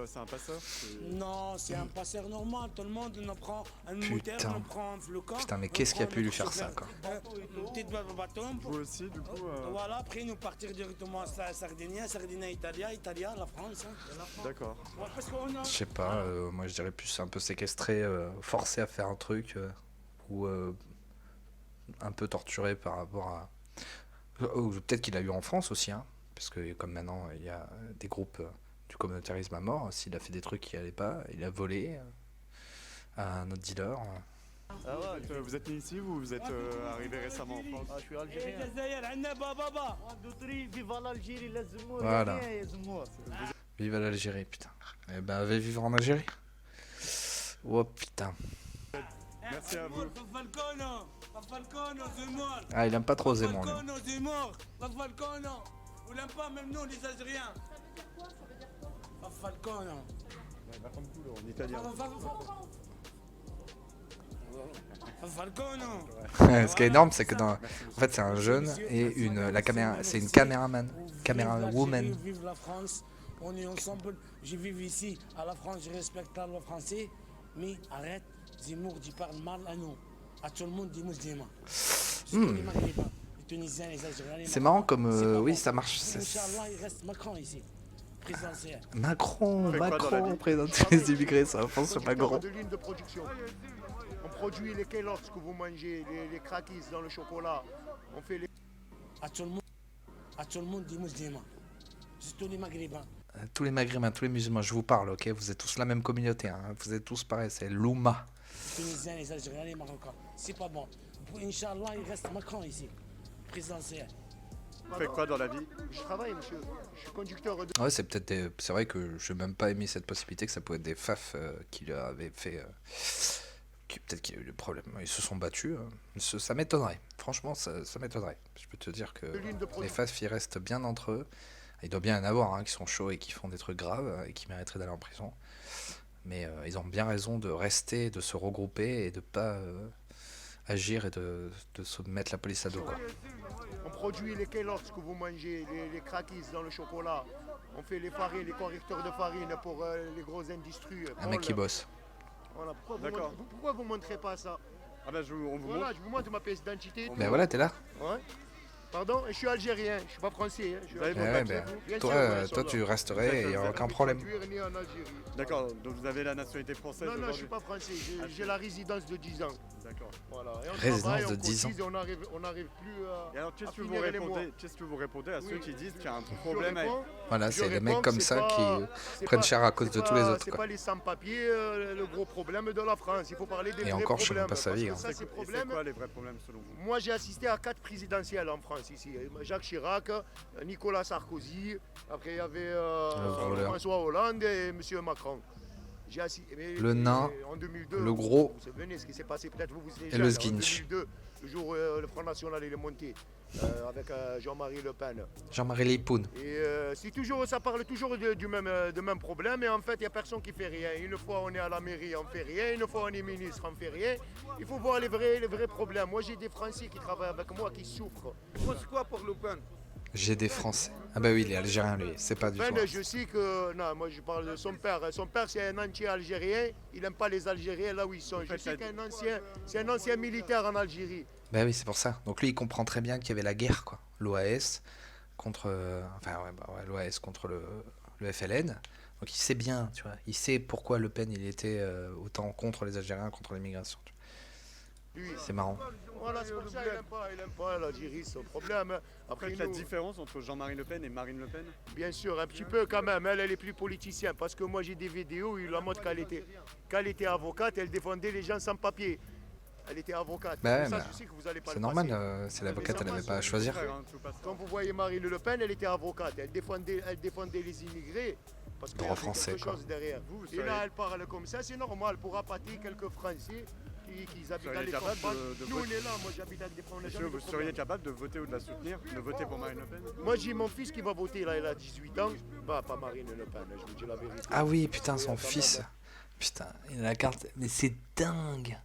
C'est un passeur? Non, c'est un passeur normal. Tout le monde, on prend un Putain. moteur, on prend un floca. Putain, mais qu'est-ce qui a pu lui faire ça, quoi? Un petit bateau. Vous aussi, du coup Voilà, après nous partir directement à Sardinia, Italia, la France. Hein. D'accord. Ouais, parce qu'on a... Je sais pas, moi je dirais plus un peu séquestré, forcé à faire un truc, ou un peu torturé par rapport à... Ou peut-être qu'il a eu en France aussi, hein, parce que comme maintenant il y a des groupes du communautarisme à mort, s'il a fait des trucs qui allaient pas, il a volé à un autre dealer. Ah ouais, vous êtes né ici ou vous êtes arrivé récemment en France? Je suis algérien. Vive l'Algérie, les Zemmour. Voilà. Vive l'Algérie, putain. Eh ben, allez vivre en Algérie. Oh putain. Merci à vous. Falcone, Zemmour. Ah, il aime pas trop Zemmour, lui. Falcone, Zemmour. Falcone. On l'aime pas, même nous, les Algériens. Falcone. En italien. Ce qui est énorme, c'est que en fait, c'est un jeune et c'est une caméraman, woman. Vive la France, on est ensemble. Je vis ici à la France, je respecte la loi française, mais arrête, Zemmour, tu parles mal à nous. À tout le monde, dis-moi Zemmour. Les Maghrébins, les Tunisiens, les Algériens. C'est marrant comme oui, ça marche. Inch'Allah, il reste Macron ici. Présidentiel. Macron, présenter les immigrés, ça avance sur Macron. De ligne de production. On produit les Kellogg's que vous mangez, les crackers dans le chocolat. On fait les... À tout le monde, dis-moi Zemmour. C'est tous les Maghrébins. Tous les Maghrébins, tous les musulmans, je vous parle, ok? Vous êtes tous la même communauté, hein? Vous êtes tous pareils, c'est l'Oumma. Les Tunisiens, les Algériens, les Marocains. C'est pas bon. Inch'Allah, il reste Macron ici. Présidentiel. Vous faites quoi dans la vie? Je travaille, monsieur. Je suis conducteur de... Ouais, c'est peut-être c'est vrai que je n'ai même pas émis cette possibilité que ça pouvait être des faf qui lui avaient fait... Peut-être qu'il y a eu des problèmes. Ils se sont battus. Ça m'étonnerait. Franchement, ça m'étonnerait. Je peux te dire que les faf, ils restent bien entre eux. Il doit bien y en avoir qui sont chauds et qui font des trucs graves et qui mériteraient d'aller en prison. Mais ils ont bien raison de rester, de se regrouper et de pas agir et de se mettre la police à dos, quoi. On produit les Kellogg's que vous mangez, les crackers dans le chocolat. On fait les farines, les correcteurs de farine pour les grosses industries. Un mec qui bosse. Voilà, pourquoi vous montrez pas ça? Ah ben on vous voilà, montre. je vous montre ma pièce d'identité. Ben voilà, t'es là. Ouais. Pardon, je suis algérien, je suis pas français. Hein. Toi, tu resterais et il n'y a aucun problème. D'accord, donc vous avez la nationalité française? Non, je suis pas français, j'ai la résidence de 10 ans. D'accord. Voilà. Résidence de 10 ans. On n'arrive plus à... Et alors, qu'est-ce que vous répondez à ceux qui disent qu'il y a un problème avec... Voilà, c'est des mecs comme ça qui prennent cher à cause de tous les autres. C'est pas les sans-papiers le gros problème de la France. Il faut parler des vrais problèmes. Et encore, je sais même pas sa vie. C'est quoi les vrais problèmes selon vous? Moi, j'ai assisté à 4 présidentielles en France ici. Jacques Chirac, Nicolas Sarkozy, après il y avait François Hollande et M. Macron. Le nain, en 2002, le gros, vous savez ce qui s'est passé, peut-être vous et le skinch. En 2002, le jour où le Front National est monté avec Jean-Marie Le Pen. Jean-Marie Le Pen. Et ça parle toujours du même problème, et en fait il n'y a personne qui fait rien. Une fois on est à la mairie, on fait rien. Une fois on est ministre, on fait rien. Il faut voir les vrais problèmes. Moi j'ai des Français qui travaillent avec moi qui souffrent. Tu penses quoi pour Le Pen? J'ai des Français. Ah bah oui, il est algérien lui, c'est pas du tout. Ben, je sais que... Non, moi je parle de son père. Son père c'est un entier algérien. Il n'aime pas les Algériens là où ils sont. Je sais c'est un ancien militaire en Algérie. Bah oui, c'est pour ça. Donc lui, il comprend très bien qu'il y avait la guerre, quoi. L'OAS contre... l'OAS contre le FLN. Donc il sait bien, tu vois. Il sait pourquoi Le Pen, il était autant contre les Algériens, contre l'immigration. C'est marrant. Voilà, c'est pour ça il aime pas l'Algérie, c'est un problème. Après, la différence entre Jean-Marie Le Pen et Marine Le Pen? Bien sûr, un petit peu quand même. Elle est plus politicienne. Parce que moi, j'ai des vidéos où il la montre qu'elle était avocate, elle défendait les gens sans papier. Elle était avocate. Bah, Ça, je sais que vous allez pas c'est le normal, passer. c'est l'avocate, elle n'avait pas à choisir. Quand vous voyez Marine Le Pen, elle était avocate. Elle défendait les immigrés. Parce qu'il y Droit avait français, quelque quoi. chose derrière. Et là, elle parle comme ça, c'est normal pour appâter quelques Français qui habitent dans les campagnes. Nous, on est là, moi j'habite avec des Français. Monsieur, vous seriez capable de voter ou de la soutenir, de voter pour Marine Le Pen? Moi, j'ai mon fils qui va voter, là, il a 18 ans. Bah, pas Marine Le Pen, je vous dis la vérité. Ah oui, putain, son fils. Putain, il a la carte. Mais c'est dingue.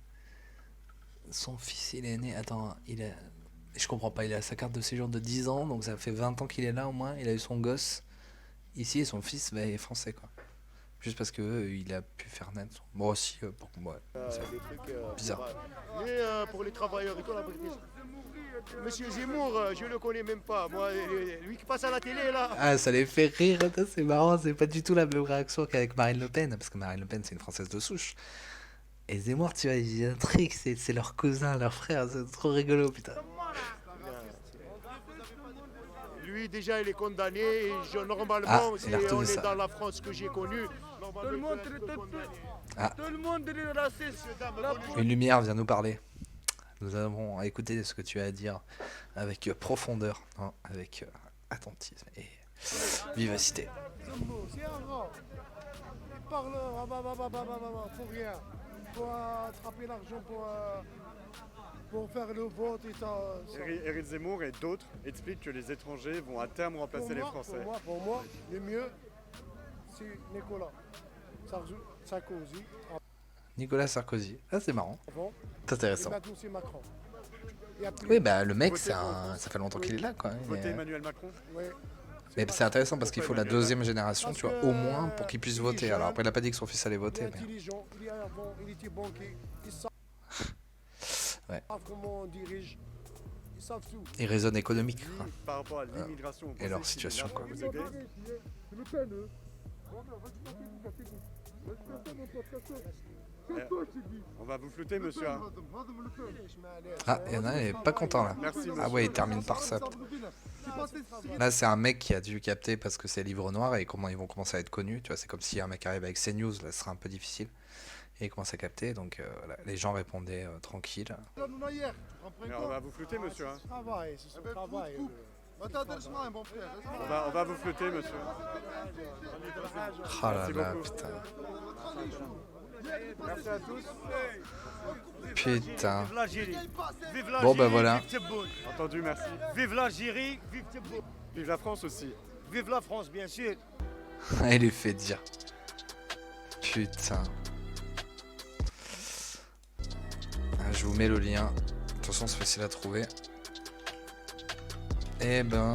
Son fils, il est né. Attends, je comprends pas, il a sa carte de séjour de 10 ans, donc ça fait 20 ans qu'il est là au moins. Il a eu son gosse ici et son fils est français, quoi. Juste parce que il a pu faire naître. Moi aussi, pour moi. C'est Des trucs bizarre. Mais pour les travailleurs et tout, la vérité. Monsieur Zemmour, je le connais même pas. Moi, lui qui passe à la télé là. Ah, ça les fait rire, attends, c'est marrant, c'est pas du tout la même réaction qu'avec Marine Le Pen, parce que Marine Le Pen, c'est une Française de souche. Et Zemmour, tu vois, il y a un truc, c'est leur cousin, leur frère, c'est trop rigolo, putain. Lui, déjà, il est condamné. Et normalement, Ah, il a retenu on ça. est dans la France que j'ai connue. Tout le monde Ah. Tout le monde est raciste. Une lumière vient nous parler. Nous avons écouté ce que tu as à dire avec profondeur, hein, avec attentisme et vivacité. C'est un rat. Il parle, pour rien. Pour attraper l'argent pour faire le vote et ça. Éric Zemmour et d'autres expliquent que les étrangers vont à terme remplacer les Français. Pour moi, le mieux, c'est Nicolas Sarkozy. Nicolas Sarkozy. Ah, c'est marrant. Avant. C'est intéressant. Et maintenant, c'est Macron. Oui, bah le mec, ça fait longtemps qu'il est là, quoi. Voter Emmanuel Macron? Oui. Mais c'est intéressant parce qu'il faut la deuxième génération, tu vois, au moins pour qu'il puisse voter. Alors après, il a pas dit que son fils allait voter, mais... Intelligent, il était banquier, il savent Ouais. comment on dirige, ils savent tout. Il raisonne économique, quoi. Par rapport à l'immigration, Et leur situation, quoi. vous aider? On va vous flouter, monsieur. Ah, il y en a un, il est pas content, là. Merci, Ah monsieur. ouais, il termine par ça. Là, c'est un mec qui a dû capter parce que c'est Livre Noir et comment ils vont commencer à être connus. Tu vois, c'est comme si un mec arrive avec CNews, là, ce sera un peu difficile. Et il commence à capter, donc voilà, les gens répondaient tranquilles. On va vous flouter, monsieur. C'est son travail, c'est son travail. On va vous flouter, monsieur. Oh là Merci là, beaucoup. putain. Merci à tous. Putain. Vive l'Algérie. Vive l'Algérie. Bon, bah voilà. Vive Tebboune. Entendu, merci. Vive l'Algérie. Vive Tebboune. Vive la France aussi. Vive la France, bien sûr. Il est fait dire. Putain. Ah, je vous mets le lien. De toute façon, c'est facile à trouver. Eh ben.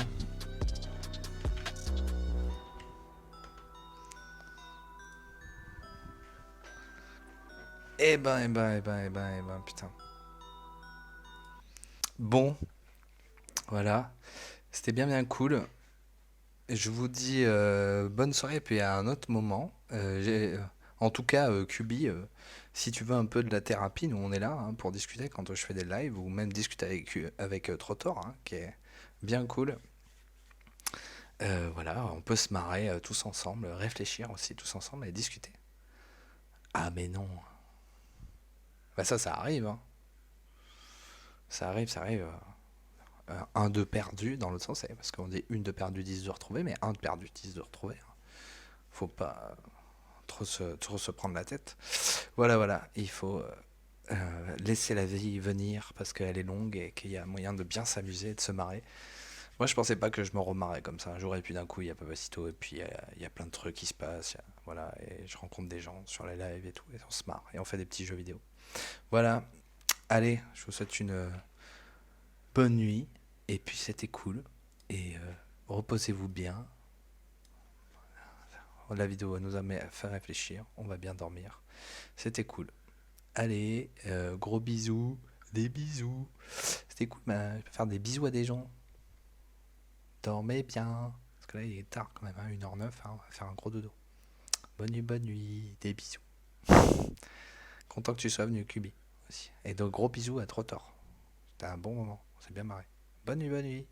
Eh ben, putain. Bon. Voilà. C'était bien cool. Et je vous dis bonne soirée et puis à un autre moment. En tout cas, Kubi, si tu veux un peu de la thérapie, nous on est là hein, pour discuter quand je fais des lives ou même discuter avec Trotor, hein, qui est bien cool. Voilà, on peut se marrer tous ensemble, réfléchir aussi tous ensemble et discuter. Ah mais non. Bah ça arrive. Hein. Ça arrive. Un de perdu dans l'autre sens, parce qu'on dit une de perdu, 10 de retrouvé, mais un de perdu, 10 de retrouvé. Faut pas trop se prendre la tête. Voilà, il faut laisser la vie venir parce qu'elle est longue et qu'il y a moyen de bien s'amuser et de se marrer. Moi, je pensais pas que je me remarrais comme ça un jour et puis d'un coup, il y a Papacito et puis il y a plein de trucs qui se passent. Voilà, et je rencontre des gens sur les lives et tout, et on se marre et on fait des petits jeux vidéo. Voilà, allez, je vous souhaite une bonne nuit et puis c'était cool et Reposez-vous bien. La vidéo nous a fait réfléchir. On va bien dormir. C'était cool. Allez, gros bisous. Des bisous. C'était cool. Je peux faire des bisous à des gens. Dormez bien. Parce que là, il est tard quand même. 1h09. On va faire un gros dodo. Bonne nuit. Des bisous. Content que tu sois venu, Kubi. Aussi. Et donc, gros bisous à Trottor. C'était un bon moment. On s'est bien marré. Bonne nuit.